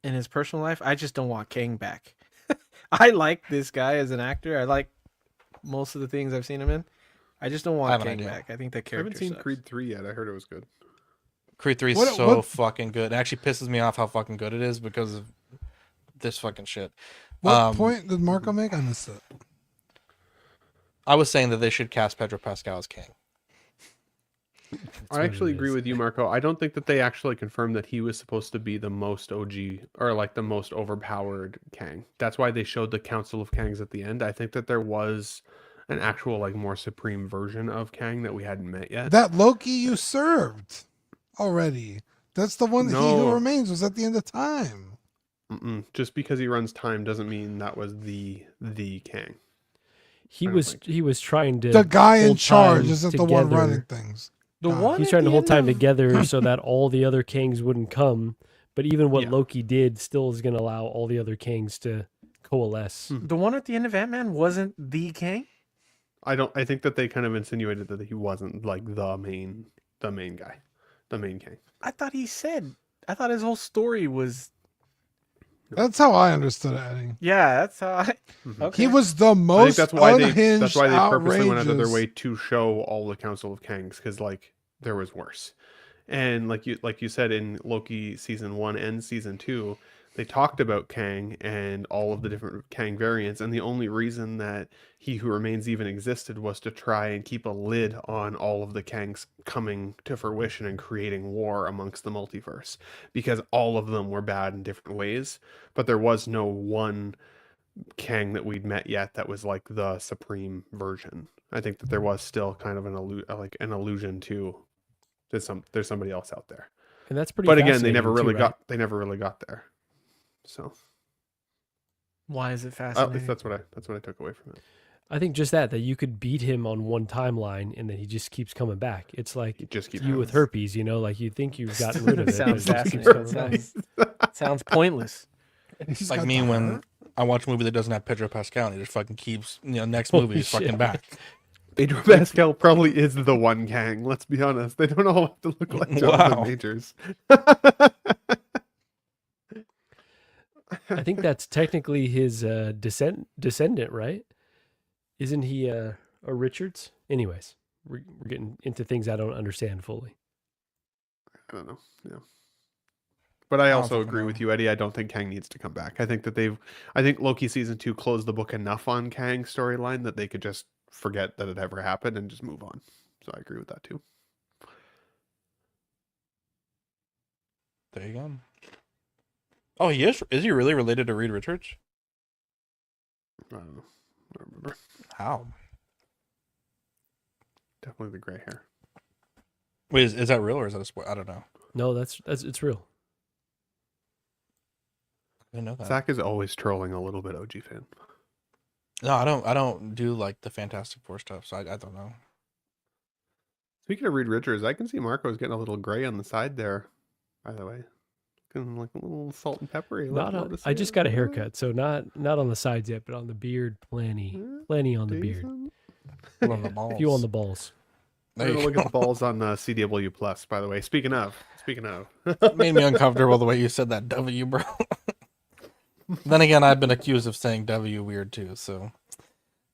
in his personal life. I just don't want Kang back. I like this guy as an actor. I like most of the things I've seen him in. I just don't I want have an Kang idea. back. I think that I character haven't seen sucks. Creed 3 yet. I heard it was good. Creed 3 is What- so what- fucking good. It actually pisses me off how fucking good it is because of this fucking shit. What point did Marco make? I missed it. I was saying that they should cast Pedro Pascal as King. I actually agree with you, Marco. I don't think that they actually confirmed that he was supposed to be the most OG or like the most overpowered Kang. That's why they showed the Council of Kangs at the end. I think that there was an actual like more supreme version of Kang that we hadn't met yet. That Loki you served already. That's the one that He Who No. Remains was at the end of time. Just because he runs time doesn't mean that was the Kang. He I don't was think. he was trying to The guy in hold charge time isn't the one together. running things. The one He's at trying to the hold end time of- together so that all the other kings wouldn't come. But even what Yeah. Loki did still is going to allow all the other kings to coalesce. The one at the end of Ant-Man wasn't the Kang? I think that they kind of insinuated that he wasn't like the main guy, the main Kang. I thought his whole story was. That's how I understood it, Eddie. Yeah, that's how I. Okay. He was the I think most that's why unhinged, that's why they purposely went out of their outrageous. way to show all the Council of Kangs because like there was worse. And like you said in Loki season 1 and season 2, they talked about Kang and all of the different Kang variants, and the only reason that He Who Remains even existed was to try and keep a lid on all of the Kangs coming to fruition and creating war amongst the multiverse, because all of them were bad in different ways, but there was no one Kang that we'd met yet that was like the supreme version. I think that there was still kind of an allusion to there's somebody else out there. And that's pretty But again, they never fascinating really too, right? got there. So Why is it at fascinating? least that's what I took away from it. I think just that you could beat him on one timeline and then he just keeps coming back. It's like just keep you with herpes, like you think you've gotten rid of it. Sounds but it just keeps fascinating. coming back. Sounds pointless. It's like me when I watch a movie that doesn't have Pedro Pascal and he just fucking keeps, next movie he's fucking back. Pedro Pascal probably is the one Kang. Let's be honest. They don't all have to look like Jonathan Majors. I think that's technically his descendant, right? Isn't he a Richards? Anyways, we're getting into things I don't understand fully. I don't know. Yeah. But I also agree with you, Eddie. I don't think Kang needs to come back. I think Loki season 2 closed the book enough on Kang's storyline that they could just forget that it ever happened and just move on. So I agree with that too. There you go. Oh, he is he really related to Reed Richards? I don't know. I don't remember. How? Definitely the gray hair. Wait, is that real or is that a spoiler? I don't know. No, that's it's real. I didn't know that. Zach is always trolling a little bit OG fan. No, I don't do like the Fantastic Four stuff, so I don't know. Speaking of Reed Richards, I can see Marco's getting a little gray on the side there, by the way. Looking like a little salt and peppery. I just got a haircut, so not on the sides yet, but on the beard, plenty on the beard. On the balls. Few on the balls. I'm gonna look at the balls on CW Plus, by the way. Speaking of. Made me uncomfortable the way you said that W, bro. Then again, I've been accused of saying W weird too, so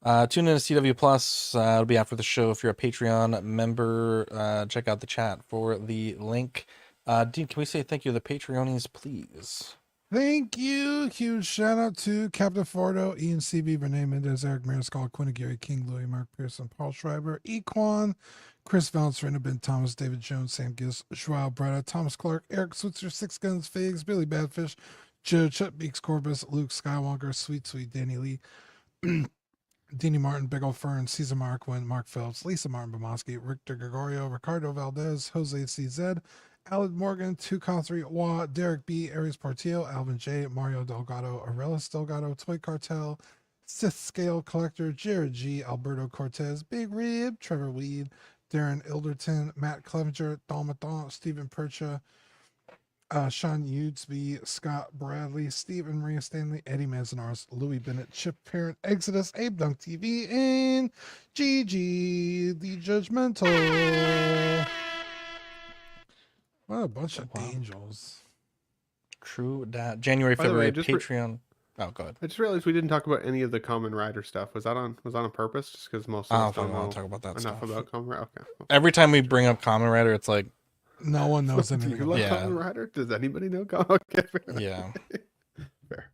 tune in to CW Plus. It'll be after the show. If you're a Patreon member, check out the chat for the link. Dean, can we say thank you to the Patreonies, please? Thank you. Huge shout out to Captain Fordo, Ian CB, Renee Mendez, Eric Mariscal, Quinn Gary King, Louis, Mark Pearson, Paul Schreiber, Equan, Chris Valance, Rena Ben Thomas, David Jones, Sam Giss, Joao Bretta, Thomas Clark, Eric Switzer, Six Guns, Figs, Billy Badfish, Joe Chet Beaks Corbus, Luke Skywalker, Sweet Danny Lee, Deanie Martin, Big Ol' Fern, Cesar Marquin, Mark Phelps, Lisa Martin Bomoski, Richter Gregorio, Ricardo Valdez, Jose CZ, Alan Morgan, 2Con3, Wah, Derek B, Aries Portillo, Alvin J, Mario Delgado, Arelis Delgado, Toy Cartel, Sith Scale Collector, Jared G, Alberto Cortez, Big Rib, Trevor Weed, Darren Ilderton, Matt Clevenger, Dalmathon, Stephen Percha, Sean Udesby, Scott Bradley, Stephen Maria Stanley, Eddie Mazanaris, Louis Bennett, Chip Parent, Exodus, Abe Dunk TV, and GG the Judgmental. What a bunch of angels. True that. January, By the way, February, Patreon. Oh, go ahead. I just realized we didn't talk about any of the Common Rider stuff. Was that on purpose? Just because most of us don't want know to talk about that enough stuff. about Common Rider. Okay. Every time we bring up Kamen Rider, it's like no one knows Do anything you about love it. Common Rider? Does anybody know Common Rider? Okay, fair enough. Yeah. Fair.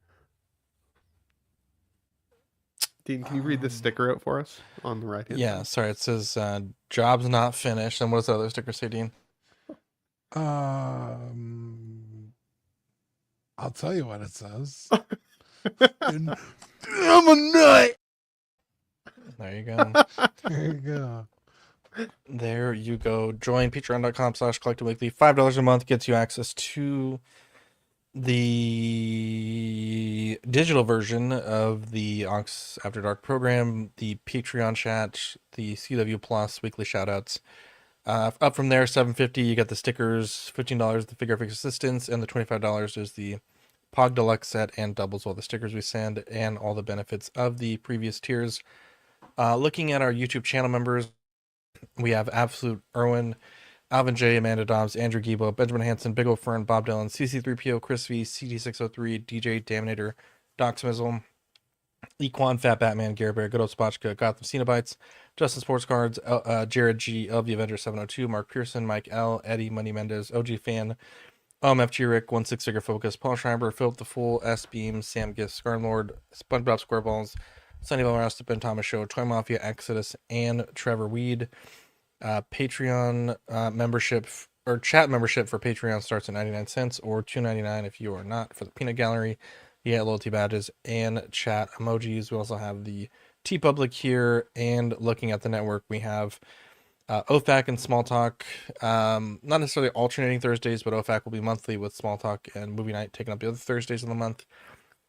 Dean, can you read this sticker out for us on the right hand? Yeah, sorry. It says job's not finished. And what does the other sticker say, Dean? I'll tell you what it says. I'm a nut. There you go. There you go. There you go. Join patreon.com/collectingweekly. $5 a month gets you access to the digital version of the Ox After Dark program, the Patreon chat, the CW Plus weekly shoutouts. Up from there, $7.50, you get the stickers, $15 the figure fix assistance, and the $25 is the Pog Deluxe set and doubles all the stickers we send and all the benefits of the previous tiers. Looking at our YouTube channel members, we have Absolute Irwin, Alvin J, Amanda Dobbs, Andrew Gibo, Benjamin Hansen, Big O Fern, Bob Dylan, CC3PO, Chris V, CD603, DJ Daminator, Doc Smizzle, Equan, Fat Batman, Gary Bear, Good Old Spotchka, Gotham Cenobites, Justin Sports Cards, Jared G, LV Avenger 702, Mark Pearson, Mike L, Eddie Money Mendez, OG Fan, FG Rick, 16 Figure Focus, Paul Schreiber, Philip the Fool, S Beam, Sam Gift, Scarnlord, SpongeBob SquareBalls, Sunny Bell the Ben Thomas Show, Toy Mafia, Exodus, and Trevor Weed. Patreon membership or chat membership for Patreon starts at 99 cents or $2.99 if you are not. For the Peanut Gallery, you get loyalty badges and chat emojis. We also have the TeePublic here, and looking at the network, we have OFAC and Small Talk. Not necessarily alternating Thursdays, but OFAC will be monthly with Small Talk and Movie Night taking up the other Thursdays of the month.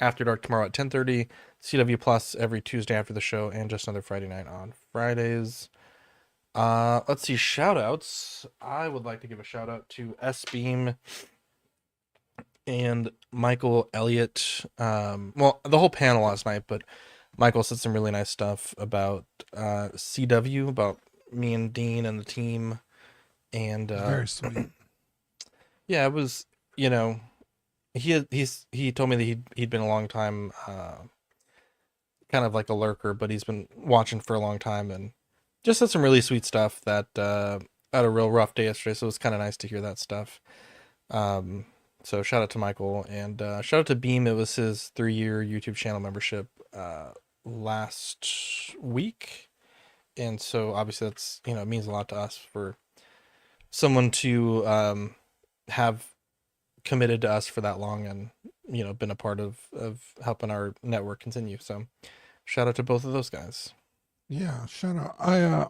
After Dark tomorrow at 10:30. CW Plus every Tuesday after the show, and Just Another Friday Night on Fridays. Let's see, shout outs. I would like to give a shout out to S-Beam and Michael Elliott. Well, the whole panel last night, but Michael said some really nice stuff about CW, about me and Dean and the team. And very sweet. Yeah, it was, you know, he told me that he'd been a long time kind of like a lurker, but he's been watching for a long time, and just said some really sweet stuff that had a real rough day yesterday, so it was kind of nice to hear that stuff. So shout out to Michael, and shout out to Beam. It was his 3-year YouTube channel membership last week, and so obviously that's, you know, it means a lot to us for someone to have committed to us for that long, and, you know, been a part of helping our network continue. So shout out to both of those guys. Yeah, shout out. I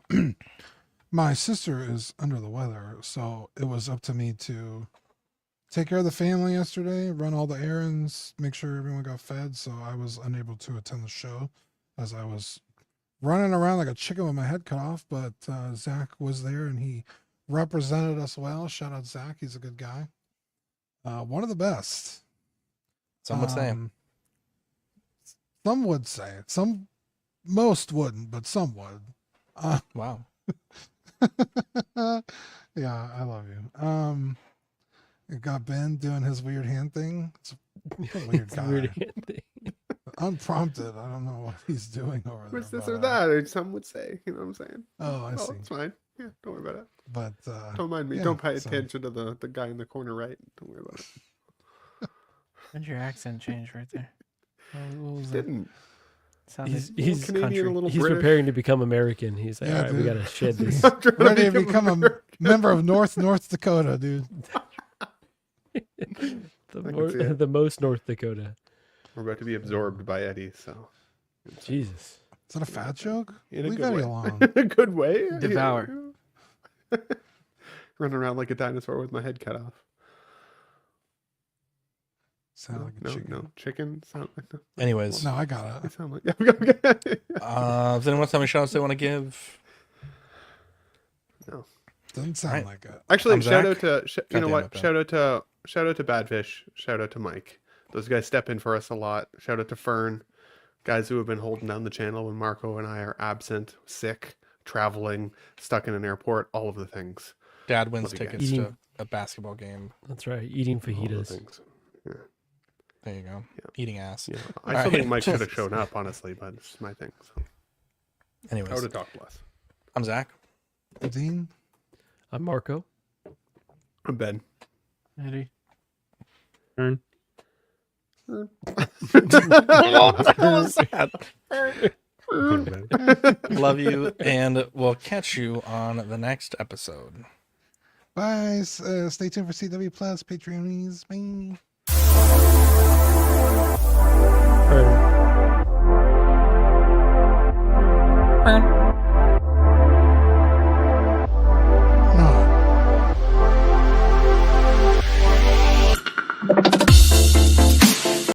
my sister is under the weather, so it was up to me to take care of the family yesterday, run all the errands, make sure everyone got fed, so I was unable to attend the show as I was running around like a chicken with my head cut off, but Zach was there and he represented us well. Shout out Zach, he's a good guy. One of the best. Some would say. Some would say. Most wouldn't, but some would. Wow. Yeah, I love you. You got Ben doing his weird hand thing. It's a weird guy. Weird hand thing. Unprompted. I don't know what he's doing over there. What's this but, or that? Or some would say. You know what I'm saying? Oh, I see. It's fine. Yeah, don't worry about it. But don't mind me. yeah, Don't pay so- attention to the guy in the corner right. Don't worry about it. When'd your accent change right there? What was that? Didn't. Sounded He's Canadian, country. a little He's British. preparing to become American. He's like, Yeah, all right, we dude. gotta shed this. I'm trying to ready to become a member of North Dakota, dude. The most North Dakota. We're about to be absorbed by Eddie, so. Jesus. Is that a fat joke? In a We good got way. you along. In a good way. Devour. Running around like a dinosaur with my head cut off. Sound like a no, chicken. no, chicken. Sound like no. Anyways, No, I got They it. sound like. Okay. does anyone have any shout outs they want to give? No. Doesn't sound Right. like it. Actually, I'm shout Zach. out to you God know damn what? it, Ben. Shout out to Badfish. Shout out to Mike. Those guys step in for us a lot. Shout out to Fern, guys who have been holding down the channel when Marco and I are absent, sick, traveling, stuck in an airport. All of the things. Dad wins Love you guys. tickets to a basketball game. That's right. Eating All the fajitas. things. Yeah. There you go. Yeah. Eating ass. Yeah. I All still right. think Mike should have shown up, honestly, but it's my thing. So. I Anyways, would have talked less. I'm Zach. Dean? I'm Marco. I'm Ben. Eddie. Turn. Love you, and we'll catch you on the next episode. Bye. Stay tuned for CW Plus, Patreonies. Bye. Or-